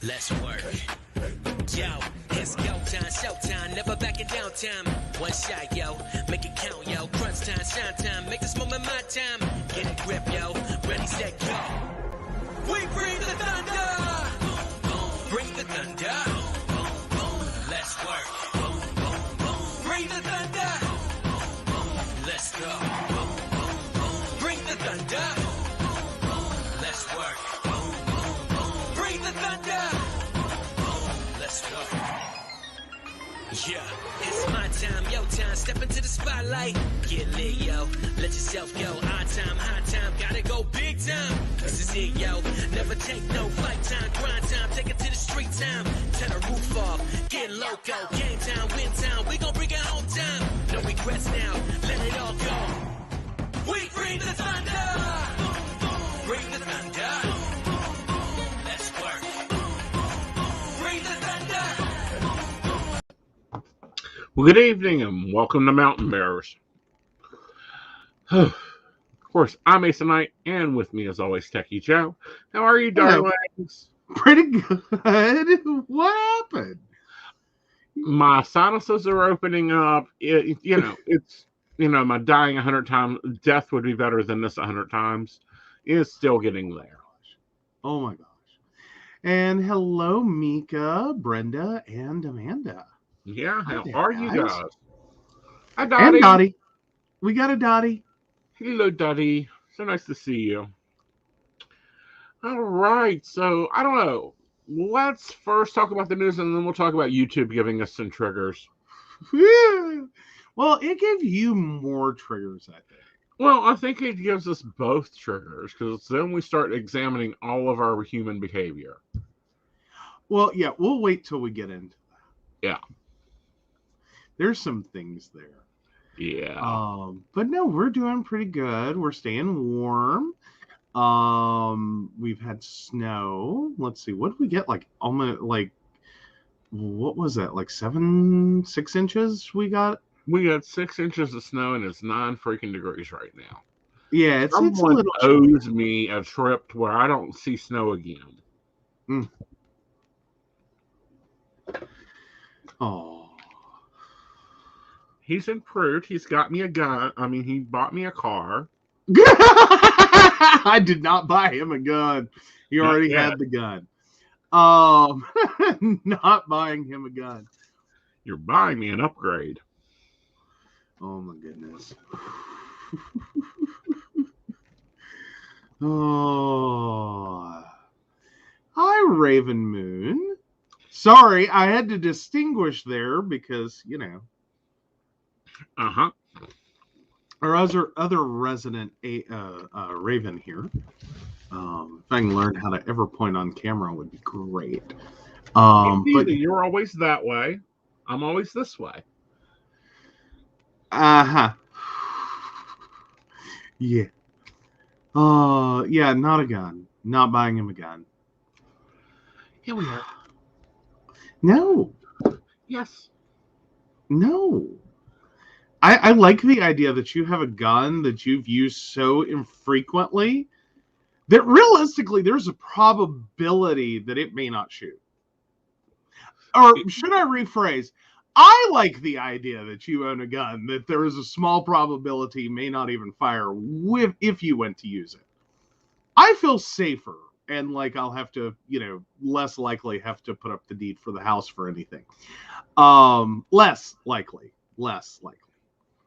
Let's work. Yo, it's go time, showtime, never backing down time. One shot, yo, make it count, yo. Crunch time, shine time, make this moment my time. Get a grip, yo, ready, set, go. We bring the thunder. Bring the thunder. Let's work. Bring the thunder. Let's go. Bring the thunder. Let's work. Bring the thunder. Let's go. Yeah, it's my time, your time. Step into the spotlight. Get lit, yo. Let yourself go. Our time, high time. Gotta go big time. This is it, yo. Never take no fight time. Grind time. Take it to the street time. Turn the roof off. Get loco. Game time, win time. We gon' bring it home time. No regrets now. Let it all go. We bring the thunder. Bring the thunder. Let's work. Bring the thunder. Well, good evening and welcome to Mountain Bears. Of course, I'm Aeson, and with me as always, Techy Joe. How are you, darlings? Pretty good. What happened? My sinuses are opening up. It's my dying 100 times. Death would be better than this 100 times. It's still getting there. Oh my gosh. And hello, Mika, Brenda, and Amanda. Yeah, how there, are you guys? Hi, And Dottie. Dottie. We got a Dottie. Hello, Dottie. So nice to see you. All right, so I don't know. Let's first talk about the news, and then we'll talk about YouTube giving us some triggers. Well, it gave you more triggers, I think. Well, I think it gives us both triggers, because then we start examining all of our human behavior. Well, yeah, we'll wait till we get into that. Yeah. There's some things there. Yeah. But no, we're doing pretty good. We're staying warm. We've had snow. Let's see, what did we get? What was that? Like 6 inches we got? We got 6 inches of snow, and it's 9 freaking degrees right now. Yeah, it's a Someone little owes me a trip to where I don't see snow again. Oh. He's improved. He's got me a gun. I mean, he bought me a car. I did not buy him a gun. He already had the gun. Not buying him a gun. You're buying me an upgrade. Oh my goodness. Oh. Hi, Raven Moon. Sorry, I had to distinguish there because, Uh-huh. our other resident Raven here. If I can learn how to ever point on camera would be great. But you're always that way. I'm always this way. Uh-huh. Yeah. Yeah, not a gun. Not buying him a gun. Here we are. No. Yes. No. I like the idea that you have a gun that you've used so infrequently that realistically there's a probability that it may not shoot. Or should I rephrase? I like the idea that you own a gun that there is a small probability may not even fire if you went to use it. I feel safer and like I'll have to, less likely have to put up the deed for the house for anything. Less likely.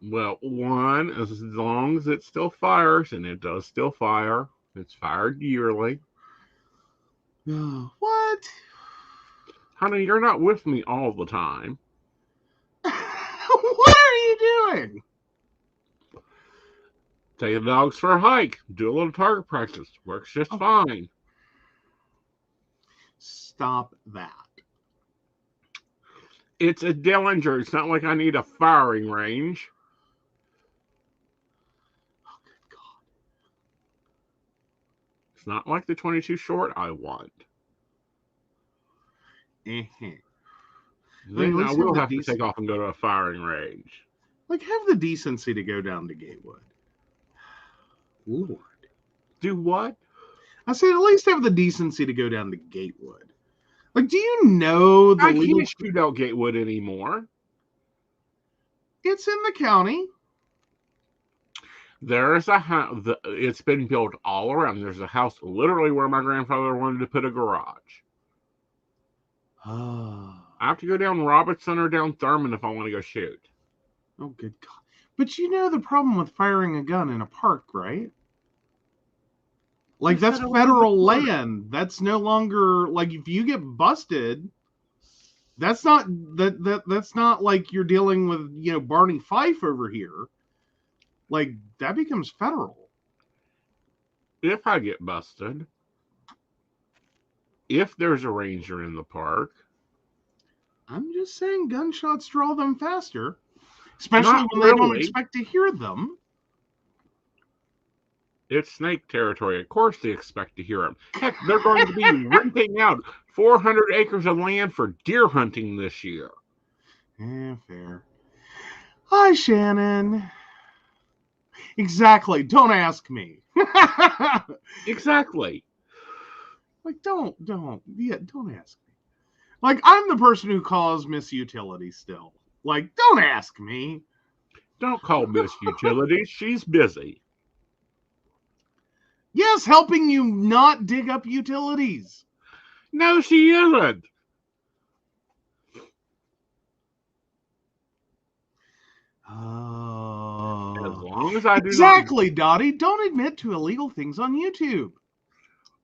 Well, one, as long as it still fires, and it does still fire, it's fired yearly. What? Honey, you're not with me all the time. What are you doing? Take the dogs for a hike. Do a little target practice. Works just fine. Stop that. It's a Dillinger. It's not like I need a firing range. Oh, good God. It's not like the 22 short I want. Then I will have to take off and go to a firing range. Like, have the decency to go down to Gatewood. Lord. Do what? I said at least have the decency to go down to Gatewood. Like, do you know the legal? You don't get wood anymore. It's in the county. There's a house. It's been built all around. There's a house literally where my grandfather wanted to put a garage. Oh. I have to go down Robertson or down Thurman if I want to go shoot. Oh, good God. But you know the problem with firing a gun in a park, right? Like, that's federal land. That's no longer, like, if you get busted, that's not like you're dealing with, you know, Barney Fife over here. Like, that becomes federal. If I get busted, if there's a ranger in the park. I'm just saying gunshots draw them faster. Especially Not when really. they don't expect to hear them. It's snake territory. Of course they expect to hear them. Heck, they're going to be renting out 400 acres of land for deer hunting this year. Yeah, fair. Hi, Shannon. Exactly. Don't ask me. Exactly. Like, don't ask me. Like, I'm the person who calls Miss Utility still. Like, don't ask me. Don't call Miss Utility. She's busy. Yes, helping you not dig up utilities. No, she isn't. Oh. As long as I do exactly, Dottie. Don't admit to illegal things on YouTube.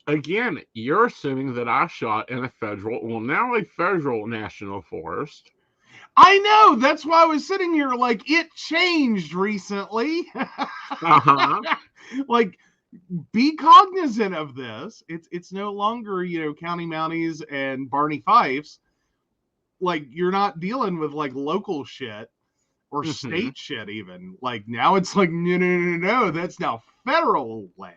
Again, you're assuming that I shot in a now a federal national forest. I know. That's why I was sitting here like, it changed recently. Uh-huh. Like, be cognizant of this. It's no longer, you know, County Mounties and Barney Fifes. Like, you're not dealing with, like, local shit or state shit even. Like, now it's like, no, that's now federal land.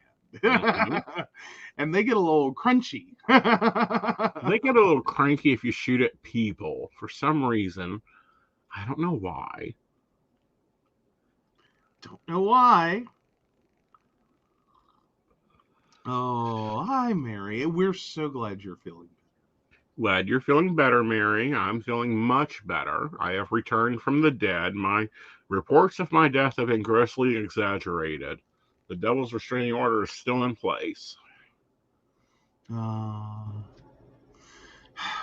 And they get a little crunchy. They get a little cranky if you shoot at people for some reason. I don't know why. Don't know why. Oh, hi, Mary. We're so glad you're feeling better. Glad you're feeling better, Mary. I'm feeling much better. I have returned from the dead. My reports of my death have been grossly exaggerated. The devil's restraining order is still in place.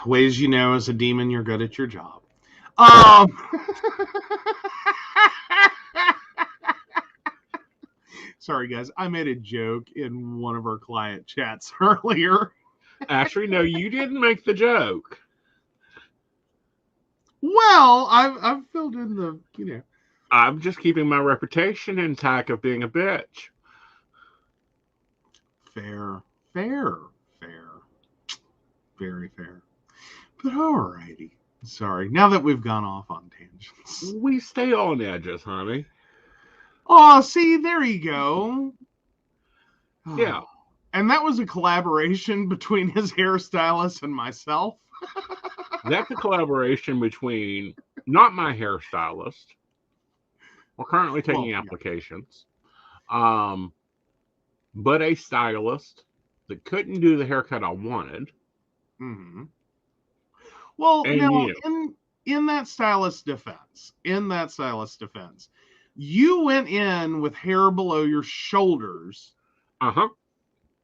Ways you know as a demon you're good at your job. Sorry, guys. I made a joke in one of our client chats earlier. Actually, no, you didn't make the joke. Well, I've filled in the, you know. I'm just keeping my reputation intact of being a bitch. Fair. Very fair. But alrighty. Sorry. Now that we've gone off on tangents. We stay on edges, honey. Oh, see, there you go. Yeah. And that was a collaboration between his hairstylist and myself. That's a collaboration between not my hairstylist. We're currently taking applications. But a stylist that couldn't do the haircut I wanted. Mm-hmm. Well, and now, you. in that stylist's defense, you went in with hair below your shoulders. Uh-huh.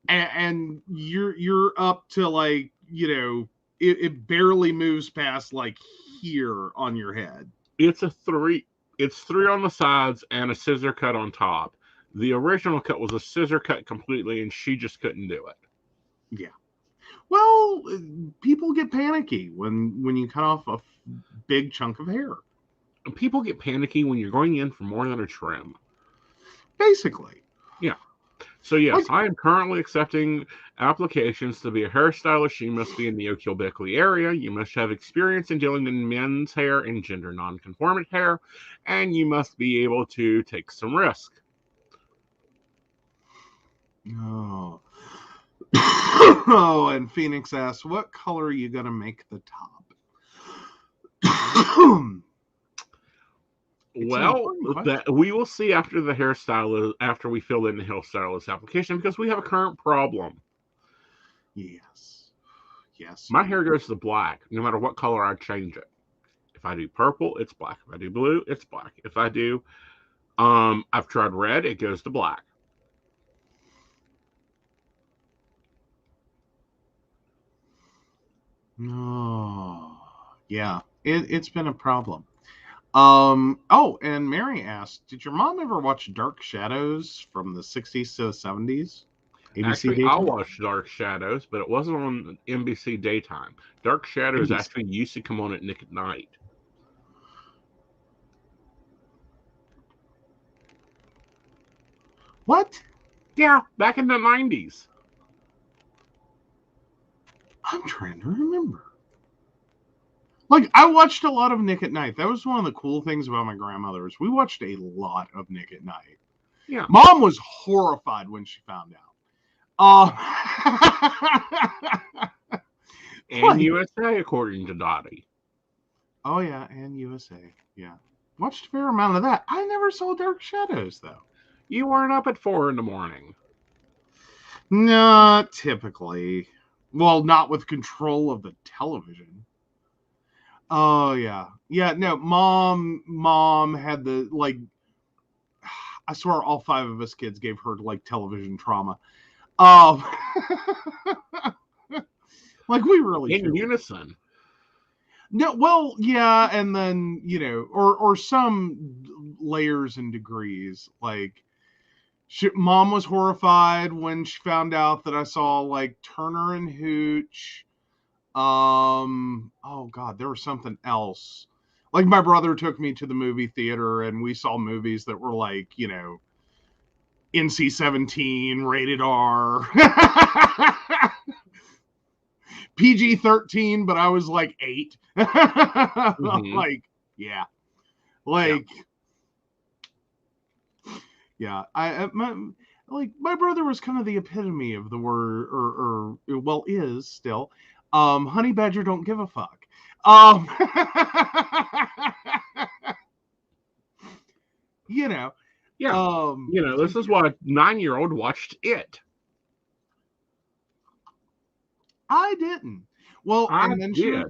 And you're up to, like, you know, it barely moves past, like, here on your head. It's three on the sides and a scissor cut on top. The original cut was a scissor cut completely, and she just couldn't do it. Yeah. Well, people get panicky when you cut off a big chunk of hair. People get panicky when you're going in for more than a trim. Basically. Yeah. So, yes, I am currently accepting applications to be a hairstylist. You must be in the Oak Hill Beckley area. You must have experience in dealing in men's hair and gender nonconformant hair. And you must be able to take some risk. Oh. Oh, and Phoenix asks, what color are you going to make the top? Well, that we will see after the hairstylist, after we fill in the hairstylist application, because we have a current problem. Yes. Yes, My hair goes to black no matter what color I change it. If I do purple, it's black. If I do blue, it's black. If I do, I've tried red, it goes to black. No. Yeah, it's been a problem. Oh, and Mary asked, did your mom ever watch Dark Shadows from the 60s to the 70s? ABC Actually, I daytime? watched Dark Shadows, but it wasn't on NBC daytime. Dark Shadows NBC. actually used to come on at Nick at Night. What? Yeah, back in the 90s. I'm trying to remember. Like, I watched a lot of Nick at Night. That was one of the cool things about my grandmother is we watched a lot of Nick at Night. Yeah. Mom was horrified when she found out. And USA, according to Dottie. Oh, yeah, and USA. Yeah. Watched a fair amount of that. I never saw Dark Shadows, though. You weren't up at 4 in the morning. Not typically. Well, not with control of the television. Oh, yeah. Yeah, no, mom had the, like, I swear all 5 of us kids gave her, like, television trauma. Like, we really In truly. unison. No, well, yeah, and then, or some layers and degrees. Like, mom was horrified when she found out that I saw, like, Turner and Hooch. Oh God, there was something else. Like, my brother took me to the movie theater and we saw movies that were like, NC-17, rated R, PG-13, but I was like 8. Mhm. Like, yeah. Like, yeah. My brother was kind of the epitome of the word, or well, is still. Honey badger don't give a fuck. You know. Yeah. This is why a 9-year-old watched it. I didn't. Well, I and then did.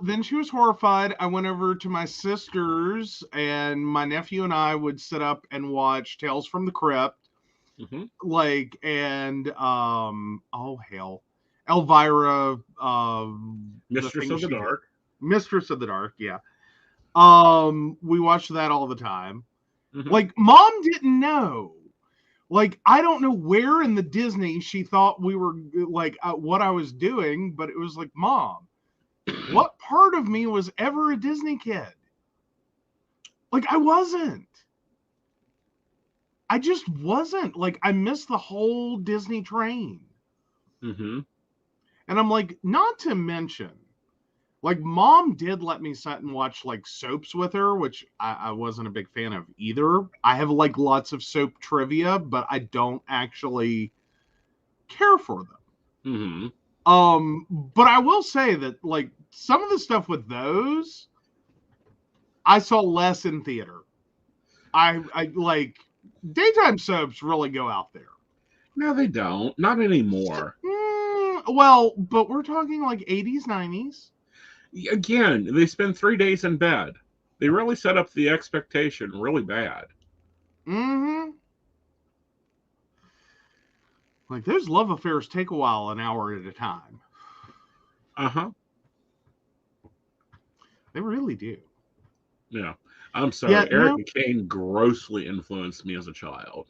then she was horrified. I went over to my sisters, and my nephew and I would sit up and watch Tales from the Crypt. Mm-hmm. Like, and oh hell, Elvira, Mistress of the Dark. Mistress of the Dark, yeah. We watched that all the time. Mm-hmm. Like, mom didn't know. Like, I don't know where in the Disney she thought we were, like, what I was doing, but it was like, Mom, what part of me was ever a Disney kid? Like, I wasn't. I just wasn't. Like, I missed the whole Disney train. Mm-hmm. And I'm like, not to mention, like, mom did let me sit and watch, like, soaps with her, which I wasn't a big fan of either. I have, like, lots of soap trivia, but I don't actually care for them. Mm-hmm. But I will say that, like, some of the stuff with those, I saw less in theater. I like, daytime soaps really go out there. No, they don't. Not anymore. Well, but we're talking like 80s, 90s. Again, they spend 3 days in bed. They really set up the expectation really bad. Mm-hmm. Like, those love affairs take a while, an hour at a time. Uh-huh. They really do. Yeah. I'm sorry. Yeah, Erica Kane grossly influenced me as a child.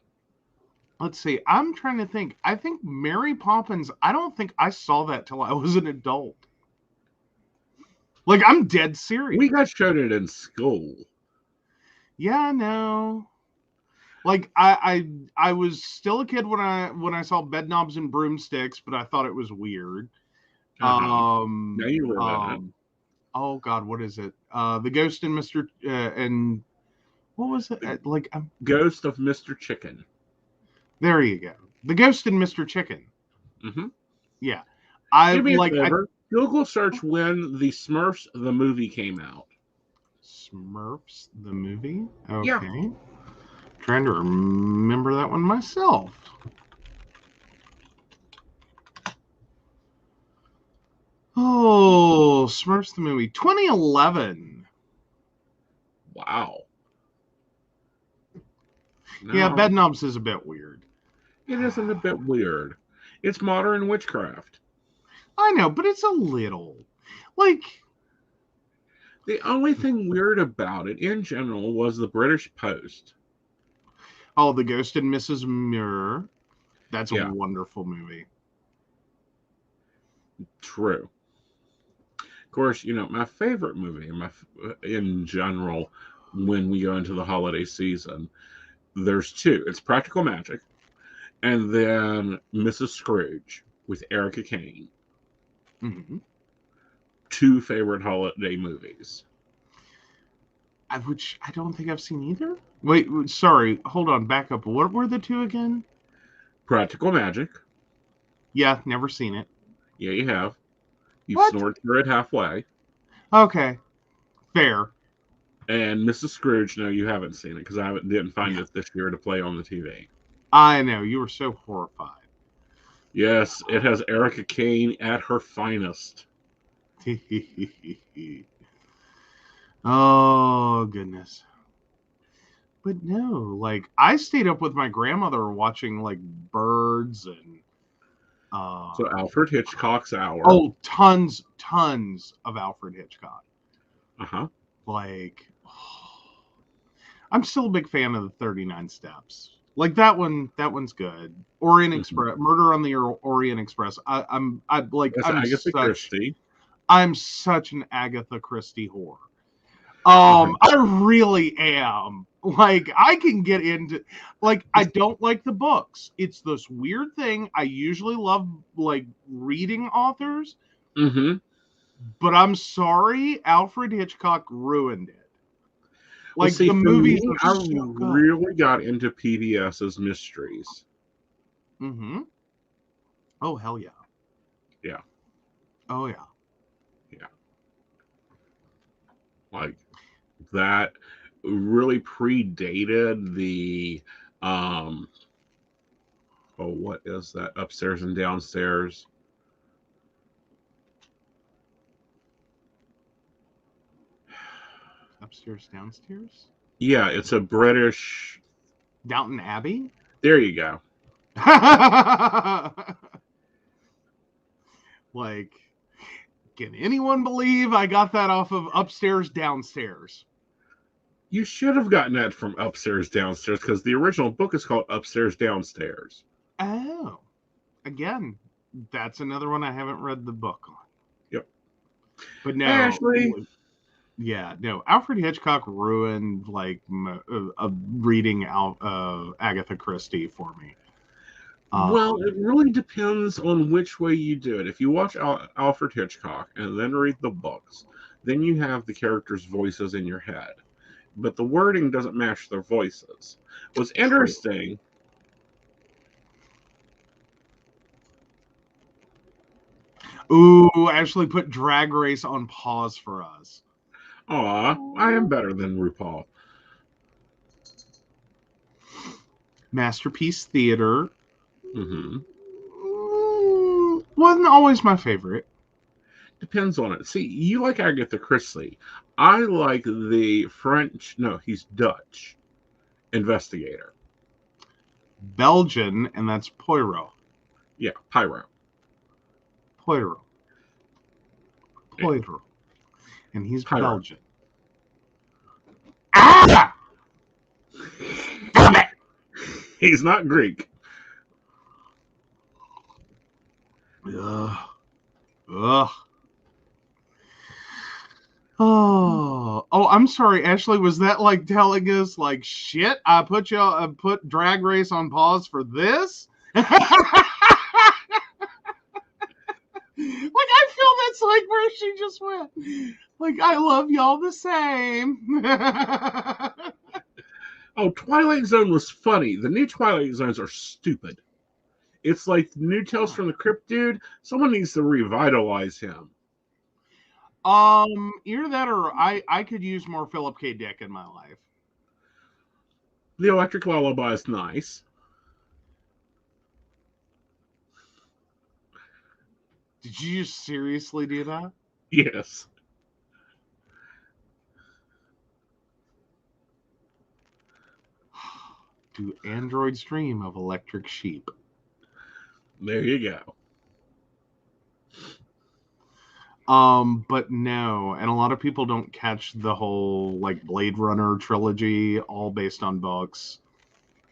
Let's see. I'm trying to think. I think Mary Poppins, I don't think I saw that till I was an adult. Like, I'm dead serious. We got showed it in school. Yeah, no. Like, I was still a kid when I saw Bedknobs and Broomsticks, but I thought it was weird. Now you were in it. Oh God, what is it? The Ghost and Mr. And what was it? Like, Ghost of Mr. Chicken. There you go. The Ghost and Mr. Chicken. Mm-hmm. Yeah. Do me a favor. Google search when the Smurfs the movie came out. Smurfs the movie? Okay. Yeah. Trying to remember that one myself. Oh, Smurfs the movie, 2011. Wow. Yeah, No, Bedknobs is a bit weird. it isn't a bit weird. It's modern witchcraft. I know, but it's a little. Like, The only thing weird about it in general was the British Post. oh, The Ghost and Mrs. Muir. That's a Yeah, wonderful movie. true. Of course, my favorite movie in general when we go into the holiday season, there's two. It's Practical Magic and then Mrs. Scrooge with Erica Kane. Mm-hmm. Two favorite holiday movies. Which I don't think I've seen either. Wait, sorry. Hold on. Back up. What were the two again? Practical Magic. Yeah, never seen it. Yeah, you have. You've What? snored through it halfway. Okay. Fair. And Mrs. Scrooge, no, you haven't seen it because I didn't find it this year to play on the TV. I know. You were so horrified. Yes, it has Erica Kane at her finest. Oh, goodness. But no, like, I stayed up with my grandmother watching, like, Birds and... So Alfred Hitchcock's Hour. Oh, tons of Alfred Hitchcock. Uh-huh. Like, I'm still a big fan of the 39 Steps. Like that one's good. Orient Express, Murder on the Orient Express. I'm Agatha Christie. I'm such an Agatha Christie whore. Uh-huh. I really am. Like, I can get into, like, I don't like the books. It's this weird thing. I usually love, like, reading authors. Mm-hmm. But I'm sorry, Alfred Hitchcock ruined it. Like, well, see, the movies me, are I so good. really got into PBS's mysteries. Mm-hmm. Oh, hell yeah. Yeah. Oh, yeah. Yeah. Like, that really predated the, what is that? Upstairs and Downstairs. Upstairs, Downstairs? Yeah, it's a British... Downton Abbey? There you go. Like, can anyone believe I got that off of Upstairs, Downstairs? You should have gotten that from Upstairs, Downstairs, because the original book is called Upstairs, Downstairs. Oh. Again, that's another one I haven't read the book on. Yep. But no. Ashley. Yeah, no. Alfred Hitchcock ruined, like, reading Agatha Christie for me. Well, it really depends on which way you do it. If you watch Alfred Hitchcock and then read the books, then you have the characters' voices in your head. But the wording doesn't match their voices. What's interesting... Ooh, Ashley put Drag Race on pause for us. Aw, I am better than RuPaul. Masterpiece Theater. Mm-hmm. Wasn't always my favorite. Depends on it. See, you like Agatha Christie. I like the French... No, he's Dutch. Investigator. Belgian, and that's Poirot. Yeah, Poirot. Poirot. And he's Poirot. Belgian. Ah! Damn it! He's not Greek. Ugh. Oh, I'm sorry, Ashley. Was that like telling us, like, shit? I put Drag Race on pause for this? Like, I feel that's like where she just went. Like, I love y'all the same. Oh, Twilight Zone was funny. The new Twilight Zones are stupid. It's like the new Tales from the Crypt dude. Someone needs to revitalize him. Either that or I could use more Philip K. Dick in my life. The Electric Lullaby is nice. Did you seriously do that? Yes. Do androids dream of electric sheep? There you go. But no, and a lot of people don't catch the whole like Blade Runner trilogy, all based on books.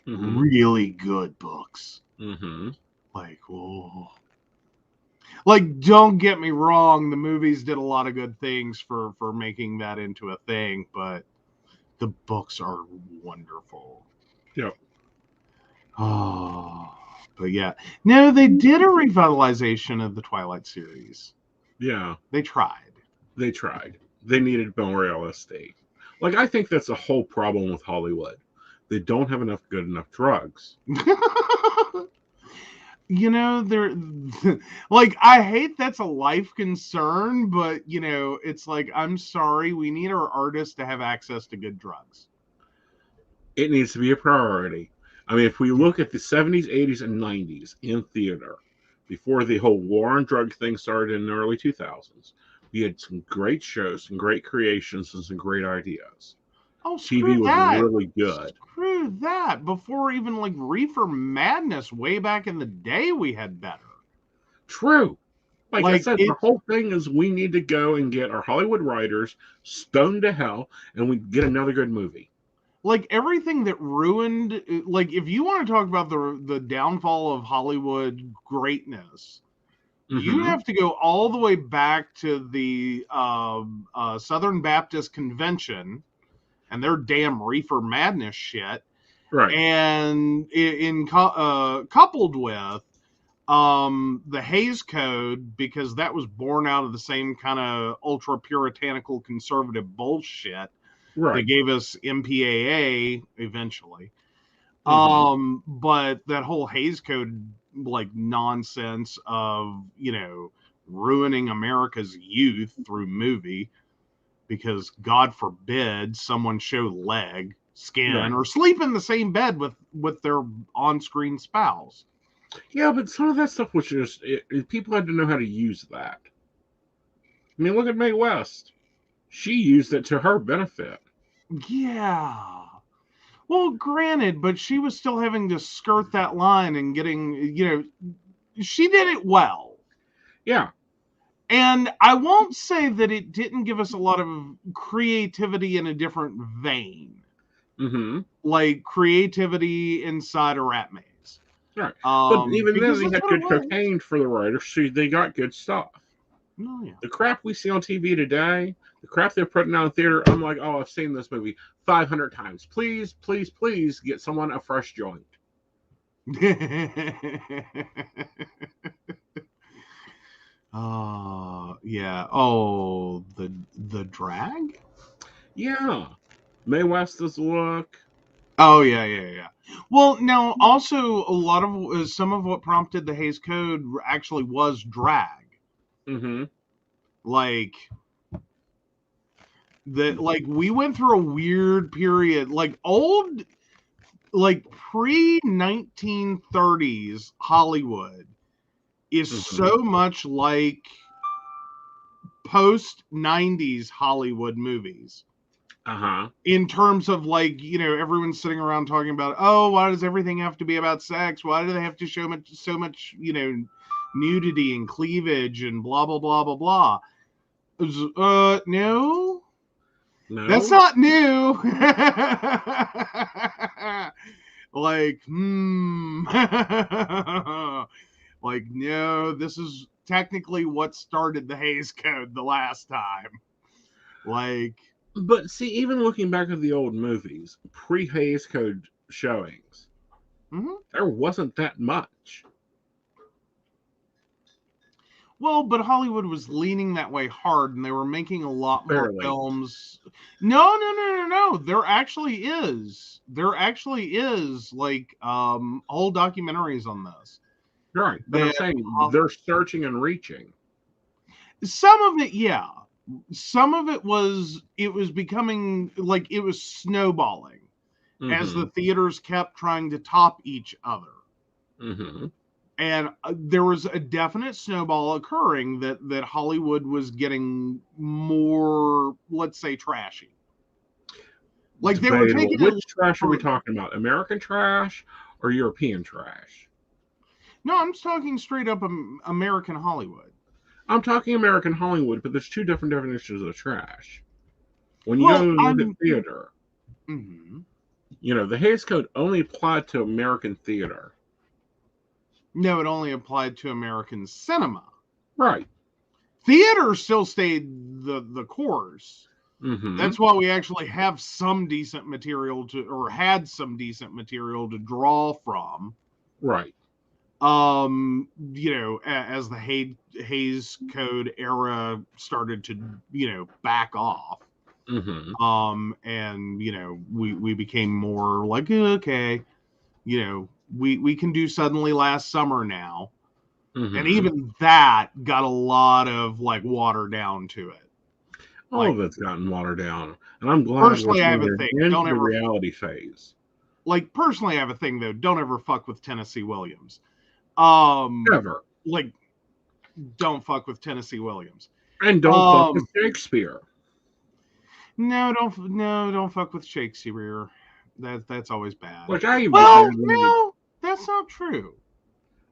Mm-hmm. Really good books. Mm-hmm. Like, whoa. Like, don't get me wrong, the movies did a lot of good things for making that into a thing, but the books are wonderful. Yep. Oh, but yeah. No, they did a revitalization of the Twilight series. Yeah. They tried. They tried. They needed more realistic. Like, I think that's a whole problem with Hollywood. They don't have enough good enough drugs. You know, they're like, I hate that's a life concern, but you know, it's like, I'm sorry, we need our artists to have access to good drugs. It needs to be a priority. I mean, if we look at the 70s, 80s, and 90s in theater, before the whole war on drug thing started in the early 2000s, we had some great shows, some great creations, and some great ideas. Oh, TV screw was that. really good. Screw that. Before even like Reefer Madness way back in the day, we had better. True. Like I Like, said, the whole thing is we need to go and get our Hollywood writers stoned to hell and we get another good movie. like everything that ruined, like if you want to talk about the downfall of Hollywood greatness, you Mm-hmm. have to go all the way back to the Southern Baptist Convention and their damn Reefer Madness shit, Right. and coupled with the Hayes Code, because that was born out of the same kind of ultra puritanical conservative bullshit Right. that gave us MPAA eventually. Mm-hmm. But that whole Hayes Code like nonsense of, you know, ruining America's youth through movie, because God forbid someone show leg, skin, Right. or sleep in the same bed with their on-screen spouse. Yeah, but some of that stuff was just people had to know how to use that. I mean, look at Mae West. She used it to her benefit. Yeah. Well, granted, but she was still having to skirt that line and getting, you know, she did it well. Yeah. And I won't say that it didn't give us a lot of creativity in a different vein. Mm-hmm. Like creativity inside a rat maze. Right. But even then, Because they that's had what it good was. cocaine for the writers, so they got good stuff. Oh, yeah. The crap we see on TV today, the crap they're putting out in theater, I'm like, oh, I've seen this movie 500 times. Please, please, please get someone a fresh joint. Yeah. Oh, the drag? Yeah. Mae West does look. Oh, yeah. Well, now also a lot of some of what prompted the Hays Code actually was drag. Mm-hmm. Like we went through a weird period, like old, like pre 1930s Hollywood is so much like post 90s Hollywood movies. Uh-huh. In terms of, like, you know, everyone's sitting around talking about, oh, why does everything have to be about sex? Why do they have to show so much, you know, nudity and cleavage and blah blah blah blah blah? No, that's not new. Like, like, no, this is technically what started the Hays Code the last time. Like, but see, even looking back at the old movies, pre-Hays Code showings, there wasn't that much. Well, but Hollywood was leaning that way hard, and they were making a lot more films. No. There actually is. Like whole documentaries on this. Right. But I'm saying they're searching and reaching. Some of it, yeah. Some of it was becoming like it was snowballing as the theaters kept trying to top each other. And there was a definite snowball occurring that Hollywood was getting more, let's say, trashy. Like they were taking Which trash are we talking about? American trash or European trash? No, I'm just talking straight up American Hollywood. I'm talking American Hollywood, but there's two different definitions of trash. When you go look at theater, the Hays Code only applied to American theater. No, it only applied to American cinema. Right. Theater still stayed the course. Mm-hmm. That's why we actually have some decent material had some decent material to draw from. Right. As the Hays Code era started to, back off. Mm-hmm. And we became more like, okay, we can do Suddenly Last Summer now. Mm-hmm. And even that got a lot of like water down to it. All of it's gotten watered down, and I'm glad. Personally, I have a thing. Don't ever reality phase. Like personally, I have a thing though. Don't ever fuck with Tennessee Williams. Never. Like, don't fuck with Tennessee Williams. And don't fuck with Shakespeare. No, don't fuck with Shakespeare. That's always bad. No, that's not true.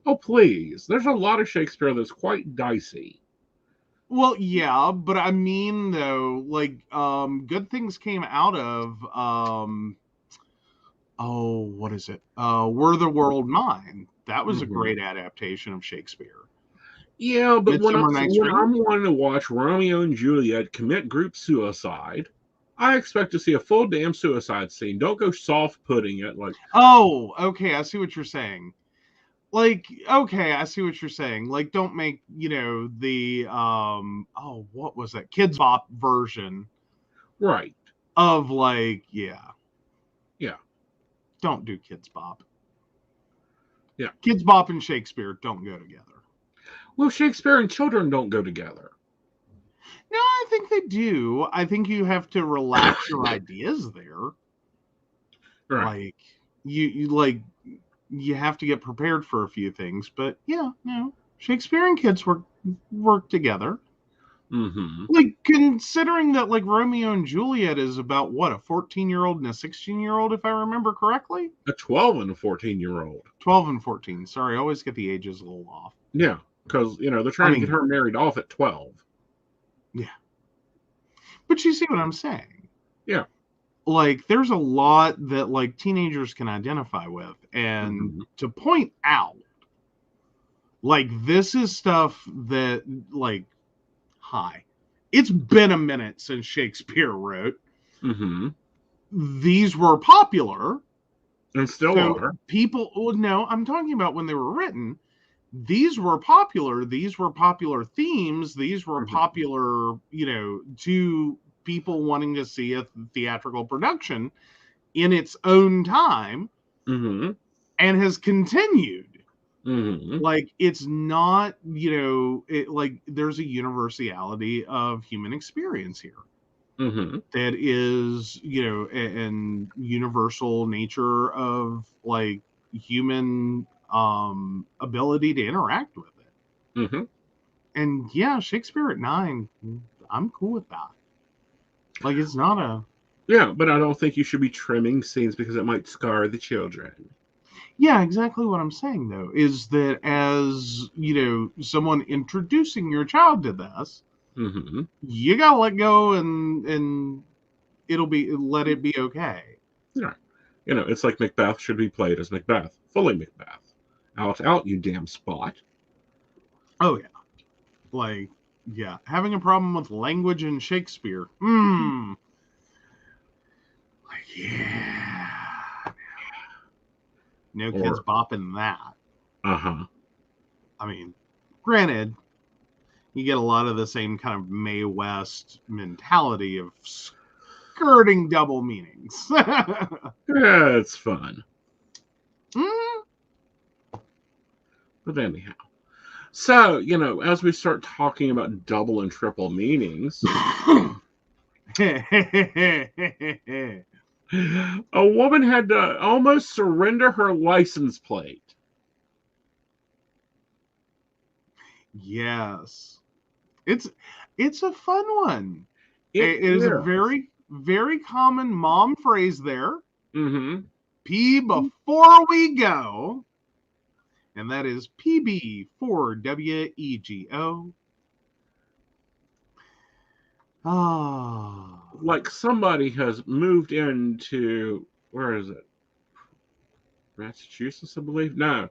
Oh, please. There's a lot of Shakespeare that's quite dicey. Well, yeah, but I mean, though, like, good things came out of, what is it? Were the World Mine? That was a great adaptation of Shakespeare. Yeah, but when I'm wanting to watch Romeo and Juliet commit group suicide, I expect to see a full damn suicide scene. Don't go soft pudding it like. Oh, okay, I see what you're saying. Like, okay, I see what you're saying. Like, don't make, the what was that? Kids Bop version. Right. Of like, yeah. Yeah. Don't do Kids Bop. Yeah. Kids Bop and Shakespeare don't go together. Well, Shakespeare and children don't go together. No, I think they do. I think you have to relax your ideas there. Right. Like, you have to get prepared for a few things, but yeah, Shakespeare and kids work together. Mm-hmm. Like, considering that, like, Romeo and Juliet is about, what, a 14-year-old and a 16-year-old, if I remember correctly? A 12 and a 14-year-old. 12 and 14. Sorry, I always get the ages a little off. Yeah, because, they're trying to get her married off at 12. Yeah. But you see what I'm saying? Yeah. Like, there's a lot that, like, teenagers can identify with. And to point out, like, this is stuff that, like, it's been a minute since Shakespeare wrote. Mm-hmm. These were popular. And still are. I'm talking about when they were written. These were popular. These were popular themes. These were popular, to people wanting to see a theatrical production in its own time, and has continued. Like, it's not, there's a universality of human experience here that is, and universal nature of, like, human ability to interact with it. And yeah, Shakespeare at 9, I'm cool with that. Like, it's not a... Yeah, but I don't think you should be trimming scenes because it might scar the children. Yeah, exactly what I'm saying, though, is that as, someone introducing your child to this, you gotta let go and let it be okay. Yeah. It's like Macbeth should be played as Macbeth. Fully Macbeth. Out, you damn spot. Oh, yeah. Like, yeah. Having a problem with language in Shakespeare. Like, yeah. No kids bopping that. I mean, granted, you get a lot of the same kind of Mae West mentality of skirting double meanings. Yeah, it's fun. But anyhow. So, as we start talking about double and triple meanings, a woman had to almost surrender her license plate. Yes. It's a fun one. It It is a is. very, very common mom phrase there. Mm-hmm. P before we go. And that is PB4WEGO. Ah. Like somebody has moved into, where is it? Massachusetts, I believe. No,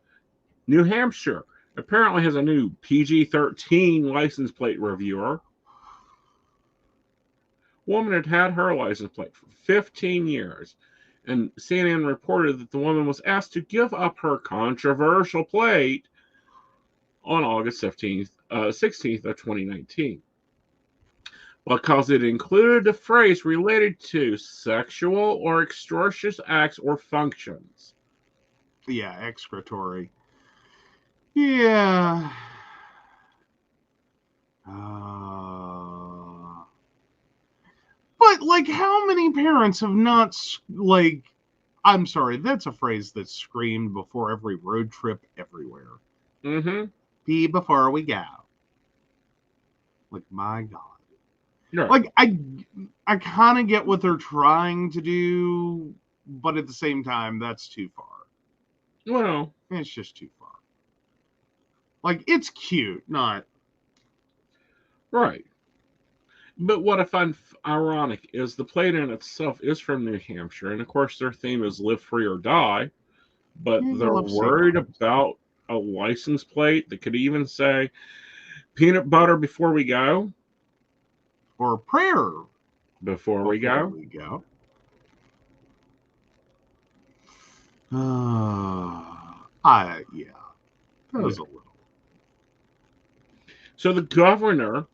New Hampshire. Apparently has a new PG-13 license plate reviewer. Woman had had her license plate for 15 years, and CNN reported that the woman was asked to give up her controversial plate on August 16th of 2019 because it included a phrase related to sexual or extortionate acts or functions. Yeah, excretory. Yeah. But, like, how many parents have not, like, I'm sorry, that's a phrase that's screamed before every road trip everywhere. Mm-hmm. Pee before we go. Like, my God. Right. Like, I kind of get what they're trying to do, but at the same time, that's too far. Well, It's just too far. Like, it's cute, not... right. But what I find ironic is the plate in itself is from New Hampshire, and of course their theme is live free or die, but Yeah, you they're love sea worried dogs. about a license plate that could even say peanut butter before we go. Or prayer Before we before go. we go. Yeah, that was Yeah. a little. So the governor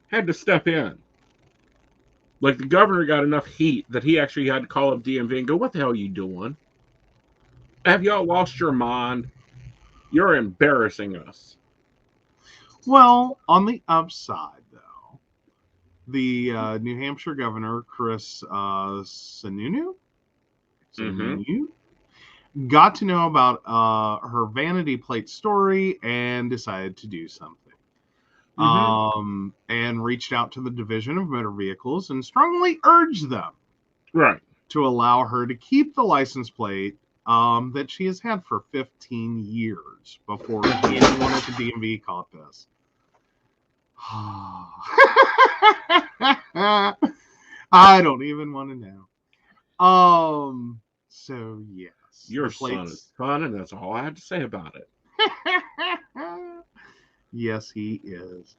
had to step in. Like the governor got enough heat that he actually had to call up DMV and go, "What the hell are you doing? Have y'all lost your mind? You're embarrassing us." Well, on the upside, though, the New Hampshire governor, Chris Sununu, Mm-hmm. got to know about her vanity plate story and decided to do something. Mm-hmm. And reached out to the Division of Motor Vehicles and strongly urged them Right. to allow her to keep the license plate that she has had for 15 years before anyone at the DMV caught this. I don't even want to know. So yes, Your son is fun, and that's all I have to say about it. Yes, he is.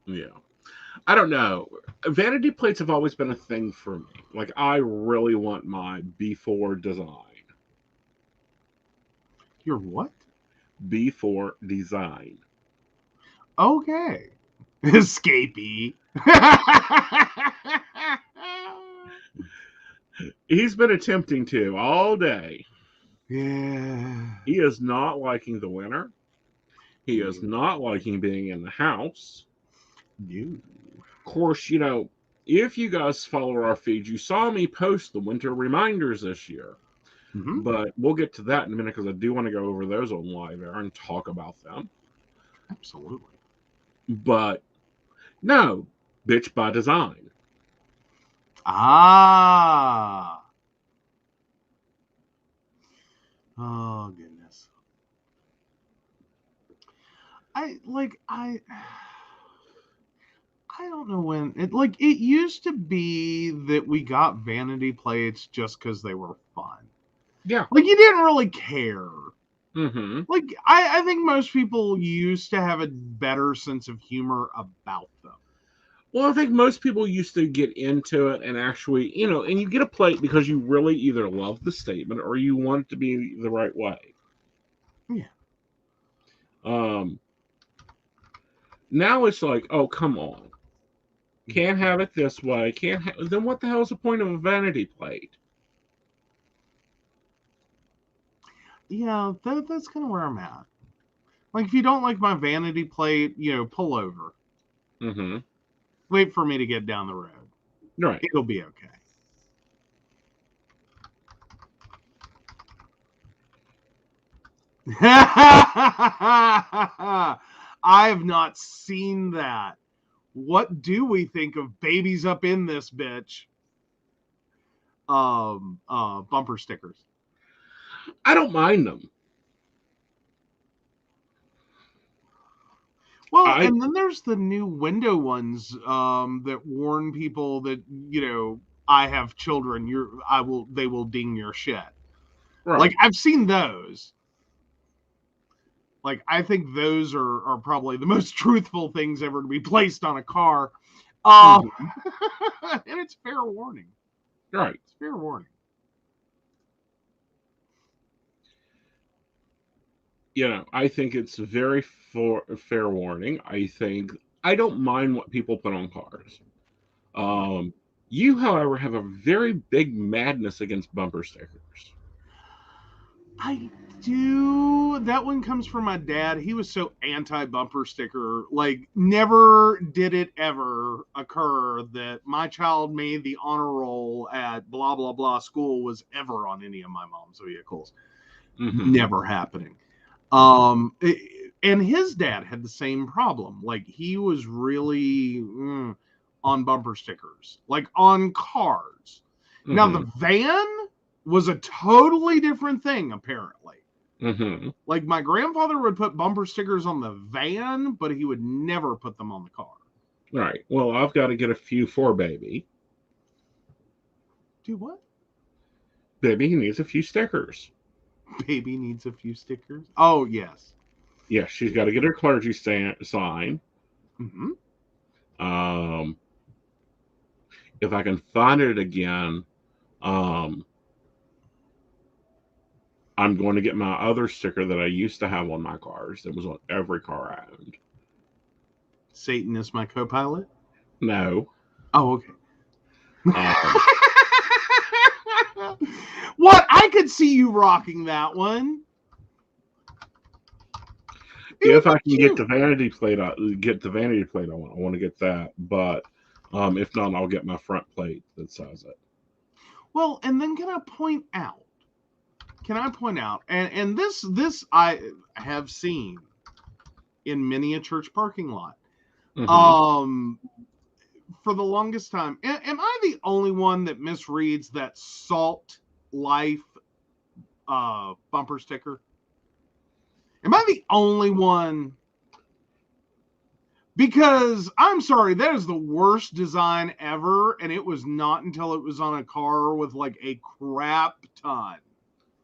Yeah. I don't know. Vanity plates have always been a thing for me. Like, I really want my B4 design. Your what? B4 design. Okay. Escapee. He's been attempting to all day. Yeah. He is not liking the winter. He is not liking being in the house. No. Of course, if you guys follow our feed, you saw me post the winter reminders this year. Mm-hmm. But we'll get to that in a minute because I do want to go over those on live air and talk about them. Absolutely. But no, bitch by design. Ah. Oh goodness. I don't know when it used to be that we got vanity plates just because they were fun. Yeah. Like you didn't really care. Mm-hmm. Like I think most people used to have a better sense of humor about them. Well, I think most people used to get into it and actually, and you get a plate because you really either love the statement or you want it to be the right way. Yeah. Now it's like, oh, come on. Can't have it this way. Then what the hell is the point of a vanity plate? Yeah, that's kind of where I'm at. Like, if you don't like my vanity plate, pull over. Mm-hmm. Wait for me to get down the road. Right. It'll be okay. I have not seen that. What do we think of babies up in this bitch? Bumper stickers. I don't mind them. Well, and then there's the new window ones that warn people that, I have children. They will ding your shit. Right. Like, I've seen those. Like, I think those are probably the most truthful things ever to be placed on a car. And it's fair warning. Right. It's fair warning. I think it's very fair warning. I don't mind what people put on cars. You, however, have a very big madness against bumper stickers. I do. That one comes from my dad. He was so anti-bumper sticker. Like, never did it ever occur that my child made the honor roll at blah, blah, blah school was ever on any of my mom's vehicles. Mm-hmm. Never happening. And his dad had the same problem. Like, he was really on bumper stickers, like on cars. Mm-hmm. Now, the van was a totally different thing, apparently. Mm-hmm. Like, my grandfather would put bumper stickers on the van, but he would never put them on the car. Right. Well, I've got to get a few for baby. Do what? Baby needs a few stickers. Baby needs a few stickers? Oh, yes. Yes, she's got to get her clergy sign. Mm-hmm. If I can find it again, I'm going to get my other sticker that I used to have on my cars. That was on every car I owned. Satan is my co-pilot? No. Oh, okay. What? I could see you rocking that one. If I can get the vanity plate, I want to get that. But if not, I'll get my front plate that says it. Well, and then can I point out, and this I have seen in many a church parking lot. Mm-hmm. For the longest time, am I the only one that misreads that Salt Life bumper sticker? Am I the only one? Because I'm sorry, that is the worst design ever, and it was not until it was on a car with like a crap ton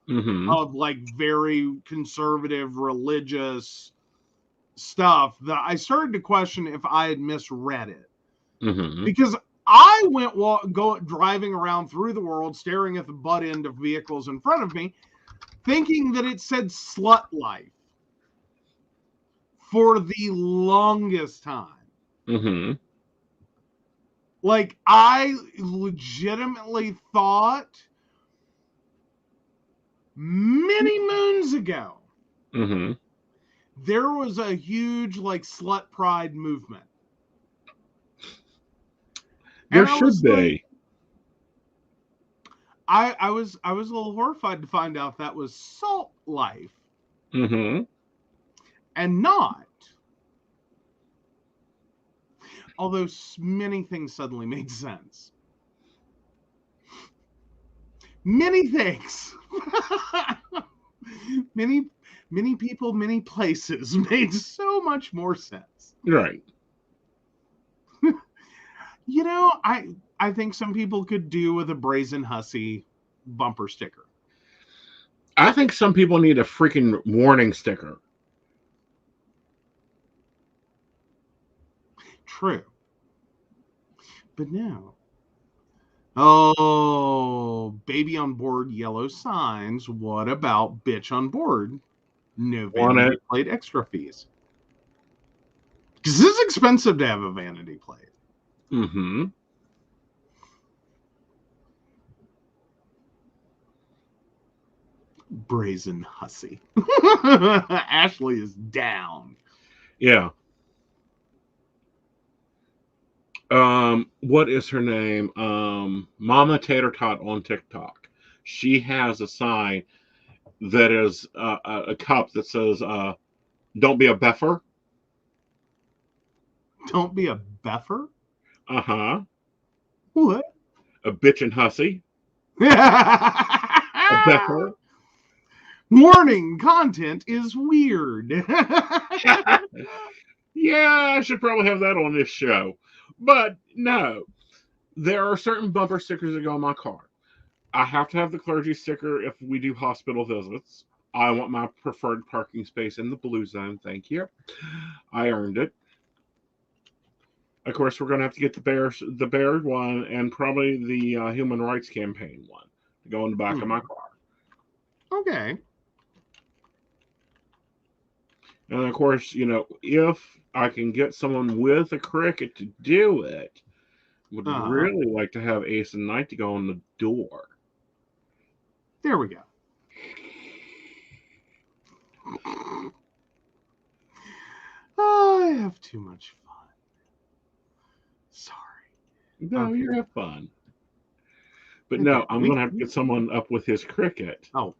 of like very conservative religious stuff that I started to question if I had misread it. Mm-hmm. Because I went driving around through the world, staring at the butt end of vehicles in front of me, thinking that it said Slut Life for the longest time. Mm-hmm. Like, I legitimately thought many moons ago there was a huge like slut pride movement. There should be. I was a little horrified to find out that was Salt Life. Mm-hmm. And not. Although many things suddenly made sense. Many things. many people, many places made so much more sense. Right. I think some people could do with a brazen hussy bumper sticker. I think some people need a freaking warning sticker. True. But no. Oh, baby on board, yellow signs. What about bitch on board? No vanity plate extra fees. Because it's expensive to have a vanity plate. Mm-hmm. Brazen hussy. Ashley is down. Yeah. What is her name? Mama Tater Tot on TikTok. She has a sign that is a cup that says, "Don't be a beffer." Don't be a beffer? Uh-huh. What? A bitch and hussy. A beffer. Warning, content is weird. Yeah, I should probably have that on this show. But no, there are certain bumper stickers that go on my car. I have to have the clergy sticker if we do hospital visits. I want my preferred parking space in the blue zone. Thank you. I earned it. Of course, we're going to have to get the bear one, and probably the Human Rights Campaign one to go in the back of my car. Okay. And of course, if I can get someone with a cricket to do it, would really like to have Aeson Knight to go on the door. There we go. I have too much fun. Sorry. No, you have fun. But no, I'm going to have to get someone up with his cricket. Oh.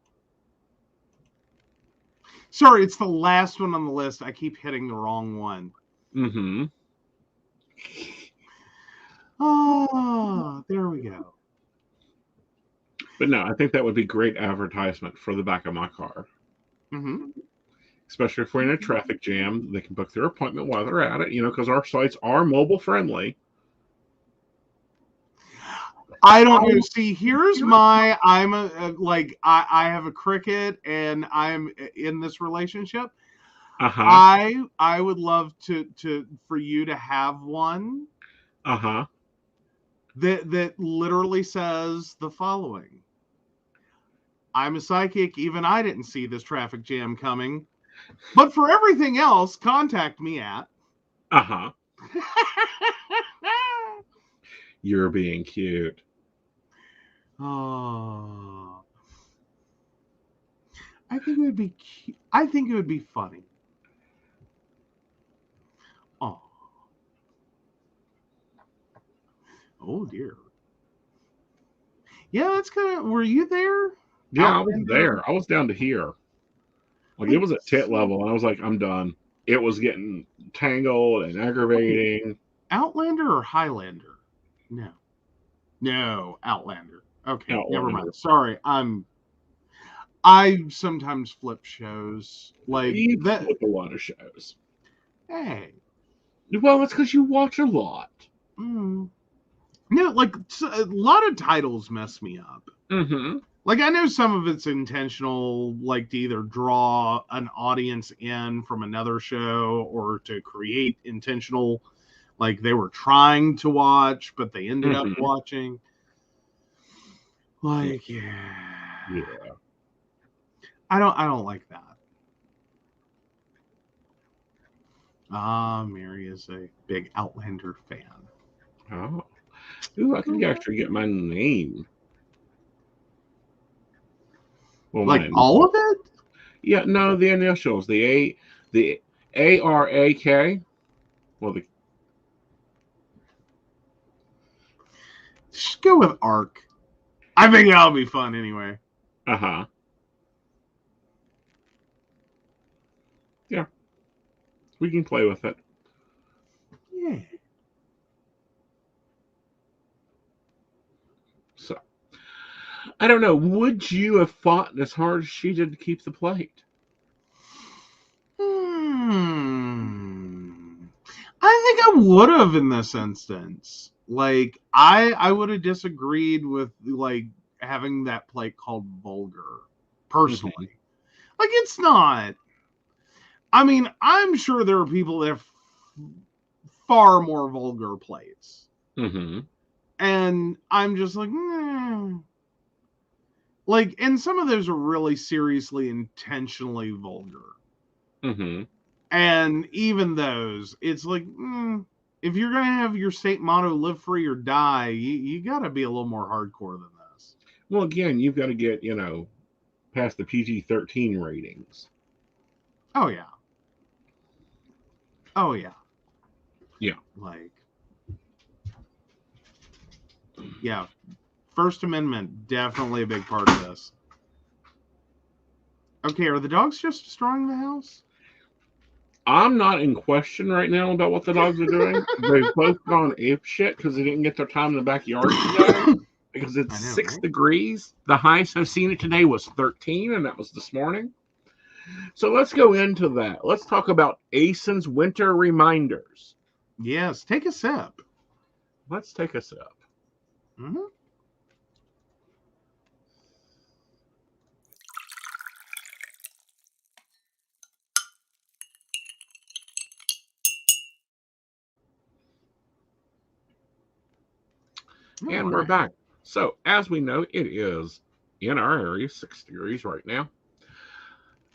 Sorry, it's the last one on the list. I keep hitting the wrong one. Mm-hmm. Oh, there we go. But no, I think that would be great advertisement for the back of my car. Mm-hmm. Especially if we're in a traffic jam, they can book their appointment while they're at it, because our sites are mobile friendly. I don't know. See, here's my. I have a cricket, and I'm in this relationship. Uh-huh. I would love for you to have one. Uh-huh. That literally says the following: I'm a psychic. Even I didn't see this traffic jam coming. But for everything else, contact me at. Uh-huh. You're being cute. Oh. I think it would be cute. I think it would be funny. Oh. Oh dear. Yeah, that's kind of. Were you there? Yeah, I was there. I was down to here. Like it was at tit level, and I was like, I'm done. It was getting tangled and aggravating. Outlander or Highlander? No, Outlander. Okay, never mind. Sorry, I sometimes flip shows like you that. flip a lot of shows. Hey, well, it's because you watch a lot. No, like a lot of titles mess me up. Mm-hmm. Like I know some of it's intentional, like to either draw an audience in from another show or to create intentional, like they were trying to watch, but they ended up watching. Like, yeah. I don't like that. Mary is a big Outlander fan. Oh. Ooh, I can actually get my name. Well, like all of it? Yeah, no, the initials. The ARAK. Well, just go with ARC. I think that'll be fun anyway. Uh-huh. Yeah. We can play with it. Yeah. So, I don't know. Would you have fought as hard as she did to keep the plate? I think I would have in this instance. Like, I would have disagreed with, like, having that plate called vulgar, personally. Mm-hmm. Like, it's not. I mean, I'm sure there are people that have far more vulgar plates. Mm-hmm. And I'm just like, Like, and some of those are really seriously, intentionally vulgar. Mm-hmm. And even those, it's like, if you're going to have your state motto, live free or die, you got to be a little more hardcore than this. Well, again, you've got to get, past the PG-13 ratings. Oh, yeah. Oh, yeah. Yeah. Like, yeah. First Amendment, definitely a big part of this. Okay, are the dogs just destroying the house? I'm not in question right now about what the dogs are doing. They've both gone ape shit because they didn't get their time in the backyard today because it's I know, 6 degrees. The highest I've seen it today was 13, and that was this morning. So let's go into that. Let's talk about Aeson's winter reminders. Yes, take a sip. Let's take a sip. Mm-hmm. And we're back. So, as we know, it is in our area 6 degrees right now.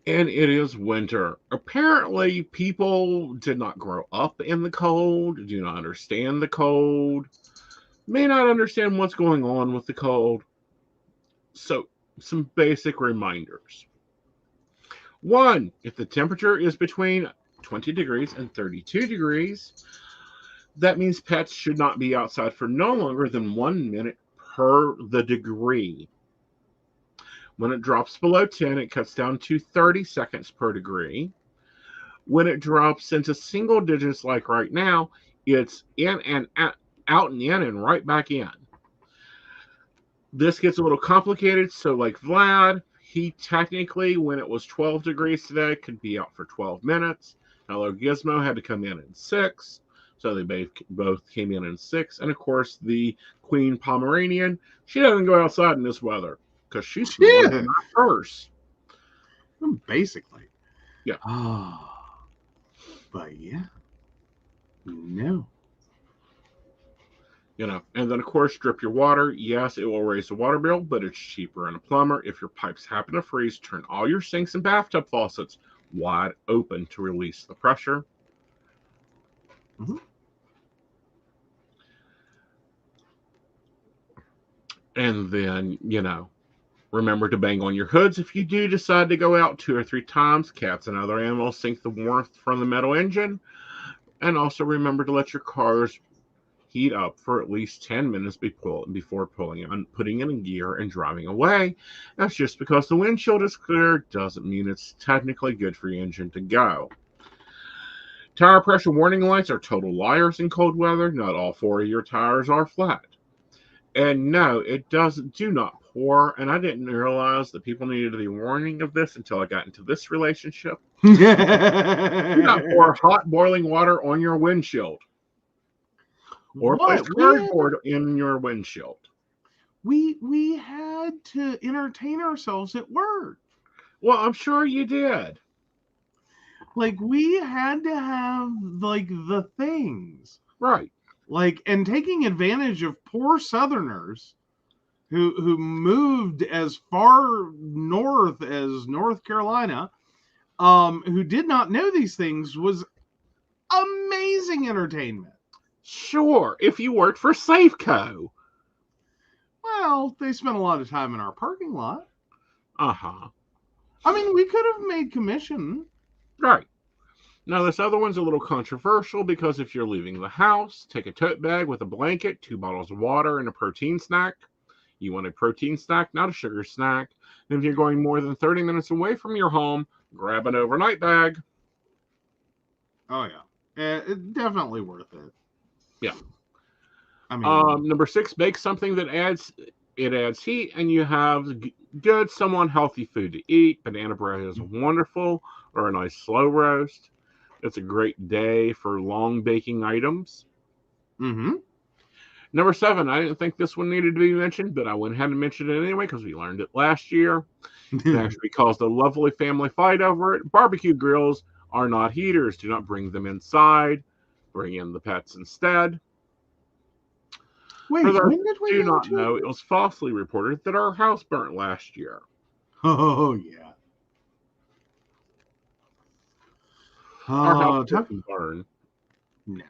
And it is winter. Apparently, people did not grow up in the cold, do not understand the cold, may not understand what's going on with the cold. So, some basic reminders. One, if the temperature is between 20 degrees and 32 degrees, that means pets should not be outside for no longer than 1 minute per the degree. When it drops below 10, it cuts down to 30 seconds per degree. When it drops into single digits like right now, it's in and out and in and right back in. This gets a little complicated. So like Vlad, he technically, when it was 12 degrees today, could be out for 12 minutes. Hello Gizmo had to come in 6. So they both came in 6. And of course, the Queen Pomeranian, she doesn't go outside in this weather because she's smaller than my purse. Basically. Yeah. But yeah. No. You know, and then of course, drip your water. Yes, it will raise the water bill, but it's cheaper than a plumber. If your pipes happen to freeze, turn all your sinks and bathtub faucets wide open to release the pressure. Mm-hmm. And then, you know, remember to bang on your hoods if you do decide to go out 2 or 3 times. Cats and other animals sink the warmth from the metal engine. And also remember to let your cars heat up for at least 10 minutes before putting it in gear and driving away. That's just because the windshield is clear doesn't mean it's technically good for your engine to go. Tire pressure warning lights are total liars in cold weather. Not all 4 of your tires are flat. And no, it do not pour. And I didn't realize that people needed to be warning of this until I got into this relationship. Do not pour hot boiling water on your windshield. Or place cardboard in your windshield. We had to entertain ourselves at work. Well, I'm sure you did. Like, we had to have, like, the things. Right. Like, and taking advantage of poor Southerners who moved as far north as North Carolina, who did not know these things, was amazing entertainment. Sure, if you worked for Safeco. Well, they spent a lot of time in our parking lot. Uh-huh. I mean, we could have made commission. Right. Now, this other one's a little controversial because if you're leaving the house, take a tote bag with a blanket, 2 bottles of water, and a protein snack. You want a protein snack, not a sugar snack. And if you're going more than 30 minutes away from your home, grab an overnight bag. Oh, yeah. It's definitely worth it. Yeah. I mean, number 6, bake something that adds heat, and you have good, somewhat healthy food to eat. Banana bread is wonderful, or a nice slow roast. It's a great day for long baking items. Mm-hmm. Number 7, I didn't think this one needed to be mentioned, but I went ahead and mentioned it anyway because we learned it last year. It actually caused a lovely family fight over it. Barbecue grills are not heaters. Do not bring them inside. Bring in the pets instead. Wait, for those when did we do not know, it was falsely reported that our house burnt last year. Oh, yeah. Our house didn't burn. No.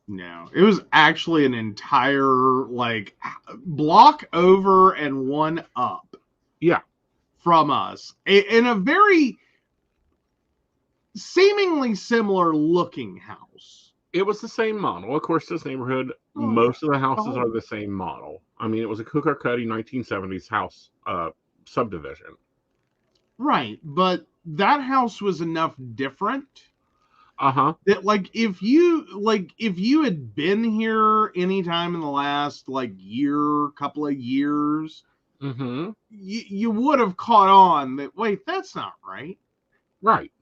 No. It was actually an entire, like, block over and one up. Yeah. From us. In a very seemingly similar looking house. It was the same model. Of course, this neighborhood, most of the houses are the same model. I mean, it was a Cooker-Cuddy 1970s house subdivision. Right, but that house was enough different Uh-huh. that if you had been here anytime in the last couple of years, Mm-hmm. you would have caught on that, wait, that's not right. Right.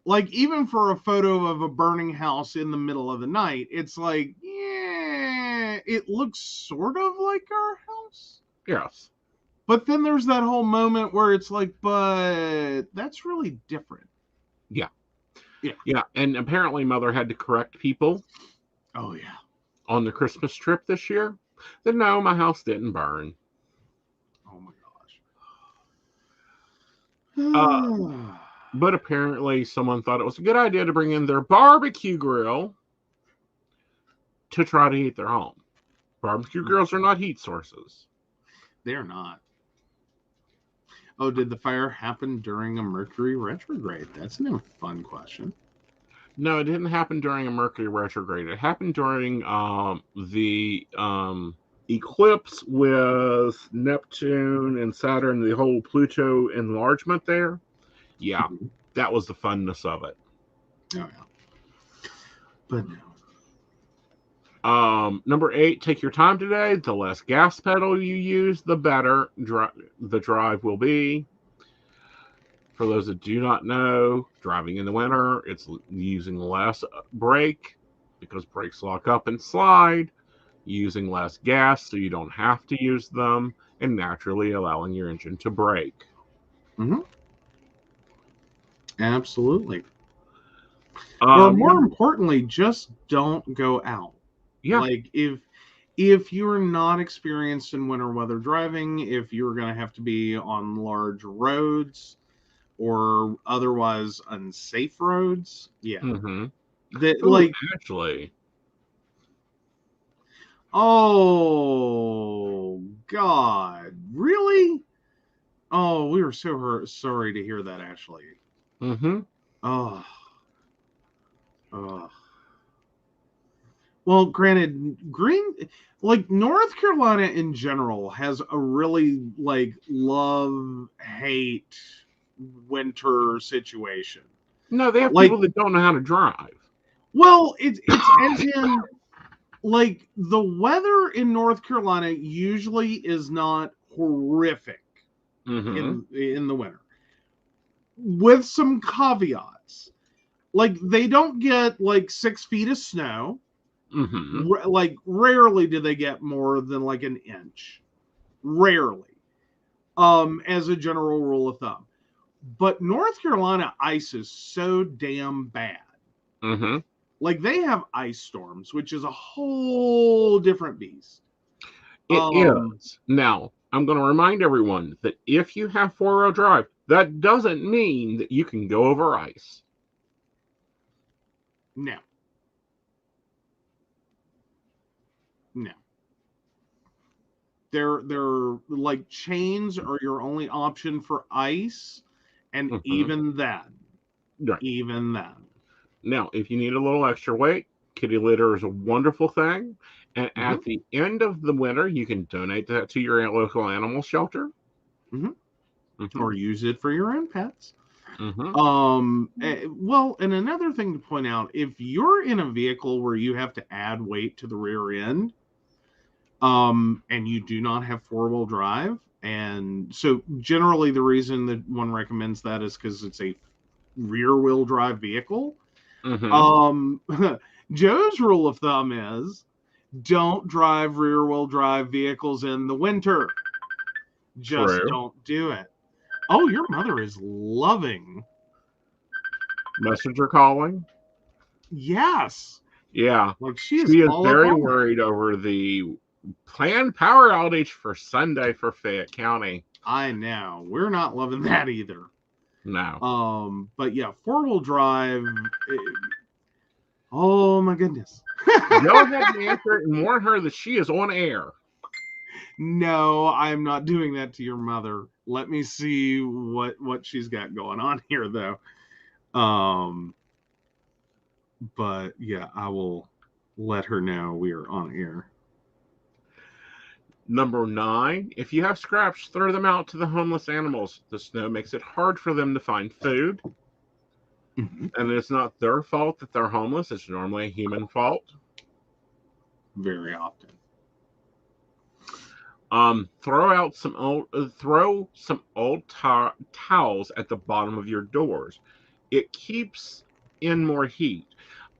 Like, even for a photo of a burning house in the middle of the night, it's like, yeah, it looks sort of like our house. Yes. But then there's that whole moment where it's like, but that's really different. Yeah. Yeah. Yeah. And apparently Mother had to correct people Oh, yeah. on the Christmas trip this year that no, my house didn't burn. Oh, my gosh. But apparently someone thought it was a good idea to bring in their barbecue grill to try to heat their home. Barbecue grills are not heat sources. They're not. Oh, did the fire happen during a Mercury retrograde? That's a fun question. No, it didn't happen during a Mercury retrograde. It happened during the eclipse with Neptune and Saturn, the whole Pluto enlargement there. Yeah, that was the funness of it. Oh, yeah. But no. Number 8, take your time today. The less gas pedal you use, the better the drive will be. For those that do not know, driving in the winter, it's using less brake because brakes lock up and slide, using less gas so you don't have to use them, and naturally allowing your engine to brake. Mm-hmm. Absolutely. Or more importantly, just don't go out. Yeah. Like, if you're not experienced in winter weather driving, if you're going to have to be on large roads or otherwise unsafe roads, yeah. Mm-hmm. Actually. Oh, God. Really? Oh, we were so sorry to hear that, Ashley. Mm-hmm. Oh. Well, granted, North Carolina in general has a really love-hate winter situation. No, they have people that don't know how to drive. Well, it's as in the weather in North Carolina usually is not horrific in the winter, with some caveats. They don't get 6 feet of snow. Mm-hmm. Rarely do they get more than an inch. Rarely, as a general rule of thumb. But North Carolina ice is so damn bad. Mm-hmm. They have ice storms, which is a whole different beast. It is. Now, I'm going to remind everyone that if you have 4-wheel drive, that doesn't mean that you can go over ice. No. They're chains are your only option for ice, and even then. Right. Even then. Now, if you need a little extra weight, kitty litter is a wonderful thing. And at the end of the winter, you can donate that to your local animal shelter. Or use it for your own pets. Mm-hmm. Well, and another thing to point out, if you're in a vehicle where you have to add weight to the rear end, and you do not have 4-wheel drive, and so generally the reason that one recommends that is because it's a rear-wheel drive vehicle. Joe's rule of thumb is don't drive rear-wheel drive vehicles in the winter. Just don't do it. Oh, your mother is loving Messenger calling. Yes. Yeah. She is very worried over the planned power outage for Sunday for Fayette County. I know. We're not loving that either. No. But yeah, 4-wheel drive. Oh my goodness. Go ahead and answer it and warn her that she is on air. No, I'm not doing that to your mother. Let me see what she's got going on here, though. But yeah, I will let her know we are on air. Number 9, if you have scraps, throw them out to the homeless animals. The snow makes it hard for them to find food, Mm-hmm. and it's not their fault that they're homeless. It's normally a human fault. Very often. Throw some old towels at the bottom of your doors. It keeps in more heat.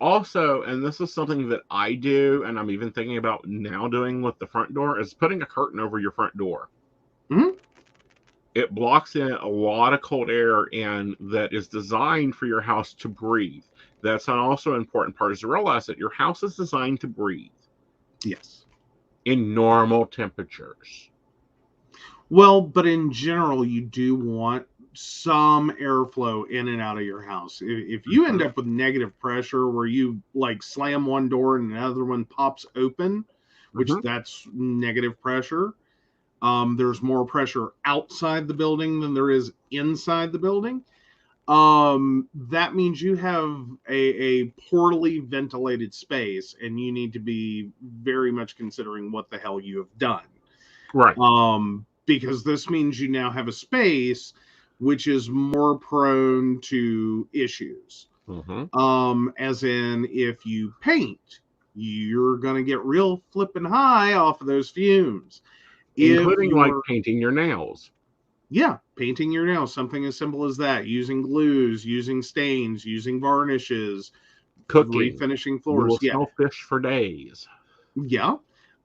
Also, and this is something that I do, and I'm even thinking about now doing with the front door, is putting a curtain over your front door. Mm-hmm. It blocks in a lot of cold air, and that is designed for your house to breathe. That's also an important part, is to realize that your house is designed to breathe. Yes. In normal temperatures. Well, but in general, you do want some airflow in and out of your house. If you end up with negative pressure where you like slam one door and another one pops open, which that's negative pressure, there's more pressure outside the building than there is inside the building. That means you have a poorly ventilated space, and you need to be very much considering what the hell you have done. Right. Because this means you now have a space which is more prone to issues. As in, if you paint, you're going to get real flipping high off of those fumes. Including like painting your nails. Yeah, painting your nails, something as simple as that. Using glues, using stains, using varnishes, cooking, refinishing floors. You will smell fish for days. Yeah.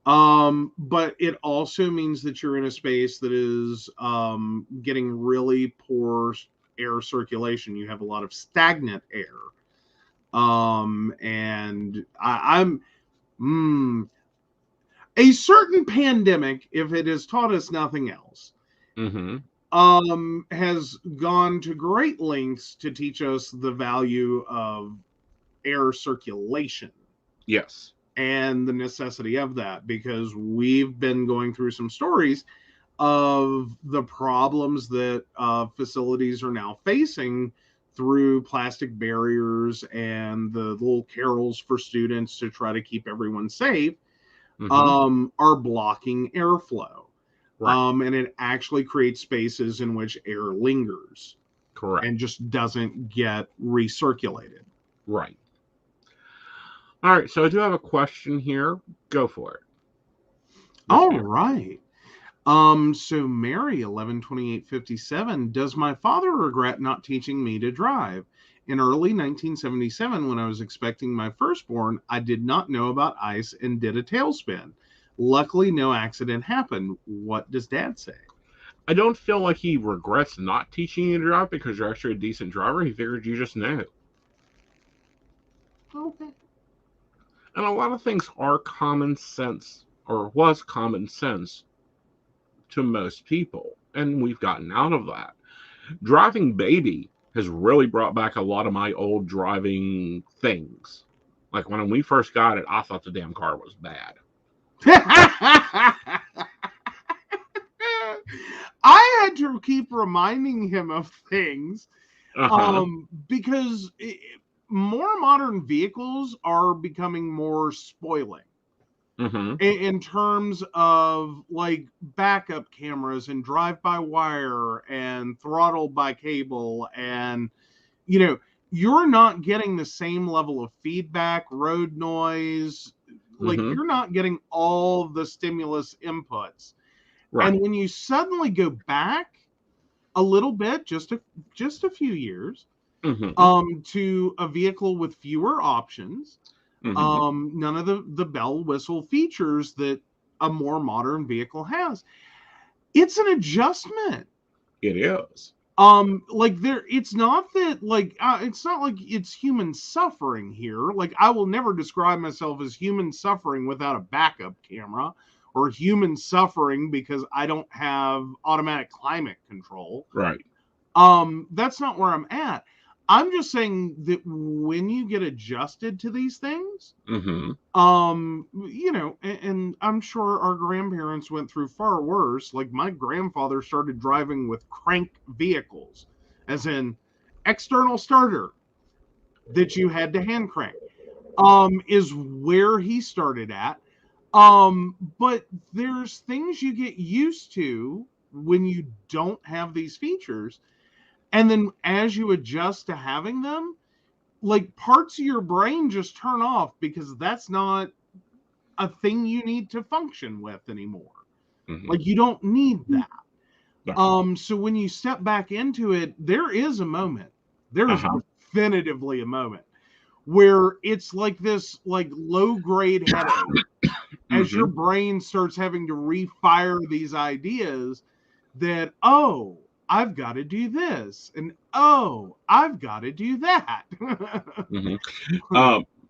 But it also means that you're in a space that is getting really poor air circulation. You have a lot of stagnant air. And I'm a certain pandemic, if it has taught us nothing else, has gone to great lengths to teach us the value of air circulation. Yes. And the necessity of that, because we've been going through some stories of the problems that facilities are now facing through plastic barriers and the little carols for students to try to keep everyone safe, are blocking airflow. Right. And it actually creates spaces in which air lingers. Correct. And just doesn't get recirculated. Right. All right, so I do have a question here. Go for it. All right. So Mary 11/28/57, does my father regret not teaching me to drive? In early 1977, when I was expecting my firstborn, I did not know about ice and did a tailspin. Luckily, no accident happened. What does Dad say? I don't feel like he regrets not teaching you to drive because you're actually a decent driver. He figured you just knew. Okay. And a lot of things are common sense, or was common sense to most people, and we've gotten out of that. Driving baby has really brought back a lot of my old driving things. Like when we first got it, I thought the damn car was bad. I had to keep reminding him of things because more modern vehicles are becoming more spoiling. In terms of like backup cameras and drive-by-wire and throttle by cable, and you're not getting the same level of feedback, road noise, like you're not getting all the stimulus inputs. Right. And when you suddenly go back a little bit, just a few years, to a vehicle with fewer options, none of the bell whistle features that a more modern vehicle has. It's an adjustment. It is. It's not like it's human suffering here. Like, I will never describe myself as human suffering without a backup camera, or human suffering because I don't have automatic climate control. Right. That's not where I'm at. I'm just saying that when you get adjusted to these things, and I'm sure our grandparents went through far worse. Like, my grandfather started driving with crank vehicles, as in external starter that you had to hand crank, is where he started at. But there's things you get used to when you don't have these features. And then as you adjust to having them, like parts of your brain just turn off because that's not a thing you need to function with anymore. Mm-hmm. Like you don't need that. Yeah. So when you step back into it, there is a moment. There is definitively a moment where it's like this like low grade headache as your brain starts having to refire these ideas that, oh, I've got to do this, and oh, I've got to do that.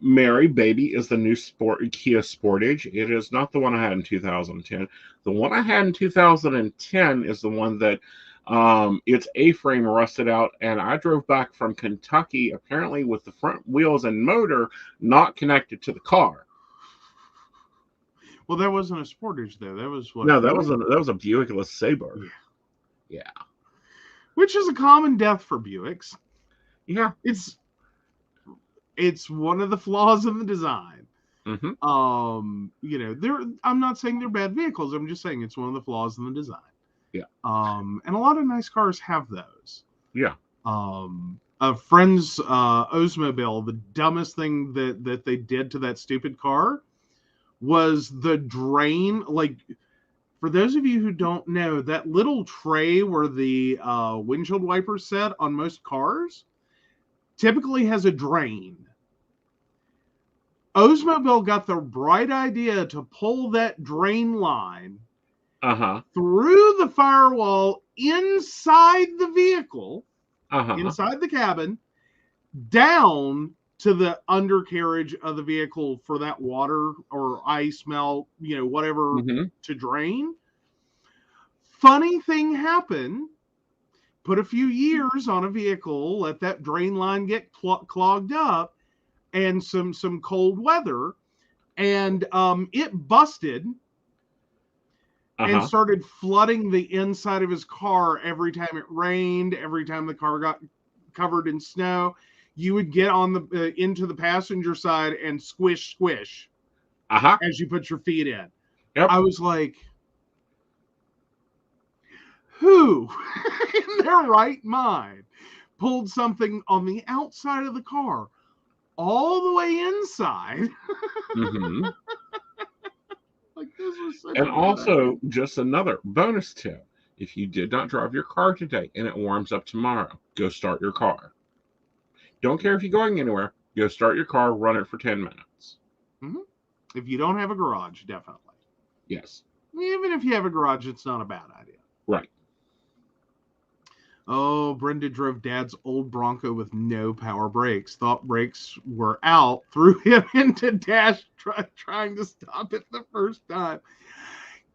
Mary Baby is the new Kia Sportage. It is not the one I had in 2010. The one I had in 2010 is the one that its A-frame rusted out, and I drove back from Kentucky apparently with the front wheels and motor not connected to the car. Well, that wasn't a Sportage though. That was what? No, that was a Buick LeSabre. Yeah. Which is a common death for Buicks. Yeah. It's one of the flaws in the design. Mm-hmm. I'm not saying they're bad vehicles. I'm just saying it's one of the flaws in the design. Yeah. And a lot of nice cars have those. Yeah. A friend's Oldsmobile, the dumbest thing that they did to that stupid car was the drain. Like, for those of you who don't know, that little tray where the windshield wipers set on most cars typically has a drain. Oldsmobile got the bright idea to pull that drain line through the firewall inside the vehicle, inside the cabin, down to the undercarriage of the vehicle for that water or ice melt, whatever to drain. Funny thing happened. Put a few years on a vehicle, let that drain line get clogged up, and some cold weather, and it busted and started flooding the inside of his car every time it rained, every time the car got covered in snow. You would get on the into the passenger side and squish as you put your feet in. Yep. I was like, who in their right mind pulled something on the outside of the car all the way inside? Like, this was such and also, just another bonus tip. If you did not drive your car today and it warms up tomorrow, go start your car. Don't care if you're going anywhere. Go start your car, run it for 10 minutes. If you don't have a garage, definitely. Yes. Even if you have a garage, it's not a bad idea. Right. Oh, Brenda drove Dad's old Bronco with no power brakes. Thought brakes were out. Threw him into dash, trying to stop it the first time.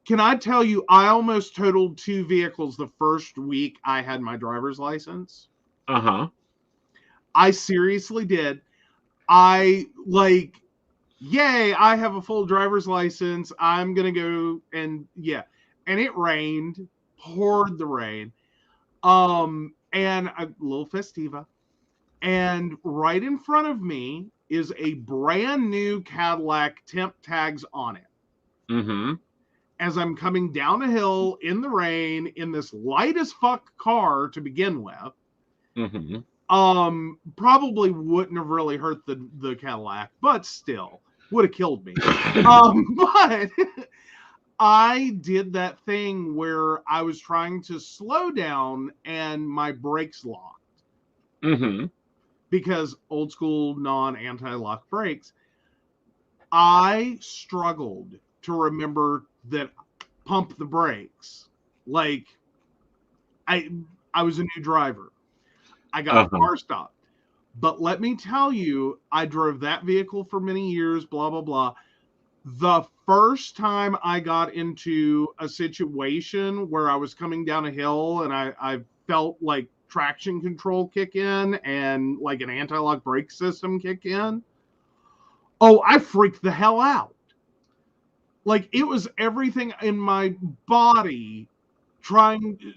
Can I tell you, I almost totaled 2 vehicles the first week I had my driver's license. I seriously did. Yay, I have a full driver's license. I'm going to go and it rained, poured the rain. And a little Festiva. And right in front of me is a brand new Cadillac, temp tags on it. As I'm coming down a hill in the rain in this light as fuck car to begin with. Probably wouldn't have really hurt the Cadillac, but still would have killed me. But I did that thing where I was trying to slow down and my brakes locked. Because old school non-anti-lock brakes. I struggled to remember that pump the brakes. Like, I was a new driver. I got the car stopped. But let me tell you, I drove that vehicle for many years, blah, blah, blah. The first time I got into a situation where I was coming down a hill and I felt like traction control kick in and like an anti-lock brake system kick in, I freaked the hell out. Like, it was everything in my body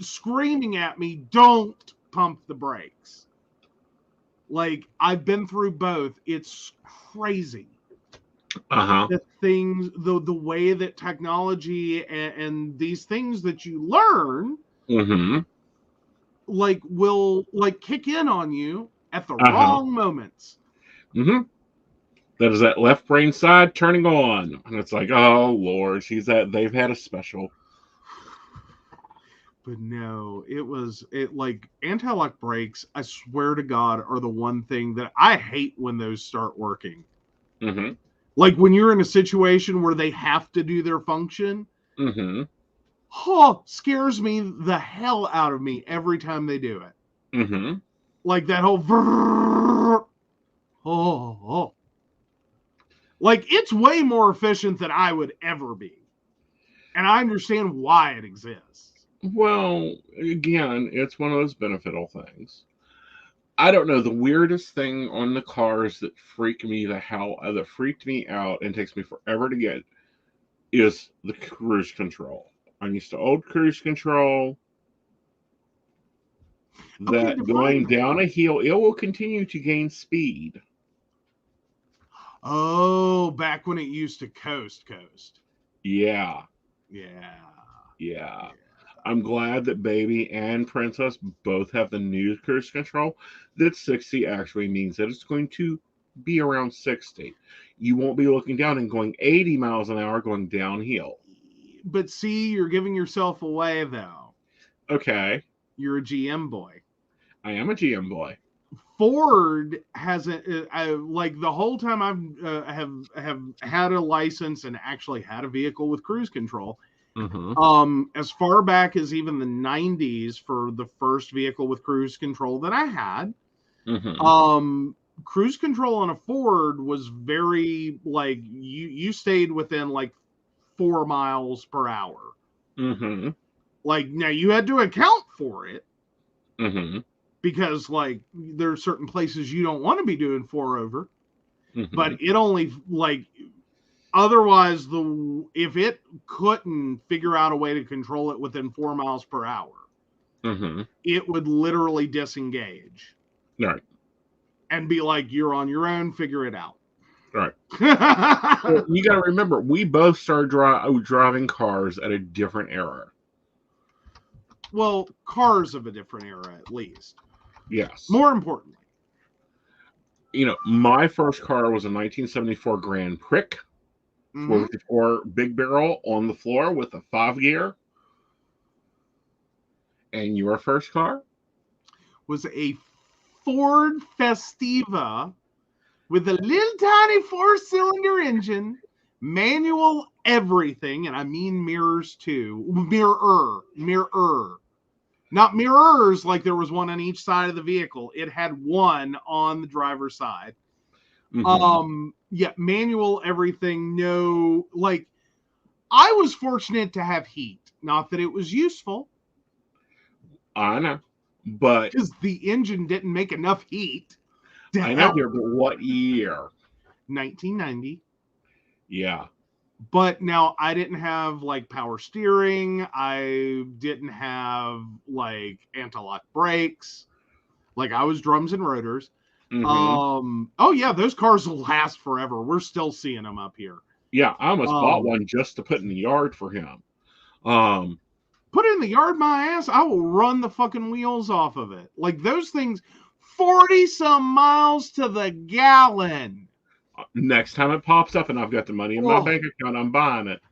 screaming at me, don't pump the brakes. Like, I've been through both. It's crazy. the things, the way that technology and these things that you learn, like will like kick in on you at the wrong moments. That is that left brain side turning on, and it's like, oh Lord, they've had a special. But no, it like anti-lock brakes, I swear to God, are the one thing that I hate when those start working. Like when you're in a situation where they have to do their function, scares me the hell out of me every time they do it. Like that whole like it's way more efficient than I would ever be. And I understand why it exists. Well, again, it's one of those beneficial things. I don't know. The weirdest thing on the cars that freaked me out and takes me forever to get is the cruise control. I'm used to old cruise control. That going down a hill, it will continue to gain speed. Oh, back when it used to coast. Yeah. I'm glad that Baby and Princess both have the new cruise control. That 60 actually means that it's going to be around 60. You won't be looking down and going 80 miles an hour going downhill. But see, you're giving yourself away, though. Okay. You're a GM boy. I am a GM boy. Ford hasn't, like the whole time I've have had a license and actually had a vehicle with cruise control. As far back as even the 90s for the first vehicle with cruise control that I had, cruise control on a Ford was very like you stayed within like 4 miles per hour. Like now you had to account for it because like there are certain places you don't want to be doing 4 over, but it only like. Otherwise, if it couldn't figure out a way to control it within 4 miles per hour, it would literally disengage. Right. And be like, you're on your own, figure it out. Right. Well, you got to remember, we both started driving cars at a different era. Well, cars of a different era, at least. Yes. More importantly. You know, my first car was a 1974 Grand Prix. 454 big barrel on the floor with a 5-gear. And your first car? Was a Ford Festiva with a little tiny 4-cylinder engine, manual everything, and I mean mirrors too. Mirror. Not mirrors like there was one on each side of the vehicle. It had one on the driver's side. Manual everything. No, like I was fortunate to have heat. Not that it was useful. I know, but because the engine didn't make enough heat. I know here, but what year? 1990. Yeah. But now I didn't have like power steering. I didn't have like anti-lock brakes. Like I was drums and rotors. Oh yeah, those cars will last forever. We're still seeing them up here. Yeah, I almost bought one just to put in the yard for him. Put it in the yard, my ass. I will run the fucking wheels off of it. Like those things, 40 some miles to the gallon. Next time it pops up and I've got the money in my bank account, I'm buying it.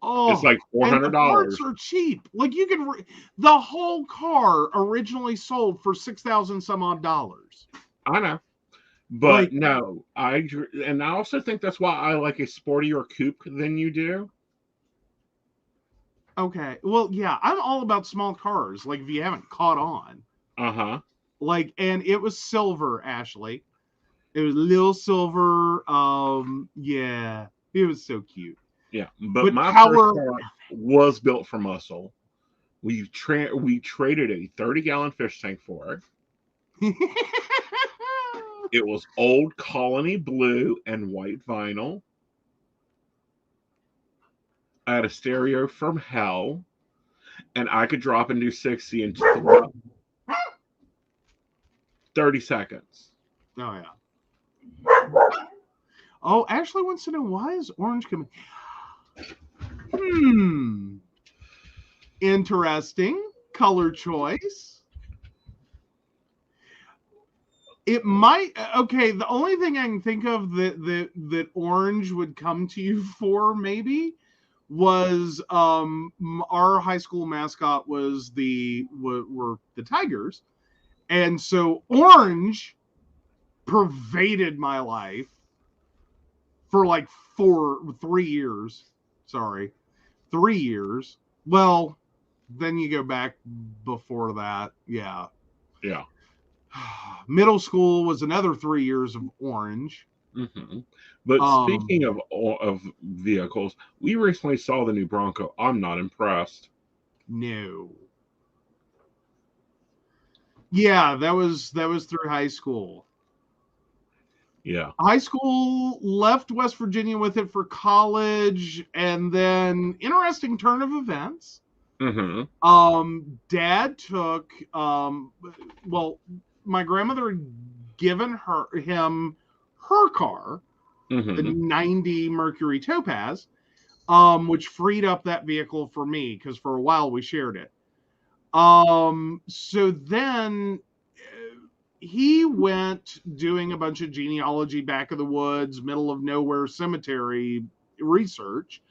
It's like $400. The parts are cheap. Like you can, the whole car originally sold for $6,000 some odd dollars. I know, but like, no, I also think that's why I like a sportier coupe than you do. Okay, well, yeah, I'm all about small cars. Like if you haven't caught on, like, and it was silver, Ashley. It was little silver. Yeah, it was so cute. Yeah, but my first car was built for muscle. We traded a 30-gallon fish tank for it. It was old Colony blue and white vinyl. I had a stereo from hell, and I could drop and do 60 in just about 30 seconds. Oh, yeah. Oh, Ashley wants to know, why is orange coming? Interesting color choice. It might. Okay, the only thing I can think of that orange would come to you for, maybe, was our high school mascot was were the Tigers, and so orange pervaded my life for like 3 years. Sorry, 3 years. Well, then you go back before that. Yeah. Middle school was another 3 years of orange. Mm-hmm. But speaking of vehicles, we recently saw the new Bronco. I'm not impressed. No. Yeah, that was through high school. Yeah. High school, left West Virginia with it for college, and then interesting turn of events. Mm-hmm. Dad took well, my grandmother had given him her car, Mm-hmm. the 90 Mercury Topaz, which freed up that vehicle for me, because for a while we shared it. So then he went doing a bunch of genealogy, back of the woods, middle of nowhere cemetery research.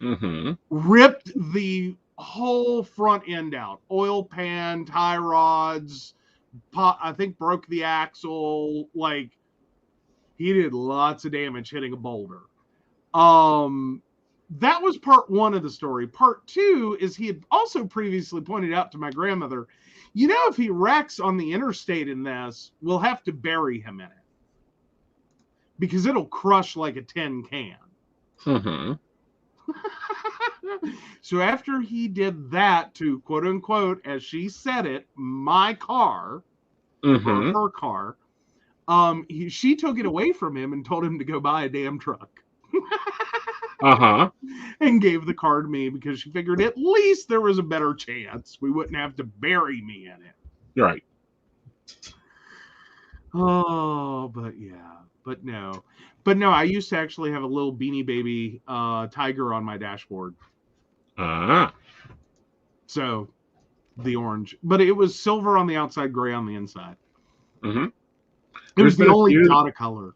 Mm-hmm. Ripped the whole front end out, oil pan, tie rods, I think broke the axle. Like, he did lots of damage hitting a boulder. That was part one of the story. Part two is, he had also previously pointed out to my grandmother, if he wrecks on the interstate in this, we'll have to bury him in it, because it'll crush like a tin can. Mm-hmm. So after he did that to, quote unquote, as she said it, my car, or her car, she took it away from him and told him to go buy a damn truck. Uh-huh. And gave the car to me, because she figured at least there was a better chance we wouldn't have to bury me in it. Right. Oh, but yeah. But no, I used to actually have a little Beanie Baby tiger on my dashboard. So the orange, but it was silver on the outside, gray on the inside. Mm-hmm. It was the only dot of color.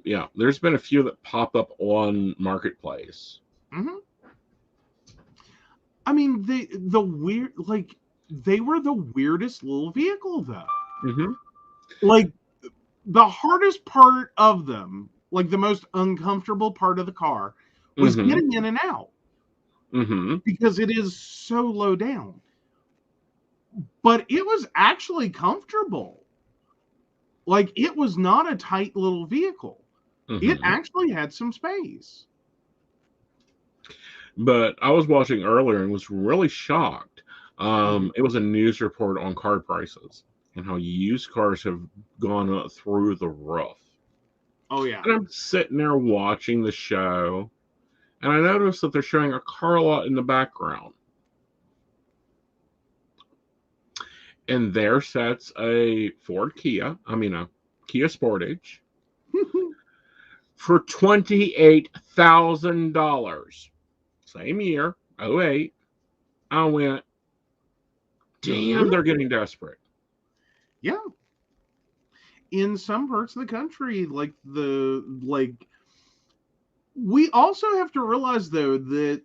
Yeah, there's been a few that pop up on Marketplace. Mm-hmm. I mean, the weird, like, they were the weirdest little vehicle, though. Mm-hmm. Like, the hardest part of them, like the most uncomfortable part of the car, was getting in and out. Mm-hmm. Because it is so low down. But it was actually comfortable. Like, it was not a tight little vehicle. It actually had some space. But I was watching earlier and was really shocked. It was a news report on car prices and how used cars have gone up through the roof. Oh, yeah. And I'm sitting there watching the show, and I noticed that they're showing a car lot in the background. And there sits a Kia Sportage, for $28,000. Same year, 2008. I went, damn, they're getting desperate. Yeah. In some parts of the country, we also have to realize, though, that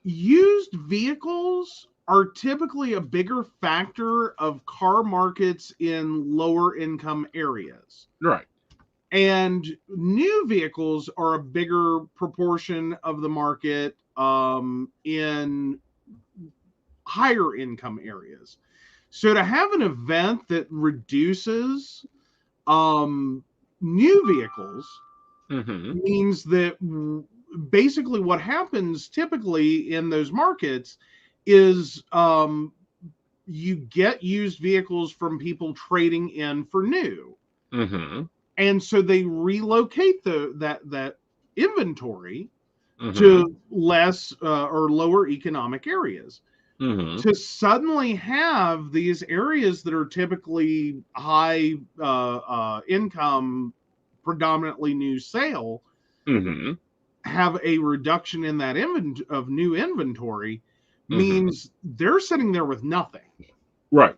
used vehicles are typically a bigger factor of car markets in lower income areas. Right. And new vehicles are a bigger proportion of the market in higher income areas. So to have an event that reduces new vehicles means that basically what happens typically in those markets is you get used vehicles from people trading in for new. And so they relocate that inventory to less or lower economic areas. To suddenly have these areas that are typically high income predominantly new sale, Mm-hmm. have a reduction in that of new inventory, Mm-hmm. means they're sitting there with nothing. Right.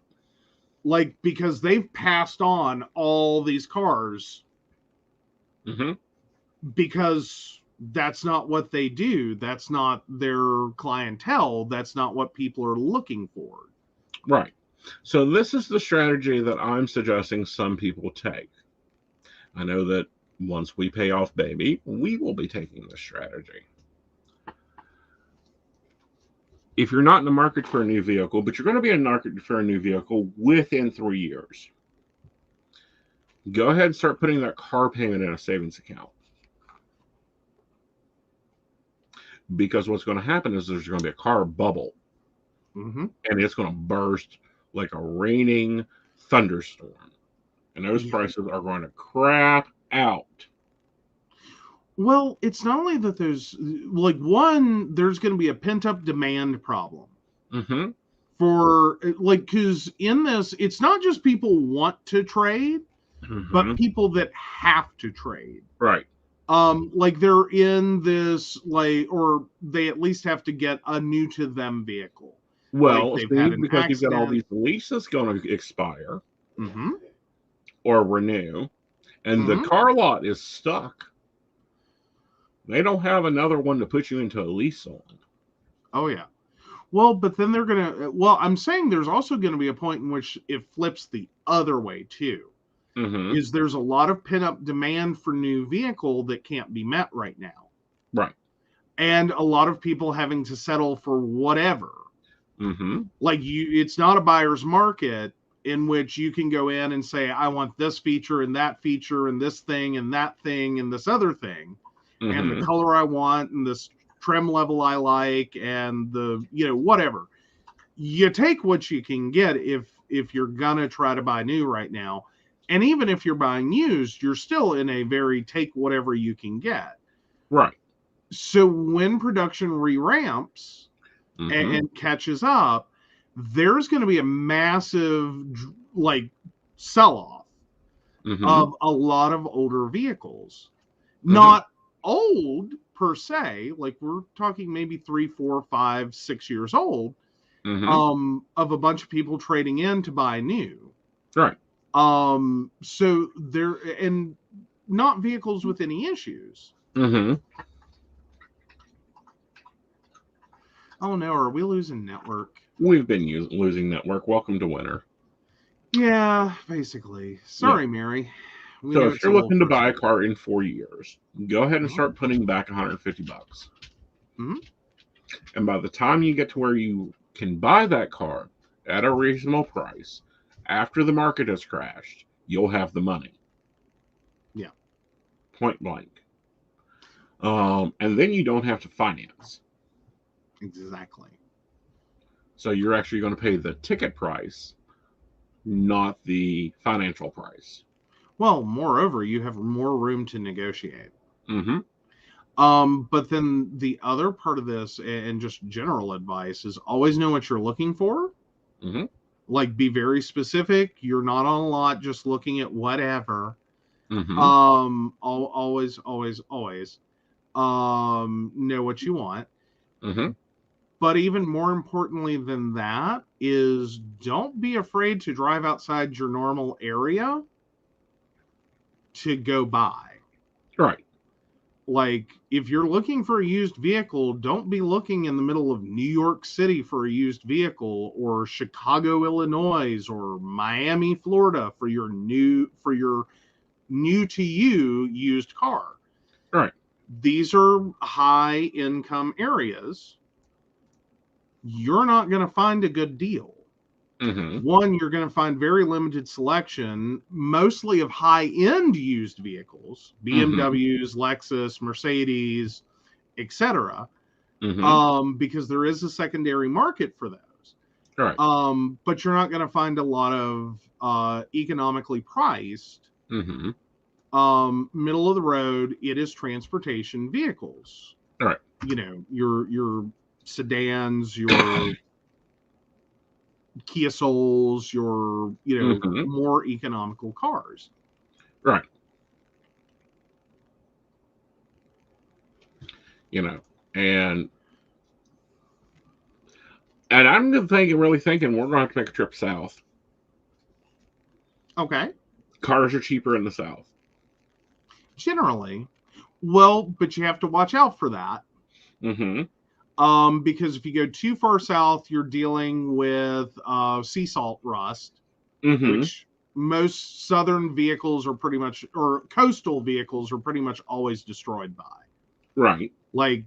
Like, because they've passed on all these cars Mm-hmm. because that's not what they do. That's not their clientele. That's not what people are looking for. Right. So this is the strategy that I'm suggesting some people take. I know that once we pay off baby, we will be taking this strategy. If you're not in the market for a new vehicle, but you're going to be in the market for a new vehicle within 3 years, go ahead and start putting that car payment in a savings account. Because what's going to happen is there's going to be a car bubble. Mm-hmm. And it's going to burst like a raining thunderstorm. And those prices are going to crap out. Well, it's not only that there's, like, one, there's going to be a pent-up demand problem. Mm-hmm. For, like, because in this, it's not just people want to trade, but people that have to trade. Right. Like, they're in this, like, or they at least have to get a new to them vehicle. Well, like they've had an because accident. you've got all these leases going to expire Mm-hmm. or renew, and the car lot is stuck. They don't have another one to put you into a lease on. Oh, yeah. Well, but then they're going to, well, I'm saying there's also going to be a point in which it flips the other way, too. Mm-hmm. Is there's a lot of pent-up demand for new vehicle that can't be met right now. Right. And a lot of people having to settle for whatever. Mm-hmm. Like, it's not a buyer's market in which you can go in and say, I want this feature and that feature and this thing and that thing and this other thing. And the color I want and this trim level I like and the, whatever. You take what you can get if you're gonna try to buy new right now. And even if you're buying used, you're still in a very take whatever you can get. Right. So when production re-ramps and catches up, there's going to be a massive, like, sell-off of a lot of older vehicles. Not old per se, like we're talking maybe 3, 4, 5, 6 years old, of a bunch of people trading in to buy new. Right. So there, and not vehicles with any issues. Oh no, are we losing network? We've been losing network. Welcome to winter. Yeah, basically. Sorry, Mary. So if you're looking to buy a car in 4 years, go ahead and start putting back $150. And by the time you get to where you can buy that car at a reasonable price, after the market has crashed, you'll have the money. Yeah. Point blank. And then you don't have to finance. Exactly. So you're actually going to pay the ticket price, not the financial price. Well, moreover, you have more room to negotiate. But then the other part of this, and just general advice, is always know what you're looking for. Like, be very specific. You're not on a lot just looking at whatever. Always know what you want. But even more importantly than that is, don't be afraid to drive outside your normal area to go buy. Right. Like, if you're looking for a used vehicle, don't be looking in the middle of New York City for a used vehicle, or Chicago, Illinois, or Miami, Florida for your new to you used car. Right. These are high income areas. You're not going to find a good deal. One, you're going to find very limited selection, mostly of high-end used vehicles, BMWs, Lexus, Mercedes, etc. Because there is a secondary market for those. Right. But you're not going to find a lot of economically priced, middle of the road. It is transportation vehicles. Right. Your sedans, your Kia Souls, your more economical cars. Right. you know, and I'm really thinking we're going to have to make a trip south. Okay. Cars are cheaper in the south. Generally. Well, but you have to watch out for that. Mm-hmm. Because if you go too far south, you're dealing with sea salt rust, Mm-hmm. which most southern vehicles are pretty much, or coastal vehicles are pretty much always destroyed by. Right. Like,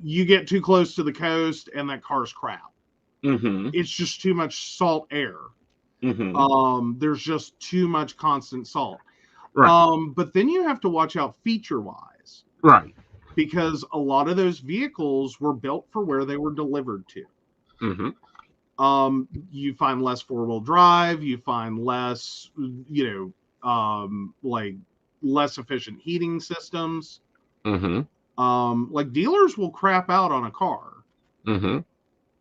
you get too close to the coast and that car's crap. Mm-hmm. It's just too much salt air. Mm-hmm. There's just too much constant salt. Right. But then you have to watch out feature-wise. Right. Because a lot of those vehicles were built for where they were delivered to. Mm-hmm. You find less four-wheel drive, you find less, like less efficient heating systems. Mm-hmm. Like dealers will crap out on a car. Mm-hmm.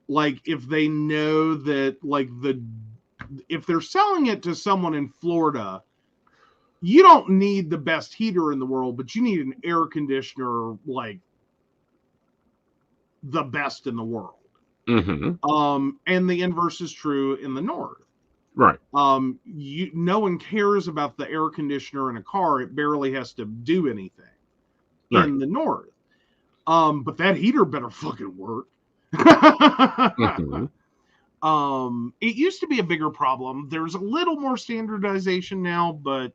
Like if they know that, like if they're selling it to someone in Florida, you don't need the best heater in the world, but you need an air conditioner like the best in the world. Mm-hmm. And the inverse is true in the north. Right. No one cares about the air conditioner in a car. It barely has to do anything Right. in the north. But that heater better fucking work. Mm-hmm. It used to be a bigger problem. There's a little more standardization now, but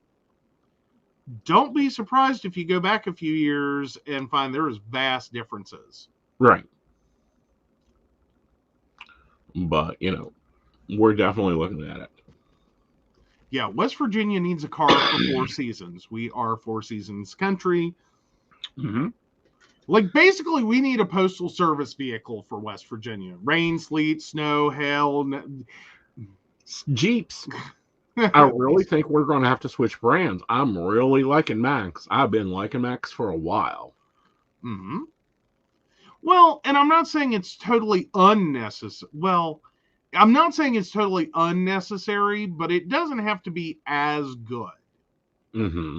don't be surprised if you go back a few years and find there's vast differences. Right. But, we're definitely looking at it. Yeah, West Virginia needs a car for Four Seasons. We are Four Seasons country. Mm-hmm. Like, basically, we need a postal service vehicle for West Virginia. Rain, sleet, snow, hail. Jeeps. I really think we're going to have to switch brands. I'm really liking Max. I've been liking Max for a while. Mm-hmm. Well, and I'm not saying it's totally unnecessary. Well, I'm not saying it's totally unnecessary, but it doesn't have to be as good. Mm-hmm.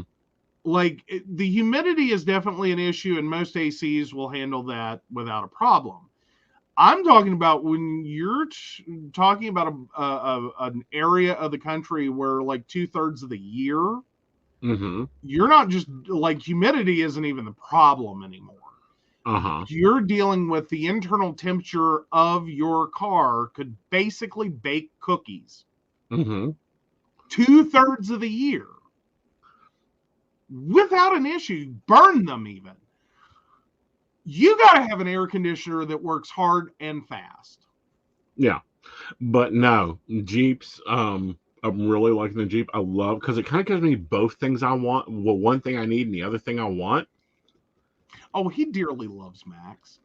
Like, the humidity is definitely an issue, and most ACs will handle that without a problem. I'm talking about when you're talking about an area of the country where like 2/3 of the year, Mm-hmm. you're not just like humidity isn't even the problem anymore. Uh-huh. You're dealing with the internal temperature of your car could basically bake cookies. Mm-hmm. 2/3 of the year. Without an issue, burn them even. You got to have an air conditioner that works hard and fast. Yeah. But no, Jeeps, I'm really liking the Jeep. I love, because it kind of gives me both things I want. Well, one thing I need and the other thing I want. Oh, he dearly loves Max.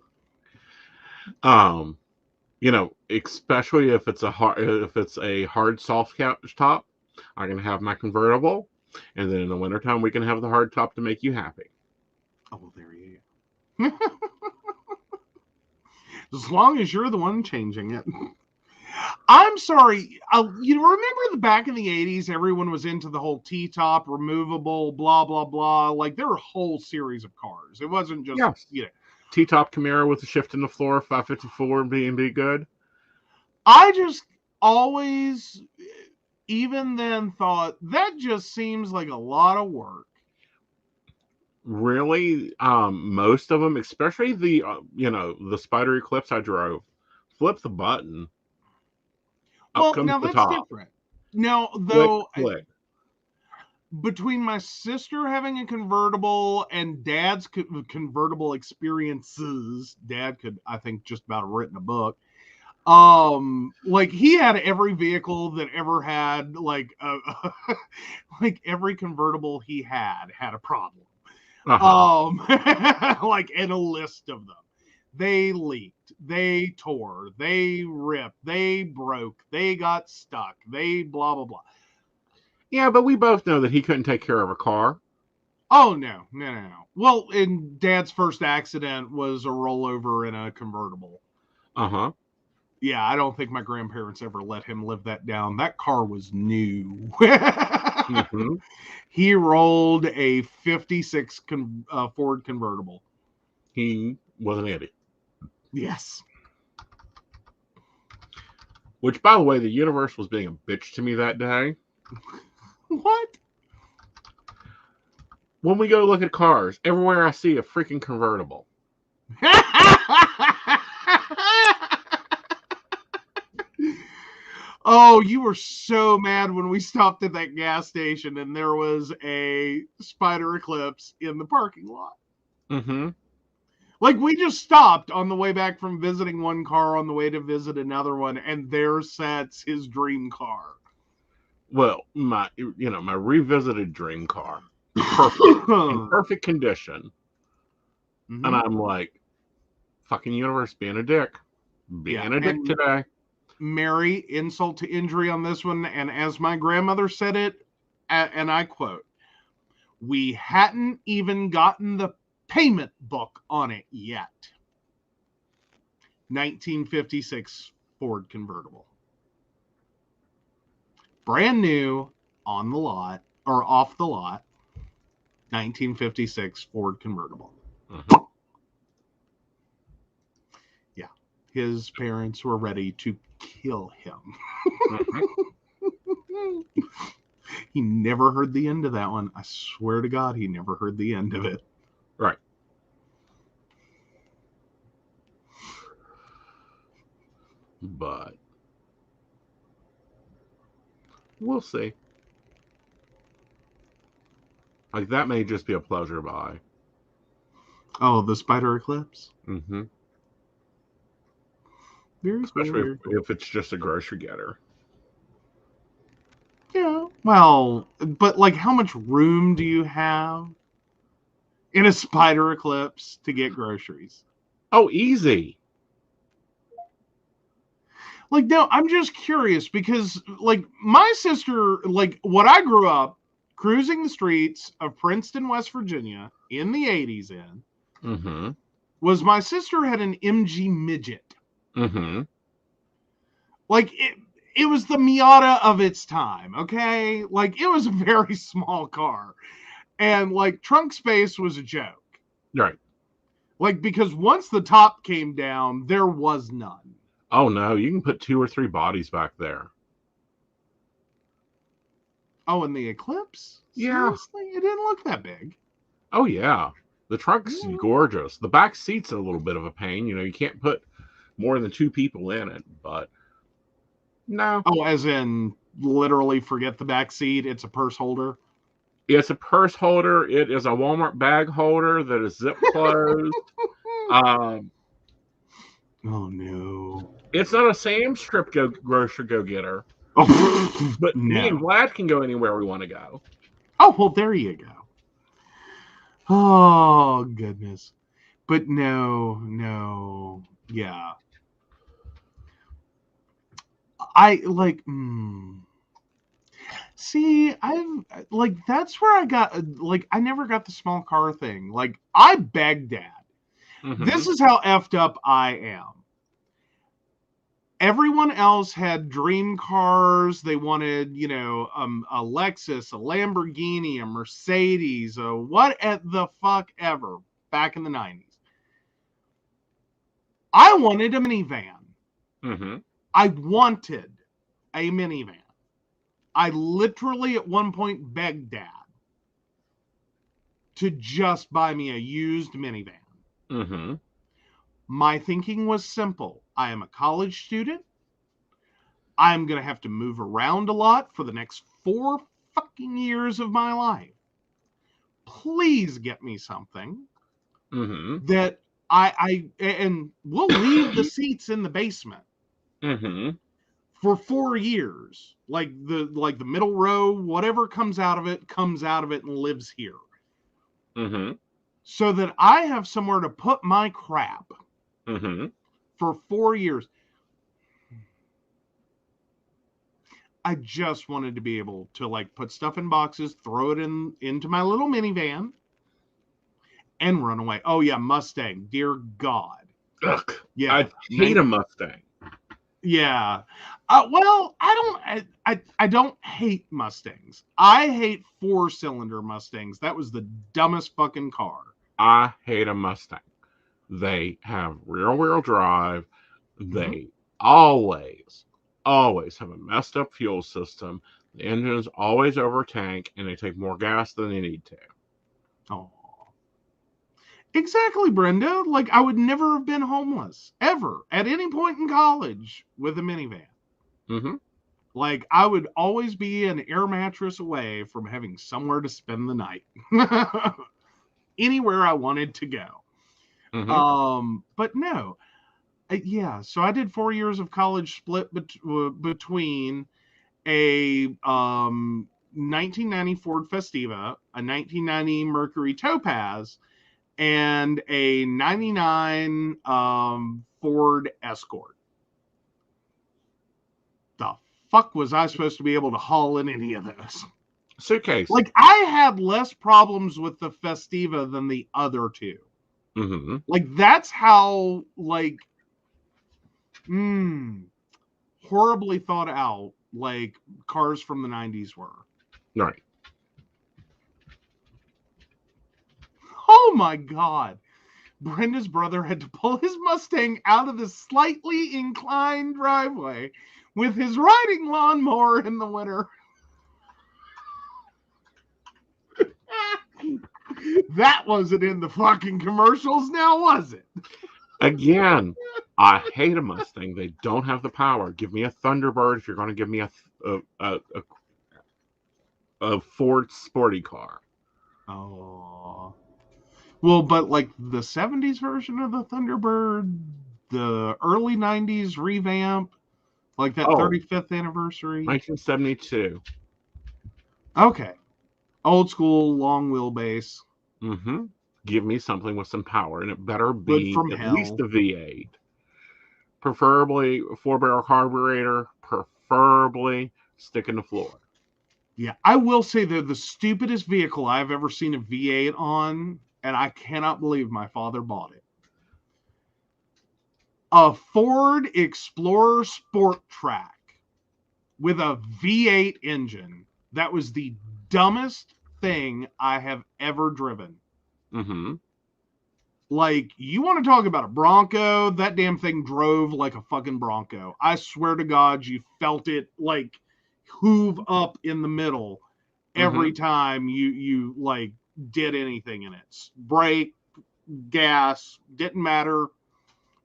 Especially if it's a hard soft couch top, I can have my convertible, and then in the wintertime we can have the hard top to make you happy. Oh, there you go. As long as you're the one changing it. I'm sorry. Remember the back in the 80s, everyone was into the whole T-top, removable, blah, blah, blah. Like, there were a whole series of cars. It wasn't just, T-top Camaro with a shift in the floor, 554 being good. I just always, even then, thought that just seems like a lot of work. Really, most of them, especially the Spider Eclipse I drove, flip the button. Well, now that's different. Now, though, click. Between my sister having a convertible and Dad's convertible experiences, Dad could, I think, just about have written a book. Like he had every vehicle that ever had like every convertible he had a problem. Like in a list of them. They leaked, they tore, they ripped, they broke, they got stuck, they blah blah blah. Yeah, but we both know that he couldn't take care of a car. Oh no. Well, in Dad's first accident was a rollover in a convertible. Uh-huh. Yeah, I don't think my grandparents ever let him live that down. That car was new. Mm-hmm. He rolled a 56 Ford convertible. he was an idiot. Yes. Which, by the way, the universe was being a bitch to me that day. What? When we go look at cars, everywhere I see a freaking convertible. Oh, you were so mad when we stopped at that gas station and there was a Spider Eclipse in the parking lot. Mm-hmm. Like, we just stopped on the way back from visiting one car on the way to visit another one, and there sits his dream car. Well, my revisited dream car, perfect, in perfect condition, and I'm like, fucking universe being a dick, today. Mary, insult to injury on this one, and as my grandmother said it, and I quote, "We hadn't even gotten the payment book on it yet." 1956 Ford convertible. Brand new, on the lot, or off the lot, 1956 Ford convertible. Mm-hmm. Yeah, his parents were ready to kill him. Mm-hmm. He never heard the end of that one. I swear to God, he never heard the end of it. Right. But we'll see. Like, that may just be a pleasure buy. Oh, the Spider Eclipse? Mm-hmm. Very Especially cool. if it's just a grocery getter. Yeah. Well, but like, how much room do you have in a Spider Eclipse to get groceries? Oh, easy. Like, no, I'm just curious because, like, my sister, like, what I grew up cruising the streets of Princeton, West Virginia in the 80s Mm-hmm. was my sister had an MG Midget. Mm-hmm. Like, it was the Miata of its time, okay? Like, it was a very small car. And, like, trunk space was a joke. Right. Like, because once the top came down, there was none. Oh, no, you can put 2 or 3 bodies back there. Oh, and the Eclipse? Yeah. Seriously? It didn't look that big. Oh, yeah. The trunk's gorgeous. The back seat's a little bit of a pain. You know, you can't put more than 2 people in it, but no. Oh, as in literally forget the back seat. It's a purse holder. It's a purse holder. It is a Walmart bag holder that is zip closed. Oh, no. It's not a Sam's Strip grocery go-getter. Oh, But no. me and Vlad can go anywhere we want to go. Oh, well, there you go. Oh, goodness. But no. Yeah. I like, see, that's where I got, like, I never got the small car thing. Like, I begged Dad. Mm-hmm. This is how effed up I am. Everyone else had dream cars. They wanted, a Lexus, a Lamborghini, a Mercedes, a what at the fuck ever back in the 90s. I wanted a minivan. Mm-hmm. I wanted a minivan. I literally at one point begged Dad to just buy me a used minivan. Mm-hmm. My thinking was simple. I am a college student. I'm going to have to move around a lot for the next 4 fucking years of my life. Please get me something that and we'll leave the seats in the basement for 4 years. Like the middle row, whatever comes out of it and lives here. So that I have somewhere to put my crap for 4 years. I just wanted to be able to like put stuff in boxes, throw it into my little minivan, and run away. Oh yeah, Mustang, dear God. Ugh, yeah, I hate a Mustang. Yeah. Well, I don't hate Mustangs. I hate 4-cylinder Mustangs. That was the dumbest fucking car. I hate a Mustang. They have rear-wheel drive. Mhm. They always, always have a messed up fuel system. The engine is always over tank, and they take more gas than they need to. Oh, exactly, Brenda. Like, I would never have been homeless ever at any point in college with a minivan. Mm-hmm. Like, I would always be an air mattress away from having somewhere to spend the night. Anywhere I wanted to go. But no. Yeah, so I did 4 years of college split between a 1990 Ford Festiva, a 1990 Mercury Topaz, and a 99 Ford Escort. The fuck was I supposed to be able to haul in any of those? Suitcase. Like, I had less problems with the Festiva than the other two. Mm-hmm. Like, that's how, like, horribly thought out, like, cars from the 90s were. Right. Oh my God. Brenda's brother had to pull his Mustang out of the slightly inclined driveway with his riding lawnmower in the winter. That wasn't in the fucking commercials now, was it? Again, I hate a Mustang. They don't have the power. Give me a Thunderbird if you're going to give me a Ford sporty car. Oh. Well, but like the 70s version of the Thunderbird, the early 90s revamp, like that 35th anniversary. 1972. Okay. Old school, long wheelbase. Mm-hmm. Give me something with some power, and it better be from at hell. least a V8. Preferably a 4-barrel carburetor. Preferably stick in the floor. Yeah, I will say they're the stupidest vehicle I've ever seen a V8 on, and I cannot believe my father bought it. A Ford Explorer Sport Track with a V8 engine. That was the dumbest thing I have ever driven. Mm-hmm. Like, you want to talk about a Bronco? That damn thing drove like a fucking Bronco. I swear to God, you felt it like hoove up in the middle every time you like did anything in it. Brake, gas, didn't matter.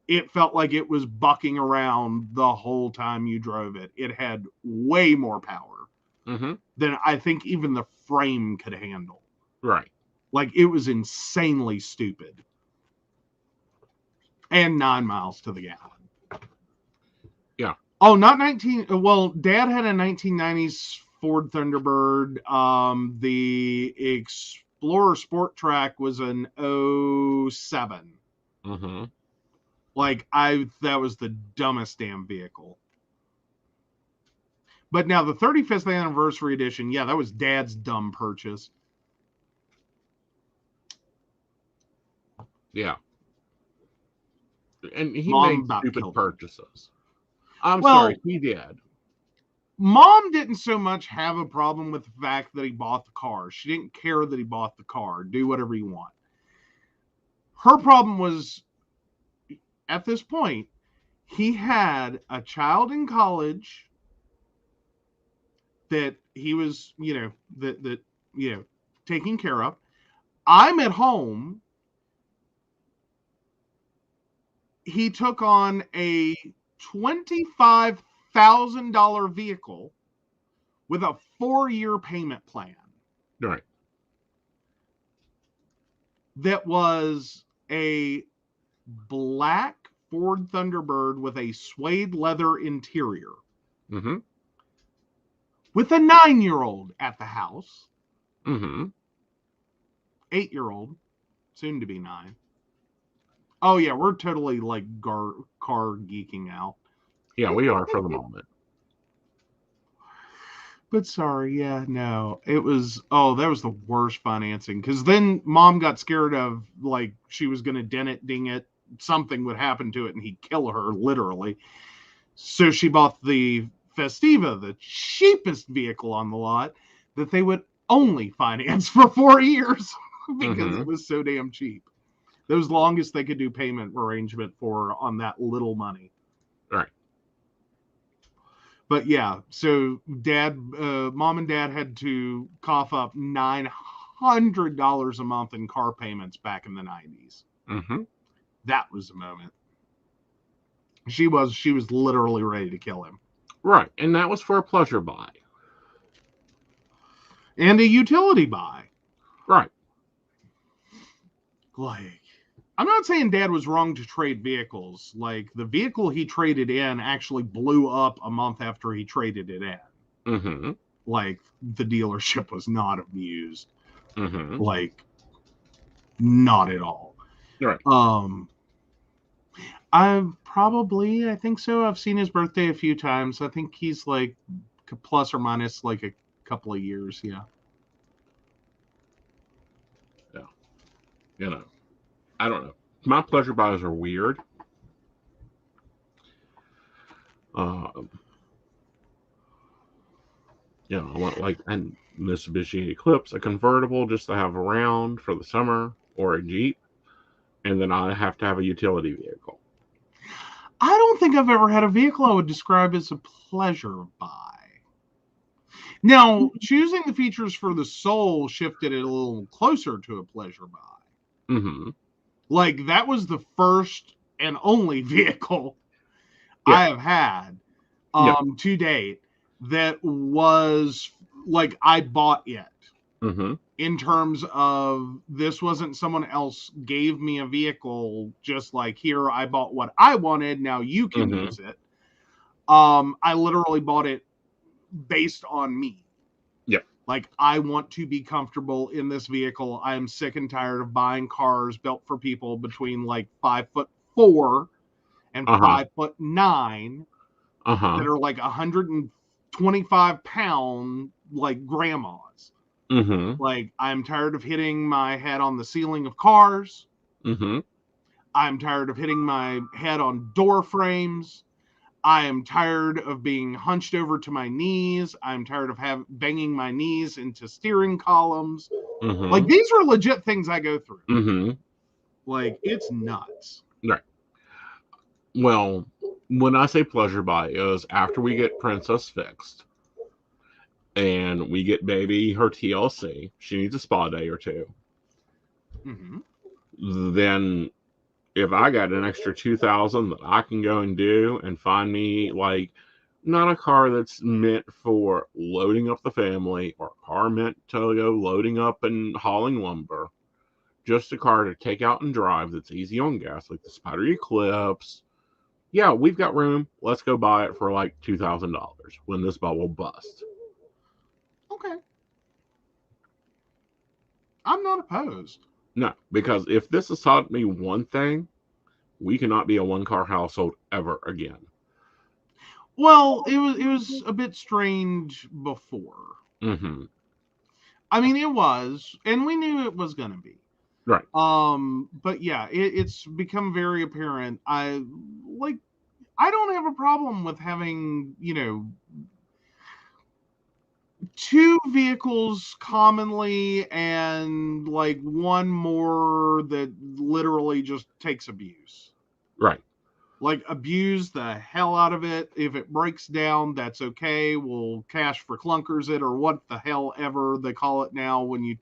It felt like it was bucking around the whole time you drove it. It had way more power than I think even the frame could handle. Right. Like, it was insanely stupid. And 9 miles to the gallon. Yeah. Oh, not 19. Well, Dad had a 1990s Ford Thunderbird. The Explorer Sport Track was an 07. Mm-hmm. Like, that was the dumbest damn vehicle. But now the 35th anniversary edition, yeah, that was Dad's dumb purchase. Yeah. And he Mom made stupid purchases. I'm Well, sorry, he did. Mom didn't so much have a problem with the fact that he bought the car. She didn't care that he bought the car. Do whatever you want. Her problem was, at this point, he had a child in college that he was, taking care of. I'm at home. He took on a $25,000 vehicle with a 4-year payment plan. Right. That was a black Ford Thunderbird with a suede leather interior. Mm-hmm. With a 9-year-old at the house. Mm-hmm. 8-year-old, soon to be 9. Oh yeah, we're totally like car geeking out. Yeah, we are for the moment. But sorry, yeah, no. It was, that was the worst financing. Because then Mom got scared of, like, she was going to dent it, ding it, something would happen to it, and he'd kill her, literally. So she bought the Festiva, the cheapest vehicle on the lot, that they would only finance for 4 years because it was so damn cheap. That was the longest they could do payment arrangement for on that little money. Right. But yeah, so mom and dad had to cough up $900 a month in car payments back in the 90s. Mm-hmm. That was the moment. She was literally ready to kill him. Right. And that was for a pleasure buy. And a utility buy. Right. Like, I'm not saying Dad was wrong to trade vehicles. Like, the vehicle he traded in actually blew up a month after he traded it in. Mm-hmm. Like, the dealership was not amused. Mm-hmm. Like, not at all. Right. I think so. I've seen his birthday a few times. I think he's like plus or minus like a couple of years. Yeah. Yeah. You know, I don't know. My pleasure buys are weird. You know, I want like a Mitsubishi Eclipse, a convertible just to have around for the summer, or a Jeep, and then I have to have a utility vehicle. I don't think I've ever had a vehicle I would describe as a pleasure buy. Now, choosing the features for the Soul shifted it a little closer to a pleasure buy. Mm-hmm. Like, that was the first and only vehicle Yeah. I have had to date that was like I bought it. Mm-hmm. In terms of this wasn't someone else gave me a vehicle, just like, here, I bought what I wanted, now you can use it. I literally bought it based on me. Yeah. Like, I want to be comfortable in this vehicle. I am sick and tired of buying cars built for people between like 5'4" and 5'9" that are like 125 pound like grandmas. Mm-hmm. Like, I'm tired of hitting my head on the ceiling of cars. Mm-hmm. I'm tired of hitting my head on door frames. I am tired of being hunched over to my knees. I'm tired of banging my knees into steering columns. Mm-hmm. Like, these are legit things I go through. Mm-hmm. Like, it's nuts. Right. Well, when I say pleasure buy, is after we get Princess fixed and we get baby her TLC, she needs a spa day or two. Mm-hmm. Then if I got an extra $2,000 that I can go and do and find me like not a car that's meant for loading up the family or a car meant to go loading up and hauling lumber, just a car to take out and drive that's easy on gas, like the Spider Eclipse. Yeah, we've got room. Let's go buy it for like $2,000 when this bubble busts. Okay. I'm not opposed. No, because if this has taught me one thing, we cannot be a one-car household ever again. Well, it was a bit strange before. Mm-hmm. I mean, it was, and we knew it was going to be. Right. But yeah, it's become very apparent. I don't have a problem with having, two vehicles commonly and like one more that literally just takes abuse. Right. Like, abuse the hell out of it. If it breaks down, that's okay. We'll cash for clunkers it, or what the hell ever they call it now when you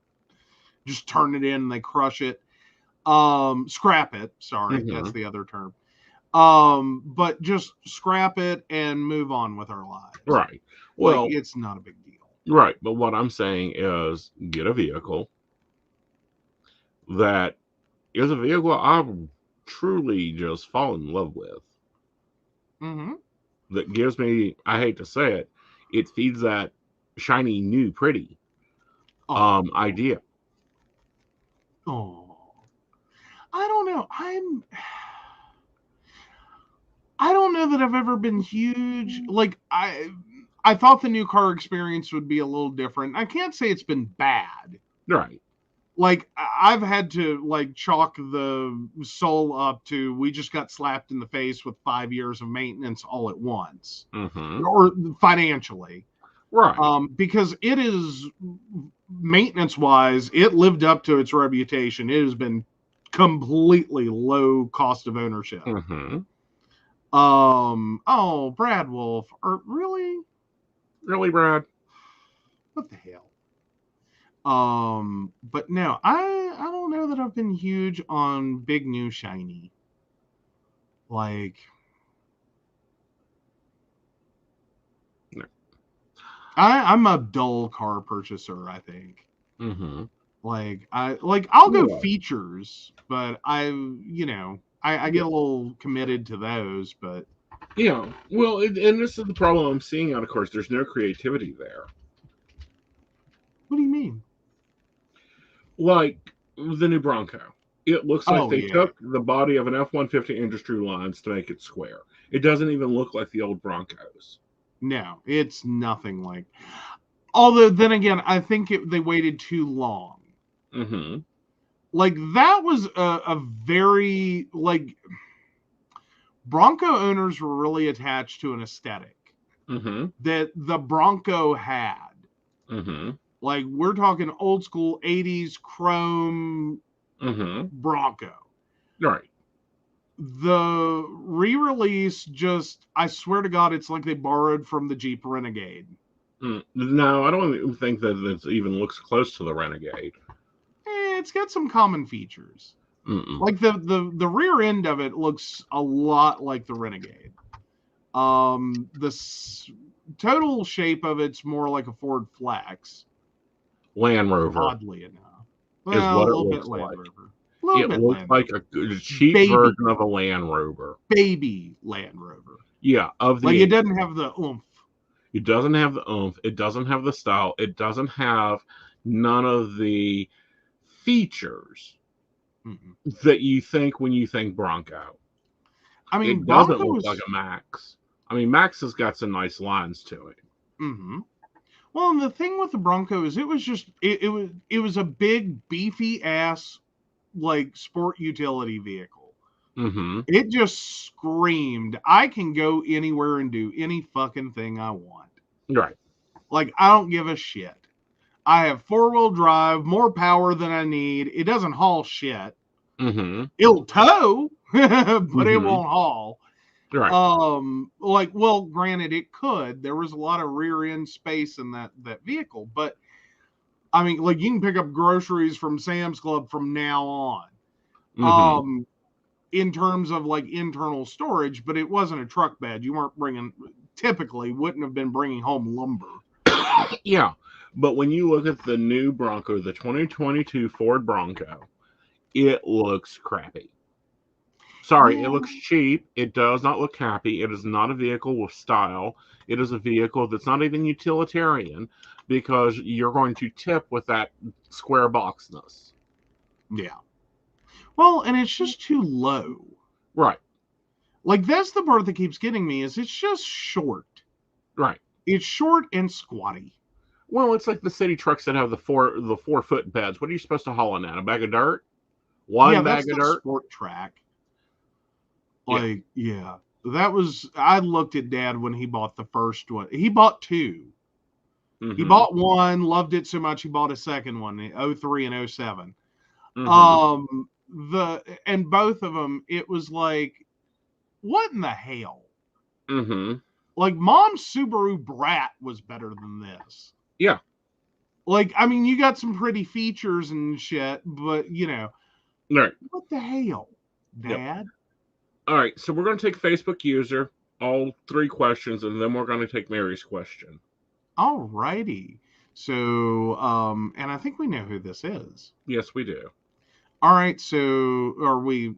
just turn it in and they crush it. Scrap it. Sorry, that's the other term. But just scrap it and move on with our lives. Right. Well, like, it's not a big deal. Right. But what I'm saying is get a vehicle that is a vehicle I truly just fall in love with. Mm-hmm. That gives me, I hate to say it, it feeds that shiny, new, pretty idea. Oh, I don't know. I don't know that I've ever been huge. Like, I thought the new car experience would be a little different. I can't say it's been bad. Right. Like, I've had to like chalk the Soul up to, we just got slapped in the face with 5 years of maintenance all at once, or financially. Right. Because it is, maintenance wise, it lived up to its reputation. It has been completely low cost of ownership. Mm-hmm. Oh, Brad Wolf, or really? Really, Brad? What the hell? But no, I don't know that I've been huge on big new shiny. Like, No. I'm a dull car purchaser, I think. Mm-hmm. I'll go Yeah. features, but I get a little committed to those, but Yeah. Well, and this is the problem I'm seeing out of course. There's no creativity there. what do you mean? Like the new Bronco. It looks like Oh they yeah. took the body of an F-150 industry lines to make it square. It doesn't even look like the old Broncos. No, it's nothing like. Although then again, I think they waited too long. Mm-hmm. Like that was a very like Bronco owners were really attached to an aesthetic Mm-hmm. that the Bronco had. Mm-hmm. Like we're talking old school 80s chrome Mm-hmm. Bronco. Right. The re-release just, I swear to God, it's like they borrowed from the Jeep Renegade. No, I don't even think that it even looks close to the Renegade. It's got some common features. Mm-mm. Like the rear end of it looks a lot like the Renegade. The total shape of it's more like a Ford Flex. Land Rover Oddly enough, is well, a what it little bit looks Land like. Rover, a little It bit looks Land like Rover. a cheap Baby, version of a Land Rover. baby Land Rover. Yeah, of the Like it 80s. doesn't have the oomph. It doesn't have the oomph. It doesn't have the style. It doesn't have none of the features Mm-mm. that you think when you think Bronco. I mean, It doesn't Bronco look was. like a Max. I mean, Max has got some nice lines to it. Mm-hmm. Well, and the thing with the Bronco is it was just it was a big beefy ass like sport utility vehicle. Mm-hmm. It just screamed, I can go anywhere and do any fucking thing I want. Right. Like I don't give a shit. I have 4-wheel drive, more power than I need. It doesn't haul shit. Mm-hmm. It'll tow, but it Mm-hmm. won't haul. Right. Well, granted, it could. There was a lot of rear end space in that vehicle, but I mean, like you can pick up groceries from Sam's Club from now on. Mm-hmm. In terms of like internal storage, but it wasn't a truck bed. You weren't wouldn't have been bringing home lumber. Yeah. But when you look at the new Bronco, the 2022 Ford Bronco, it looks crappy. Sorry, Yeah. it looks cheap. It does not look happy. It is not a vehicle with style. It is a vehicle that's not even utilitarian because you're going to tip with that square boxness. Yeah. Well, and it's just too low. Right. Like that's the part that keeps getting me is it's just short. Right. It's short and squatty. Well, it's like the city trucks that have the 4-foot beds. What are you supposed to haul in that? A bag of dirt? Yeah, One that's bag of the dirt? sport track. Yeah. Like, yeah. That was I looked at Dad when he bought the first one. He bought two. Mm-hmm. He bought one, loved it so much he bought a second one, 03 and 07. Mm-hmm. And both of them, it was like, what in the hell? Mm-hmm. Like Mom's Subaru Brat was better than this. Yeah. Like, I mean, you got some pretty features and shit, but Right. what the hell, Dad? Yep. All right, so we're going to take Facebook user, all 3 questions, and then we're going to take Mary's question. All righty. So, and I think we know who this is. Yes, we do. All right, so we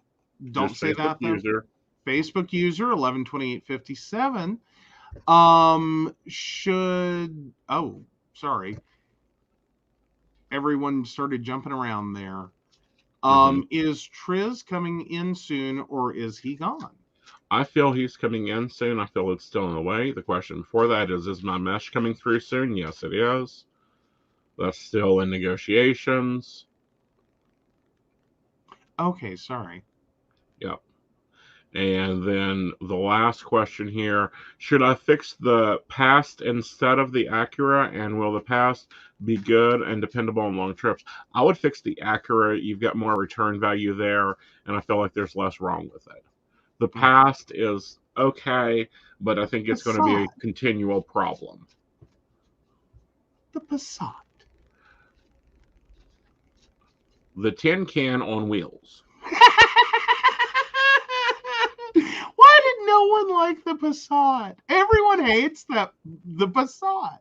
don't Just say Facebook that though. user. Facebook user 112857. Sorry. Everyone started jumping around there. Is Triz coming in soon or is he gone? I feel he's coming in soon. I feel it's still in the way. The question before that is my mesh coming through soon? Yes, it is. That's still in negotiations. Okay, sorry. Yep. And then the last question here, should I fix the past instead of the Acura, and will the past be good and dependable on long trips? I would fix the Acura. You've got more return value there, and I feel like there's less wrong with it. The past is okay, but I think it's going to be a continual problem. The Passat. The tin can on wheels. Why did no one like the Passat? Everyone hates the Passat.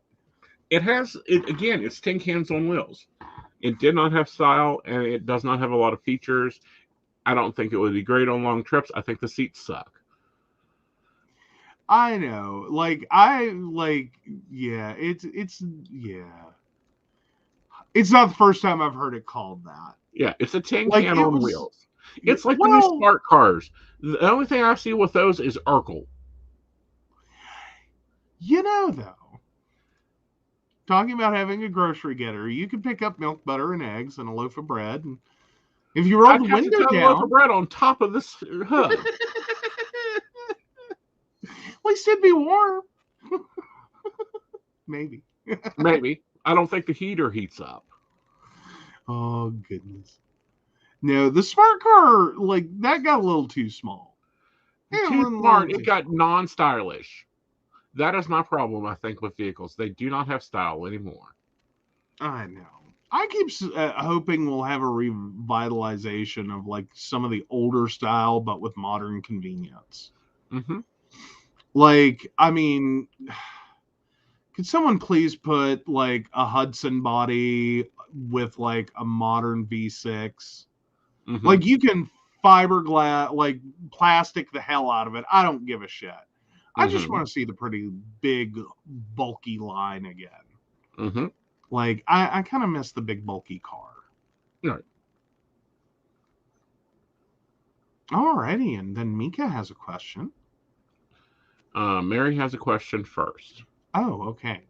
Again, it's tin cans on wheels. It did not have style, and it does not have a lot of features. I don't think it would be great on long trips. I think the seats suck. I know. Yeah, it's not the first time I've heard it called that. Yeah, it's a tin can on wheels. It's like the new smart cars. The only thing I see with those is Urkel. Though, talking about having a grocery getter, you can pick up milk, butter, and eggs and a loaf of bread. And if you roll the window down, a loaf of bread on top of this hood. At least it'd be warm. Maybe. Maybe. I don't think the heater heats up. Oh, goodness. No, the smart car, that got a little too small. Too smart. It got non-stylish. That is my problem, I think, with vehicles. They do not have style anymore. I know. I keep hoping we'll have a revitalization of, some of the older style, but with modern convenience. Mm-hmm. Could someone please put, a Hudson body with, a modern V6? Mm-hmm. You can fiberglass, plastic the hell out of it. I don't give a shit. I just want to see the pretty big, bulky line again. Mm-hmm. I kind of miss the big, bulky car. Right. Alrighty, and then Mika has a question. Mary has a question first. Oh, okay.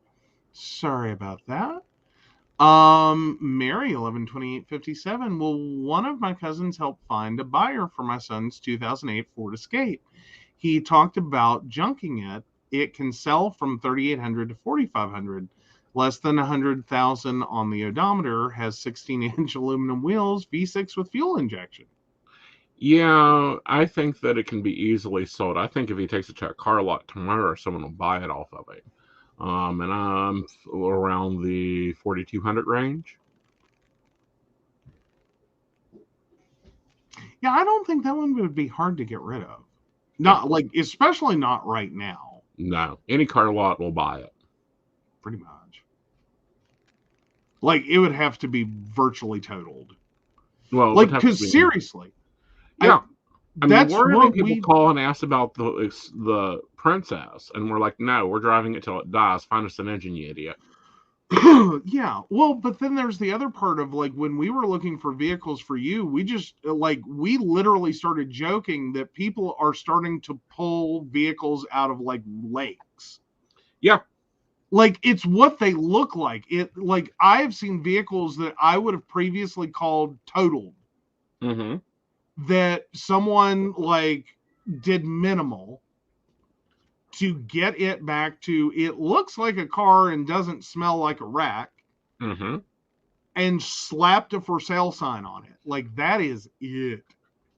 Sorry about that. Mary, 112857. Will one of my cousins help find a buyer for my son's 2008 Ford Escape? He talked about junking it. It can sell from $3,800 to $4,500. Less than $100,000 on the odometer. Has 16-inch aluminum wheels. V6 with fuel injection. Yeah, I think that it can be easily sold. I think if he takes it to a car lot tomorrow, someone will buy it off of it. And I'm around the 4,200 range. Yeah, I don't think that one would be hard to get rid of. Not especially not right now. No, any car lot will buy it. Pretty much. It would have to be virtually totaled. Well, because seriously. Yeah. We're having people call and ask about the Princess, and we're like, no, we're driving it till it dies. Find us an engine, you idiot. Yeah, well, but then there's the other part of when we were looking for vehicles for you, we just we literally started joking that people are starting to pull vehicles out of lakes. Yeah. It's what they look like. I've seen vehicles that I would have previously called totaled. Mm-hmm. That someone did minimal to get it back to it looks like a car and doesn't smell like a wreck. Mm-hmm. And slapped a for sale sign on it. That is it.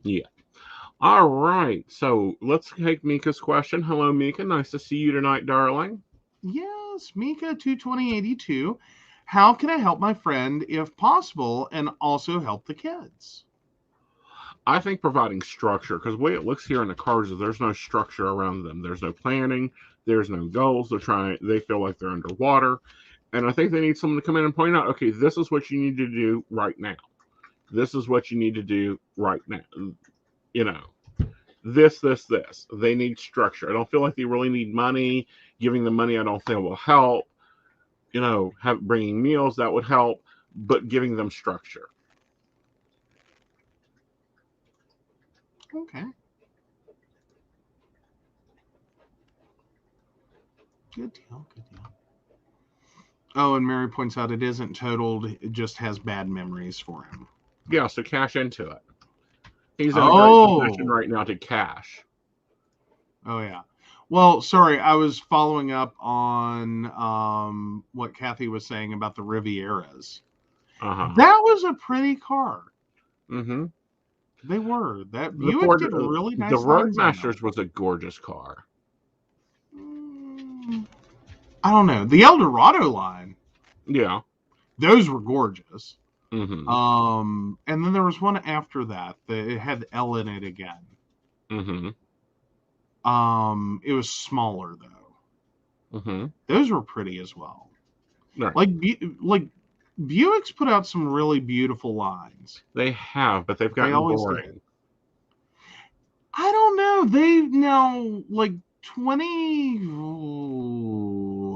Yeah. All right. So let's take Mika's question. Hello, Mika. Nice to see you tonight, darling. Yes, Mika 22082. How can I help my friend if possible and also help the kids? I think providing structure, because the way it looks here in the cars is there's no structure around them. There's no planning. There's no goals. They feel like they're underwater. And I think they need someone to come in and point out, okay, this is what you need to do right now. This is what you need to do right now. This. They need structure. I don't feel like they really need money. Giving them money, I don't think will help. Bringing meals, that would help. But giving them structure. Okay. Good deal. Oh, and Mary points out it isn't totaled. It just has bad memories for him. Yeah, so cash into it. He's in a great position right now to cash. Oh yeah. Well, sorry, I was following up on what Kathy was saying about the Rivieras. Uh-huh. That was a pretty car. Mm-hmm. They were. That The Buick Ford, did really the nice lines on them. Roadmasters was a gorgeous car. I don't know. The Eldorado line, Yeah. those were gorgeous. Mm-hmm. And then there was one after that it had L in it again. Mm-hmm. It was smaller though. Mm-hmm. Those were pretty as well. Right. Like Buicks put out some really beautiful lines. They have, but they've They gotten always did. boring. I don't know. They've now like 20,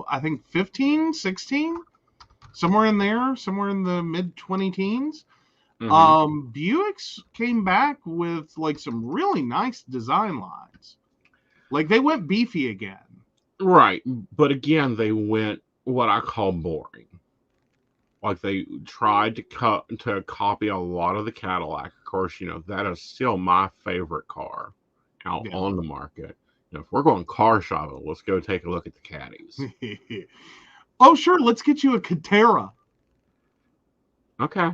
I think 15, 16, somewhere in there, somewhere in the mid 20 teens. Mm-hmm. Buicks came back with like some really nice design lines. Like they went beefy again. Right. But again, they went what I call boring. Like they tried to copy a lot of the Cadillac. Of course, that is still my favorite car out Yeah. on the market. If we're going car shopping, let's go take a look at the Caddies. Oh, sure. Let's get you a Catera. Okay.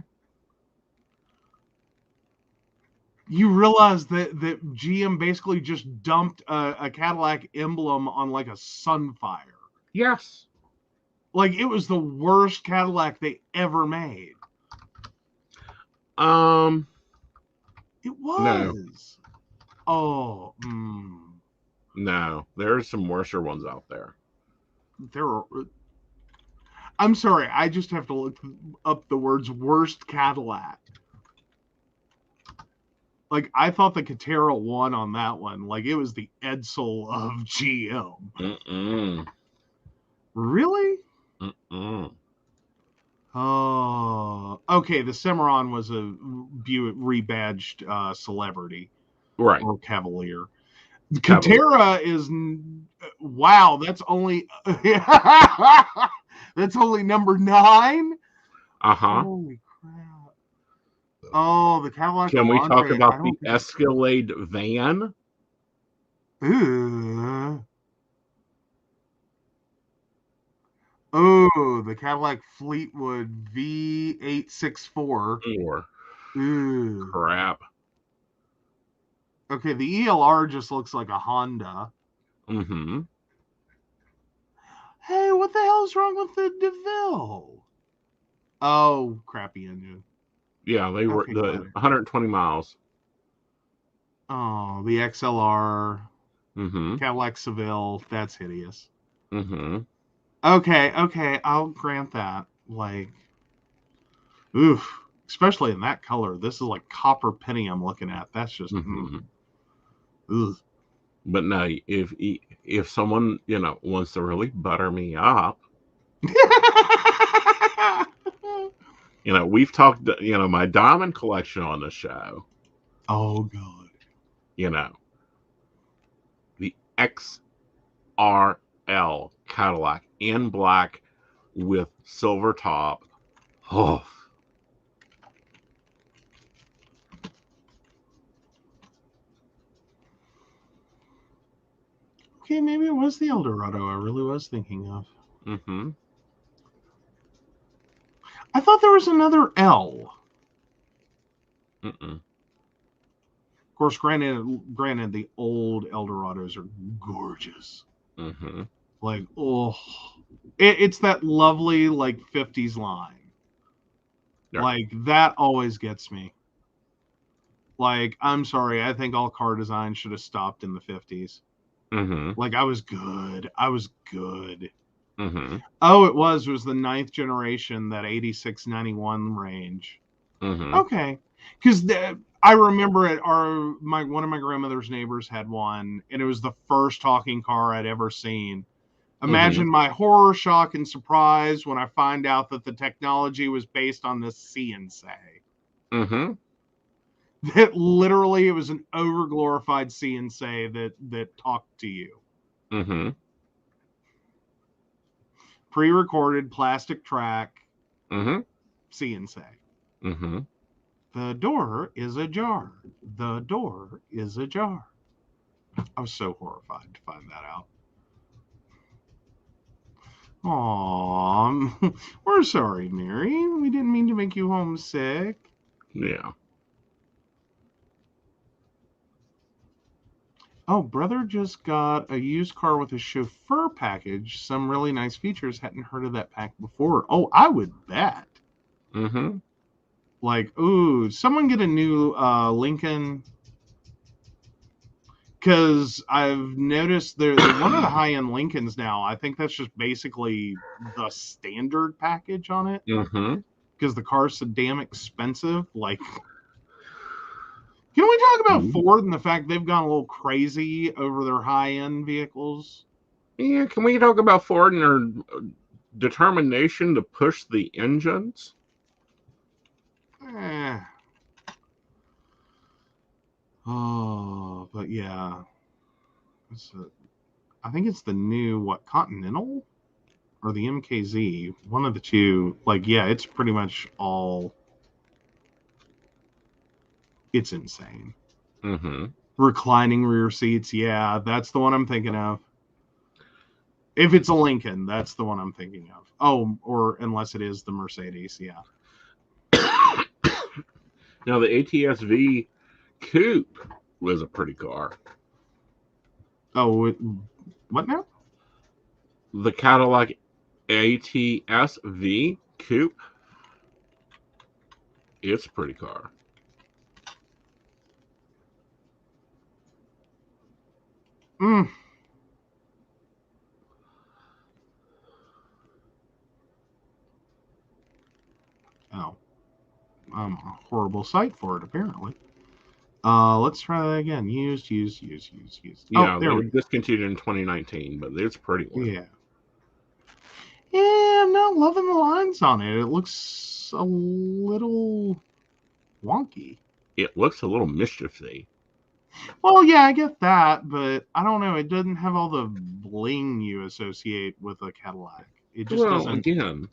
You realize that GM basically just dumped a Cadillac emblem on like a Sunfire. Yes. Like it was the worst Cadillac they ever made. Um. It No. was. Oh. No. There's some worser ones out there. There were. I'm sorry. I just have to look up the words "worst Cadillac." Like I thought the Catera won on that one. Like it was the Edsel of GM. Mm-mm. Really? Mm-mm. Oh, okay. The Cimarron was a Buick rebadged celebrity Right. or Cavalier. The Cavalier. Catera is wow. That's only that's only number 9. Uh-huh. Holy crap! Oh, the Cadillac Can we talk Avante. I about the don't think. Escalade van? Ooh. Oh, the Cadillac Fleetwood V864. Or Ooh. crap. Okay, the ELR just looks like a Honda. Mm-hmm. Hey, what the hell's wrong with the DeVille? Oh, crappy engine. Yeah, they were Okay, the got it. 120 miles. Oh, the XLR, Mm-hmm. Cadillac Seville. That's hideous. Mm-hmm. Okay, I'll grant that. Like, oof, especially in that color. This is like copper penny I'm looking at. That's just, Mm-hmm. ugh. But no, if someone wants to really butter me up, we've talked my diamond collection on the show. Oh god. The XRL Cadillac in black with silver top. Oh. Okay, maybe it was the Eldorado I really was thinking of. Mm-hmm. I thought there was another L. Mm-mm. Of course, granted, the old Eldorados are gorgeous. Mm-hmm. Like, oh, it's that lovely like 50s line. Yeah. Like that always gets me. Like, I'm sorry, I think all car design should have stopped in the 50s. Mm-hmm. Like, I was good. Mm-hmm. Oh, it was the 9th generation, that 8691 range. Mm-hmm. Okay, because I remember it. One of my grandmother's neighbors had one, and it was the first talking car I'd ever seen. Imagine my horror, shock, and surprise when I find out that the technology was based on this See and Say. Mm-hmm. That literally it was an overglorified See and Say that talked to you. Mm-hmm. Pre-recorded plastic track. Mm-hmm. See and Say. Mm-hmm. The door is ajar. The door is ajar. I was so horrified to find that out. Aw, we're sorry, Mary. We didn't mean to make you homesick. Yeah. Oh, brother just got a used car with a chauffeur package. Some really nice features. Hadn't heard of that pack before. Oh, I would bet. Mm-hmm. Like, ooh, someone get a new Lincoln. Because I've noticed they're one of the high-end Lincolns now. I think that's just basically the standard package on it. Mm-hmm. Because the car's so damn expensive. Like, can we talk about Ford and the fact they've gone a little crazy over their high-end vehicles? Yeah, can we talk about Ford and their determination to push the engines? Oh, but yeah. I think it's the new, Continental? Or the MKZ? One of the two. Like, yeah, it's pretty much all... It's insane. Mm-hmm. Reclining rear seats. Yeah, that's the one I'm thinking of. If it's a Lincoln, that's the one I'm thinking of. Oh, or unless it is the Mercedes, yeah. Now, the ATS-V Coupe was a pretty car. Oh, what now? The Cadillac ATS-V Coupe. It's a pretty car. Mm. Oh. I'm a horrible site for it, apparently. Let's try that again. Used. Yeah, Oh, they there were we go. discontinued in 2019, but it's a pretty one. Yeah. Yeah, I'm not loving the lines on it. It looks a little wonky. It looks a little mischiefy. Well, yeah, I get that, but I don't know. It doesn't have all the bling you associate with a Cadillac. It just doesn't. Again.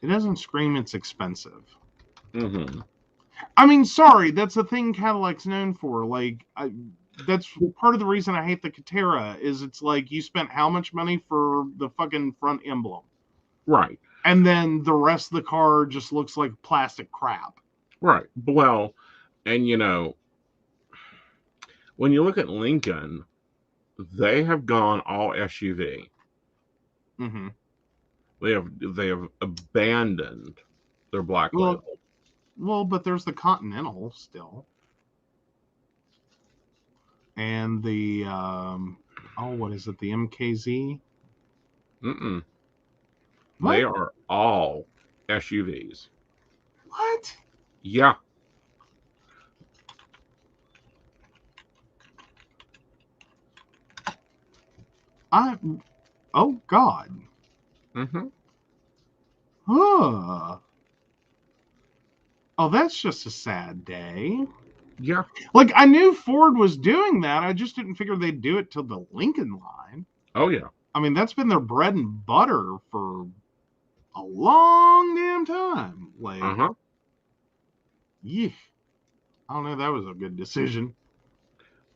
It doesn't scream it's expensive. Mm-hmm. I mean, sorry, that's the thing Cadillac's known for. Like, that's part of the reason I hate the Catera is it's like you spent how much money for the fucking front emblem, right? And then the rest of the car just looks like plastic crap, right? Well, and you know, when you look at Lincoln, they have gone all SUV. Mm-hmm. They have abandoned their black label. Well, but there's the Continental still. And the, what is it? The MKZ? Mm-mm. What? They are all SUVs. What? Yeah. Oh, God. Mm-hmm. Oh, that's just a sad day. Yeah. Like, I knew Ford was doing that. I just didn't figure they'd do it to the Lincoln line. Oh, yeah. I mean, that's been their bread and butter for a long damn time. Like, yeah. I don't know. That was a good decision.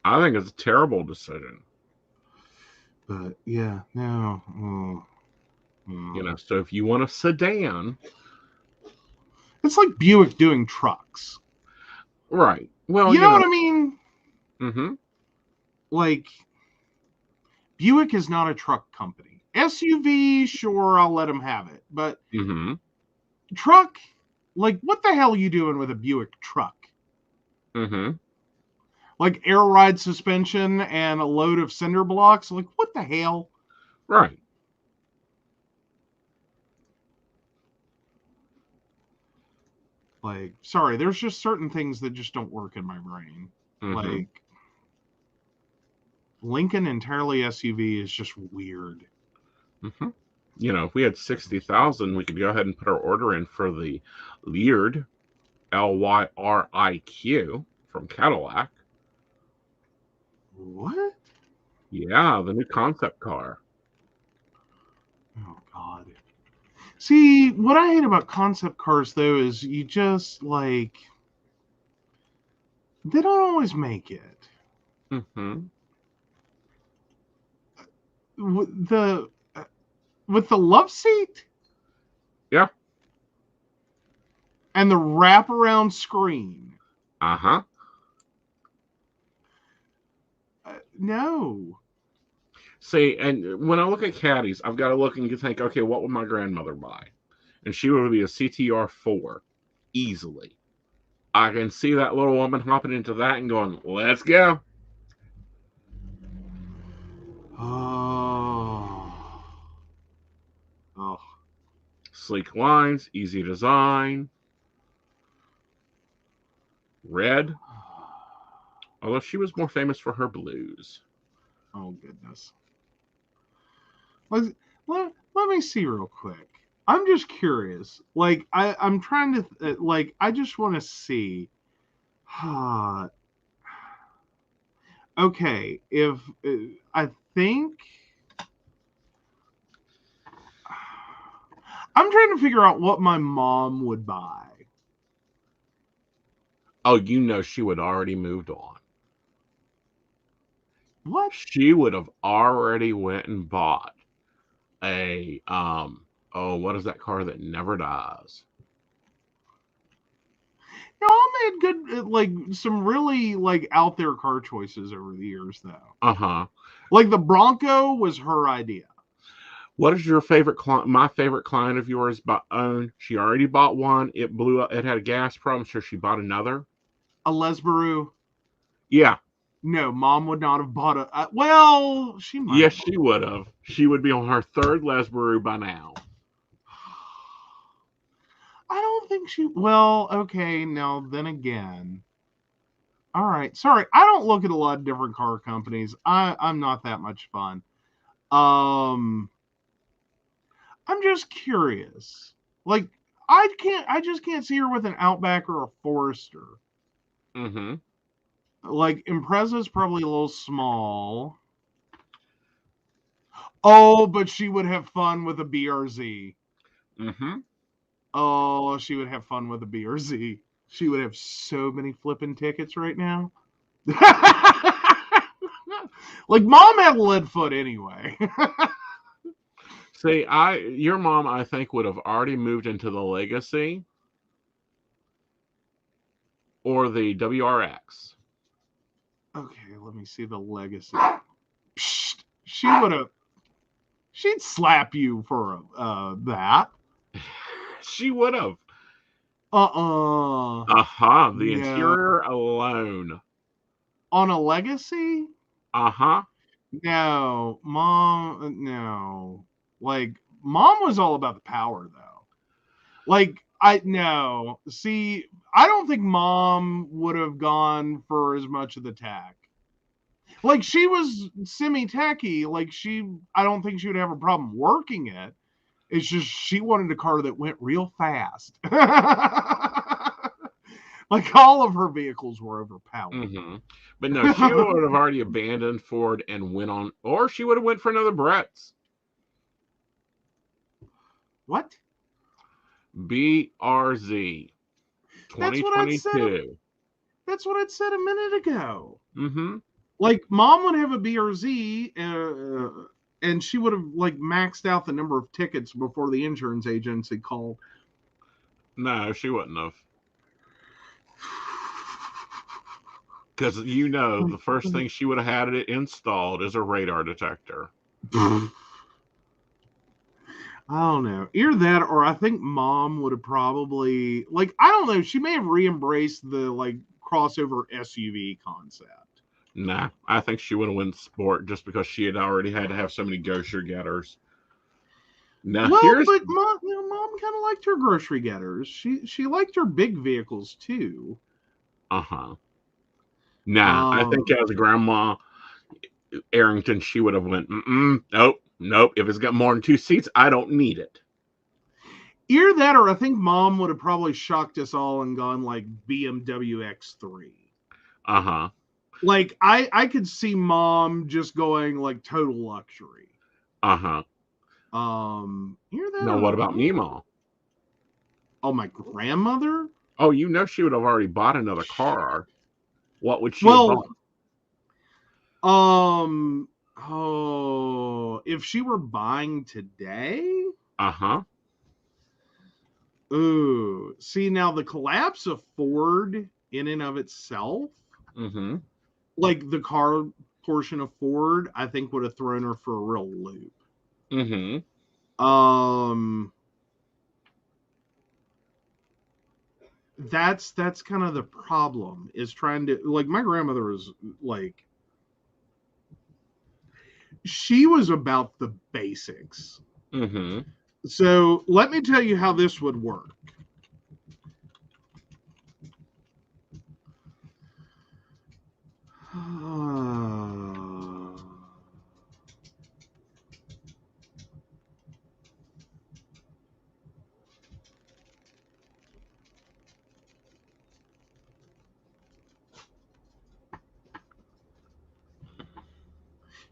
I think it's a terrible decision. But, yeah, no. You know, so if you want a sedan... It's like Buick doing trucks. Right. Well, you know what I mean? Mm-hmm. Like, Buick is not a truck company. SUV, sure, I'll let them have it. But truck, like, what the hell are you doing with a Buick truck? Mm-hmm. Like air ride suspension and a load of cinder blocks? Like, what the hell? Right. Like, sorry, there's just certain things that just don't work in my brain. Like, Lincoln entirely SUV is just weird. You know, if we had 60,000, we could go ahead and put our order in for the Lyriq, Lyriq from Cadillac. What? Yeah, the new concept car. Oh, God. See, what I hate about concept cars, though, is you just, like, they don't always make it. Mm-hmm. With the love seat Yeah. and the wraparound screen. Uh-huh. No. See, and when I look at caddies, I've got to look and think, okay, what would my grandmother buy? And she would be a CTR4 easily. I can see that little woman hopping into that and going, let's go. Oh. Sleek lines, easy design. Red. Although she was more famous for her blues. Oh, goodness. Let me see real quick. I'm just curious. Like, I'm trying to, like, I just want to see. Okay, if I think I'm trying to figure out what my mom would buy. Oh, you know she would already moved on. What? She would have already went and bought a what is that car that never dies? No, I made good, like, some really, like, out there car choices over the years, though. Uh-huh. Like, the Bronco was her idea. What is your favorite client? My favorite client of yours owned. She already bought one. It blew up. It had a gas problem, so she bought another. A Lesbaru. Yeah. No, mom would not have bought a. Well, she might. Yes, she would have. She would be on her third Lesbaru by now. I don't think she. Well, okay. Now, then again. All right. Sorry, I don't look at a lot of different car companies. I'm not that much fun. I'm just curious. Like, I just can't see her with an Outback or a Forester. Mm-hmm. Like, Impreza's probably a little small. Oh, but she would have fun with a BRZ. Mm-hmm. Oh, she would have fun with a BRZ. She would have so many flipping tickets right now. Like, mom had a lead foot anyway. See, your mom, I think, would have already moved into the Legacy or the WRX. Okay, let me see the Legacy. Psst, she would have. She'd slap you for that. She would have. Uh-uh. Uh-huh. The No. interior alone. On a Legacy? Uh-huh. No, mom. No. Like, mom was all about the power, though. Like, no. See, I don't think mom would have gone for as much of the tech. Like, she was semi-techy. Like, I don't think she would have a problem working it. It's just she wanted a car that went real fast. Like, all of her vehicles were overpowered. Mm-hmm. But no, she would have already abandoned Ford and went on, or she would have went for another Brett's. What? BRZ 2022. That's what I said a minute ago. Mm-hmm. Like, mom would have a BRZ, and she would have, like, maxed out the number of tickets before the insurance agency called. No, she wouldn't have. Because the first thing she would have had it installed is a radar detector. I don't know. Either that, or I think mom would have probably, like, I don't know. She may have re-embraced the, like, crossover SUV concept. Nah, I think she would have went sport just because she had already had to have so many grocery getters. Now, but mom kind of liked her grocery getters. She liked her big vehicles too. Uh-huh. Nah, I think as a grandma, Arrington, she would have went, nope. If it's got more than 2 seats, I don't need it. Either that, or I think mom would have probably shocked us all and gone, like, BMW X3. Uh-huh. Like, I could see mom just going, like, total luxury. Uh-huh. Either that. Now, what about Meemaw? Oh, my grandmother? Oh, she would have already bought another car. What would she have bought? Oh, if she were buying today? Uh-huh. Ooh. See, now the collapse of Ford in and of itself, Mm-hmm. like the car portion of Ford, I think would have thrown her for a real loop. Mm-hmm. That's kind of the problem, is trying to, like, my grandmother was like, she was about the basics. Mm-hmm. So let me tell you how this would work.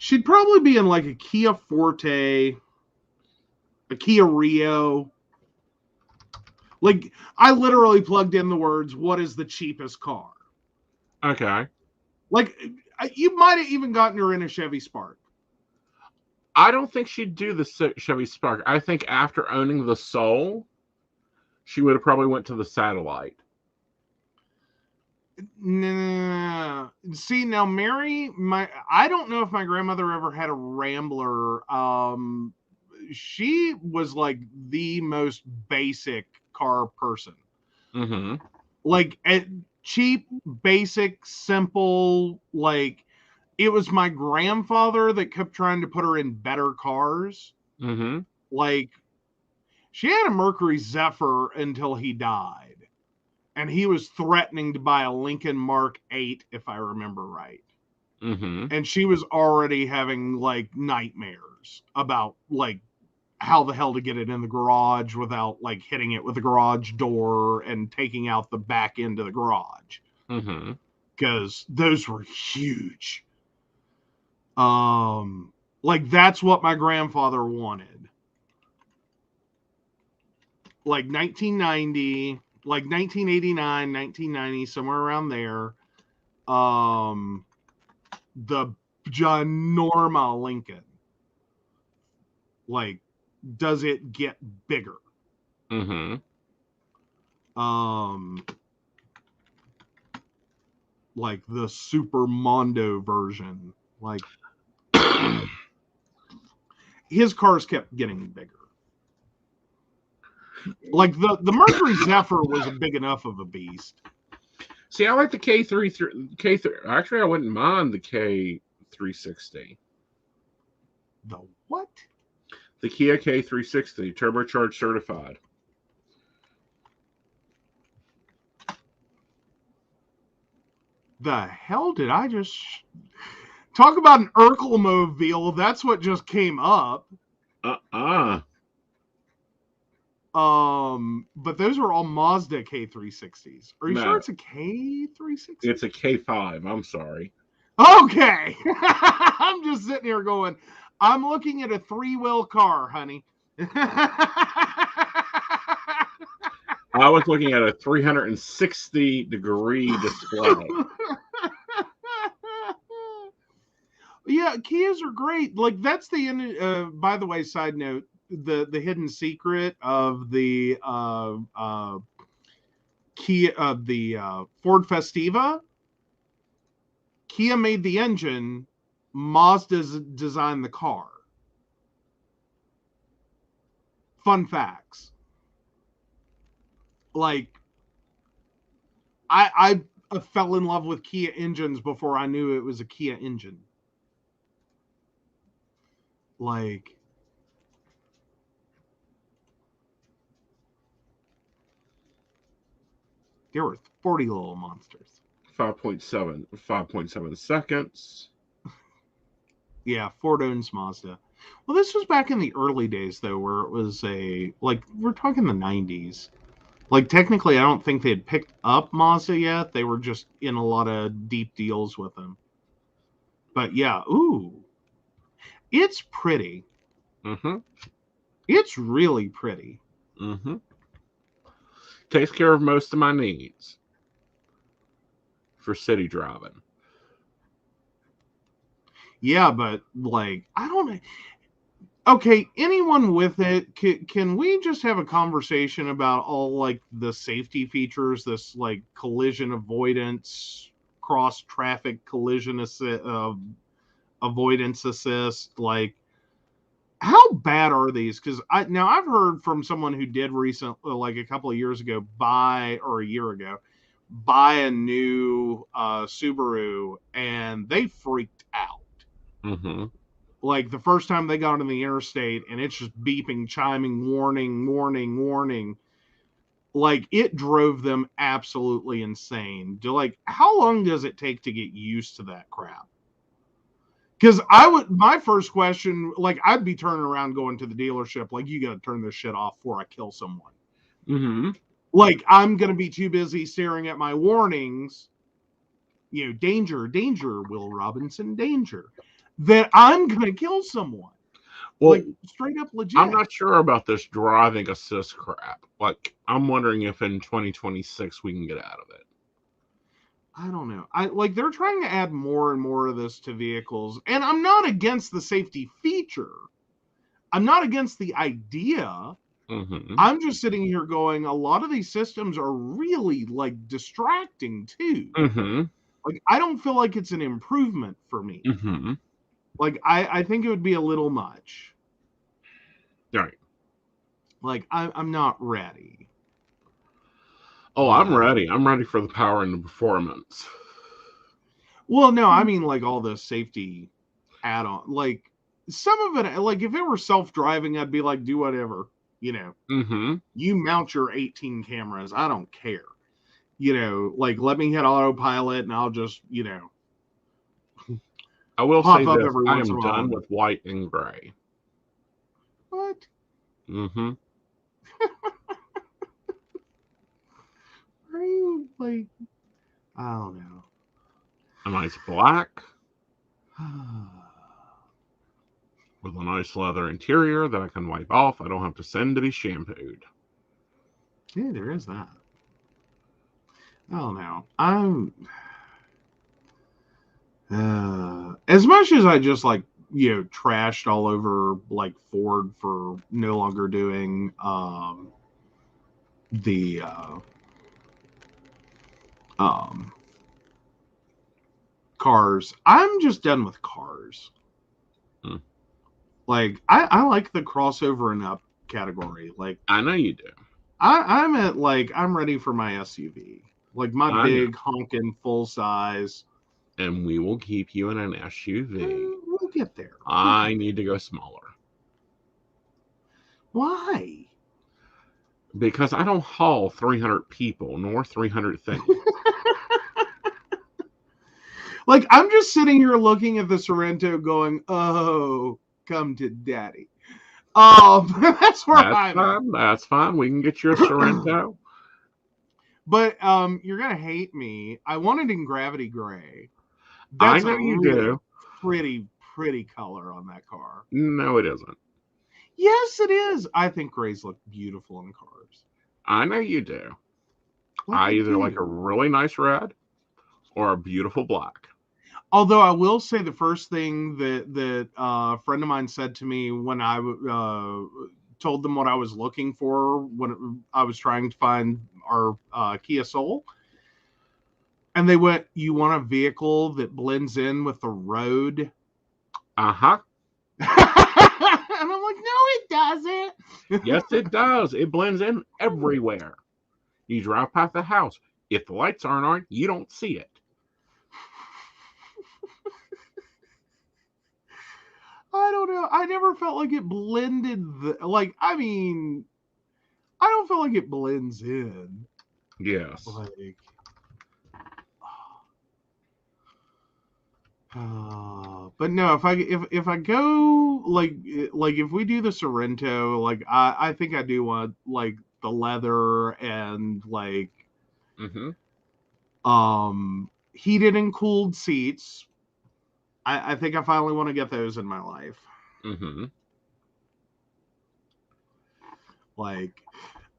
She'd probably be in like a Kia Forte, a Kia Rio. Like, I literally plugged in the words, "What is the cheapest car?" Okay. Like, you might have even gotten her in a Chevy Spark. I don't think she'd do the Chevy Spark. I think after owning the Soul, she would have probably went to the Satellite. Nah. See, now Mary, I don't know if my grandmother ever had a Rambler. She was like the most basic car person. Mm-hmm. Like, cheap, basic, simple. Like, it was my grandfather that kept trying to put her in better cars. Mm-hmm. Like, she had a Mercury Zephyr until he died. And he was threatening to buy a Lincoln Mark 8, if I remember right. Mm-hmm. And she was already having, like, nightmares about, like, how the hell to get it in the garage without, like, hitting it with the garage door and taking out the back end of the garage. Mm-hmm. Because those were huge. Like, that's what my grandfather wanted. Like 1990, like 1989, 1990, somewhere around there. The ginorma Lincoln. Like, does it get bigger? Mm-hmm. Like the Super Mondo version. Like, his cars kept getting bigger. Like the Mercury Zephyr was a big enough of a beast. See, I like the K3. Actually, I wouldn't mind the K360. The what? The Kia K360, turbocharged certified. The hell did I just talk about an Urkelmobile? That's what just came up. But those are all Mazda K360s. Are you sure it's a K360? It's a K5. I'm sorry. Okay. I'm just sitting here going, I'm looking at a 3-wheel car, honey. I was looking at a 360-degree display. Yeah, Kias are great. Like, that's the by the way, side note, the hidden secret of the Kia, of the Ford Festiva. Kia made the engine, Mazda designed the car. Fun facts. Like, I fell in love with Kia engines before I knew it was a Kia engine. Like, they were 40 little monsters. 5.7 seconds. Yeah, Ford owns Mazda. Well, this was back in the early days, though, where it was like, we're talking the 90s. Like, technically, I don't think they had picked up Mazda yet. They were just in a lot of deep deals with them. But yeah, ooh. It's pretty. Mm-hmm. It's really pretty. Mm-hmm. Takes care of most of my needs for city driving. Yeah, but like, I don't know. Okay, anyone with it, can we just have a conversation about all like the safety features, this like collision avoidance, cross traffic collision avoidance assist, like how bad are these? Because I've heard from someone who did recently, like a couple of years ago, or a year ago, buy a new Subaru, and they freaked out. Mm-hmm. Like the first time they got on the interstate, and it's just beeping, chiming, warning, warning, warning. Like it drove them absolutely insane. How long does it take to get used to that crap? Because my first question, like, I'd be turning around going to the dealership, like, you got to turn this shit off before I kill someone. Mm-hmm. Like, I'm going to be too busy staring at my warnings, danger, danger, Will Robinson, danger, that I'm going to kill someone. Well, like, straight up legit. I'm not sure about this driving assist crap. Like, I'm wondering if in 2026 we can get out of it. I don't know. They're trying to add more and more of this to vehicles, and I'm not against the safety feature. I'm not against the idea. Mm-hmm. I'm just sitting here going, a lot of these systems are really like distracting too. Mm-hmm. Like, I don't feel like it's an improvement for me. Mm-hmm. Like, I think it would be a little much. Right. Like, I'm not ready. Oh, I'm ready. I'm ready for the power and the performance. Well, no, I mean, like, all the safety add-on. Like, some of it, like, if it were self-driving, I'd be like, do whatever. Mm-hmm. You mount your 18 cameras. I don't care. Like, let me hit autopilot, and I'll just, I will pop say up this. every I once in am a while. done with white and gray. What? Mm-hmm. Are you, like, I don't know. A nice black with a nice leather interior that I can wipe off. I don't have to send to be shampooed. Yeah, there is that. I don't know. I'm as much as I just like trashed all over like Ford for no longer doing the cars. I'm just done with cars. Like I like the crossover and up category. Like I know you do. I'm at like I'm ready for my SUV. Like my I big know. honking full size. And we will keep you in an SUV. We'll get there. I need to go smaller. Why? Because I don't haul 300 people nor 300 things. Like, I'm just sitting here looking at the Sorrento going, oh, come to daddy. That's where I'm at. That's fine. We can get you a Sorrento. But you're going to hate me. I want it in gravity gray. I That's know a you really do. pretty color on that car. No, it isn't. Yes, it is. I think grays look beautiful in cars. I know you do. Like I either like a really nice red or a beautiful black. Although I will say the first thing that a friend of mine said to me when I told them what I was looking for when I was trying to find our Kia Soul, and they went, "You want a vehicle that blends in with the road?" Uh-huh. And I'm like, no, it doesn't. Yes, it does. It blends in everywhere. You drive past the house. If the lights aren't on, you don't see it. I don't know. I never felt like it blended. I don't feel like it blends in. Yes. But no, if I go like if we do the Sorrento, like I think I do want like the leather and like heated and cooled seats. I think I finally want to get those in my life. Like,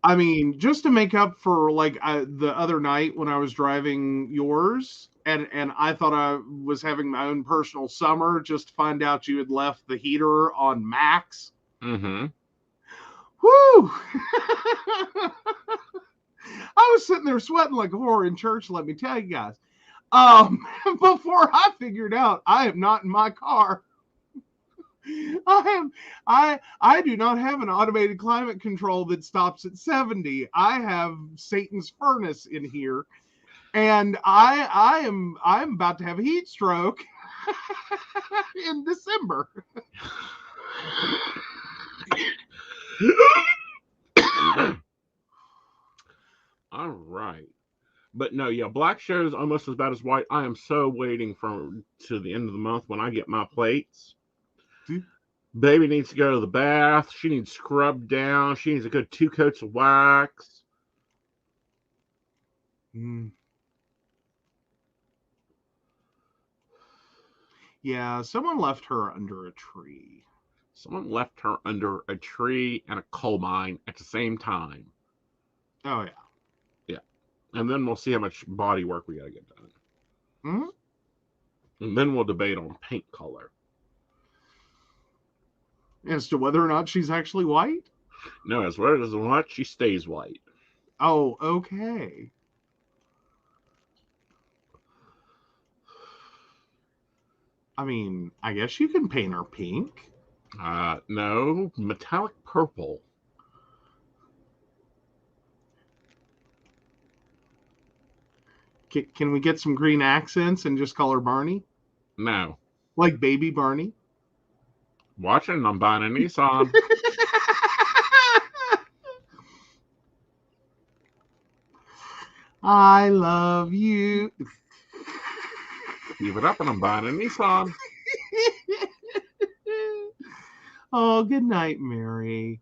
I mean, just to make up for like the other night when I was driving yours and I thought I was having my own personal summer just to find out you had left the heater on max. Mm-hmm. Woo! I was sitting there sweating like a whore in church, let me tell you guys. Before I figured out I am not in my car. I do not have an automated climate control that stops at 70. I have Satan's furnace in here, and I'm about to have a heat stroke in December. All right. But no, yeah, black shows almost as bad as white. I am so waiting to the end of the month when I get my plates. Baby needs to go to the bath. She needs scrubbed down. She needs a good 2 coats of wax. Yeah, someone left her under a tree. Someone left her under a tree and a coal mine at the same time. Oh, yeah. And then we'll see how much body work we got to get done. Mm-hmm. And then we'll debate on paint color. As to whether or not she's actually white? No, as well as what, she stays white. Oh, okay. I mean, I guess you can paint her pink. No, metallic purple. Can we get some green accents and just call her Barney? No. Like baby Barney? Watching, I'm buying a Nissan. I love you. Give it up and I'm buying a Nissan. Oh, good night, Mary.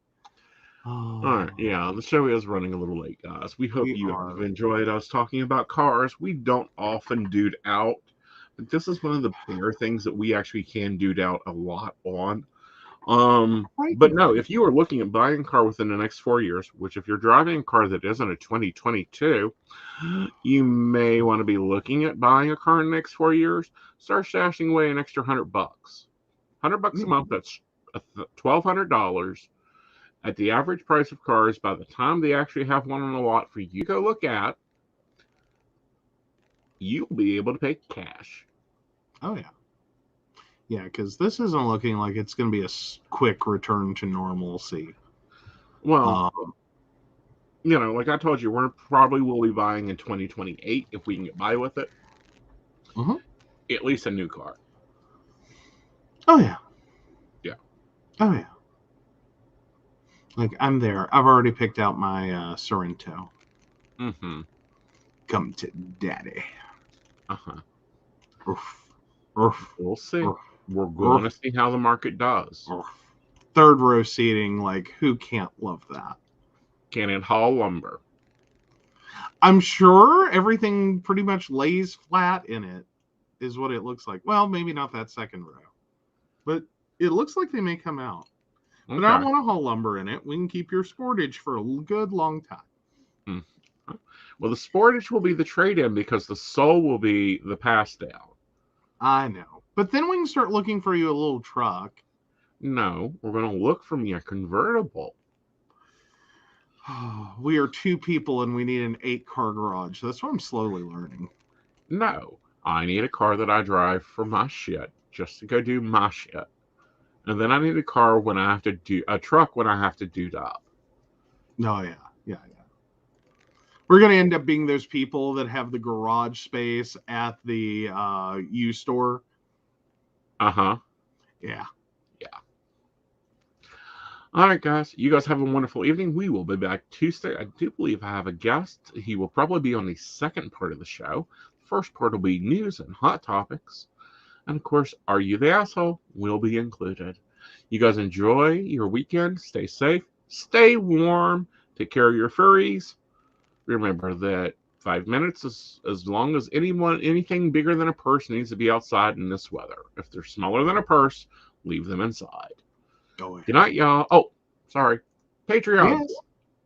Oh. All right, yeah, the show is running a little late, guys. We hope you have enjoyed us talking about cars. We don't often dude out, but this is one of the bigger things that we actually can dude out a lot on. But no, if you are looking at buying a car within the next 4 years, which if you're driving a car that isn't a 2022, you may want to be looking at buying a car in the next 4 years. Start stashing away an extra $100. $100 a month, that's $1,200 at the average price of cars. By the time they actually have one on the lot for you to go look at, you'll be able to pay cash. Oh, yeah. Yeah, because this isn't looking like it's going to be a quick return to normalcy. Well, like I told you, we probably will be buying in 2028 if we can get by with it. Mm-hmm. At least a new car. Oh, yeah. Yeah. Oh, yeah. Like, I'm there. I've already picked out my Sorrento. Mm-hmm. Come to daddy. Uh-huh. We'll see. We're going to see how the market does. Third row seating, like, who can't love that? Can it haul lumber? I'm sure everything pretty much lays flat in it, is what it looks like. Well, maybe not that second row. But it looks like they may come out. Okay. But I don't want to haul lumber in it. We can keep your sportage for a good long time. Well, the sportage will be the trade-in because the soul will be the pass-down. I know. But then we can start looking for you a little truck. No, we're going to look for me a convertible. We are 2 people and we need an 8-car garage. That's what I'm slowly learning. No, I need a car that I drive for my shit, just to go do my shit. And then I need a car when I have to do a truck when I have to dude up. Oh, yeah. We're going to end up being those people that have the garage space at the used store. Uh-huh. Yeah. All right, guys. You guys have a wonderful evening. We will be back Tuesday. I do believe I have a guest. He will probably be on the second part of the show. The first part will be news and hot topics. And, of course, Are You the Asshole? Will be included. You guys enjoy your weekend. Stay safe. Stay warm. Take care of your furries. Remember that 5 minutes is as long as anything bigger than a purse needs to be outside in this weather. If they're smaller than a purse, leave them inside. Good night, y'all. Oh, sorry. Patreons.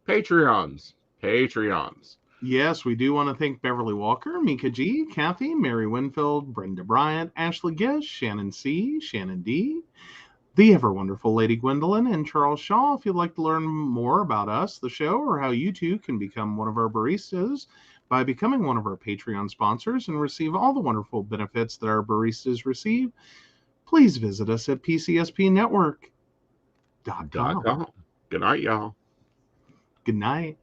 Yes. Patreons. Yes, we do want to thank Beverly Walker, Mika G, Kathy, Mary Winfield, Brenda Bryant, Ashley Gish, Shannon C, Shannon D, the ever wonderful Lady Gwendolyn, and Charles Shaw. If you'd like to learn more about us, the show, or how you too can become one of our baristas by becoming one of our Patreon sponsors and receive all the wonderful benefits that our baristas receive, please visit us at pcspnetwork.com. Good night, y'all. Good night.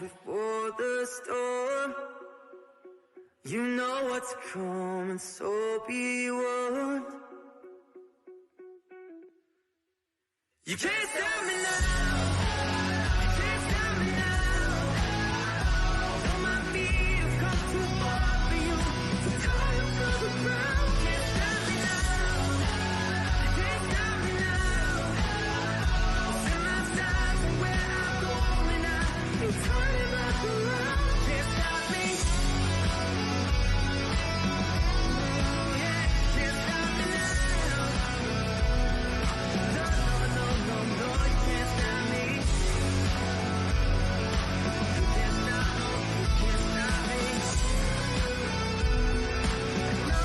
Before the storm, you know what's coming, so be warned. You can't stop me now. You can't stop me now. All my feet have come too far for you to call you to the ground.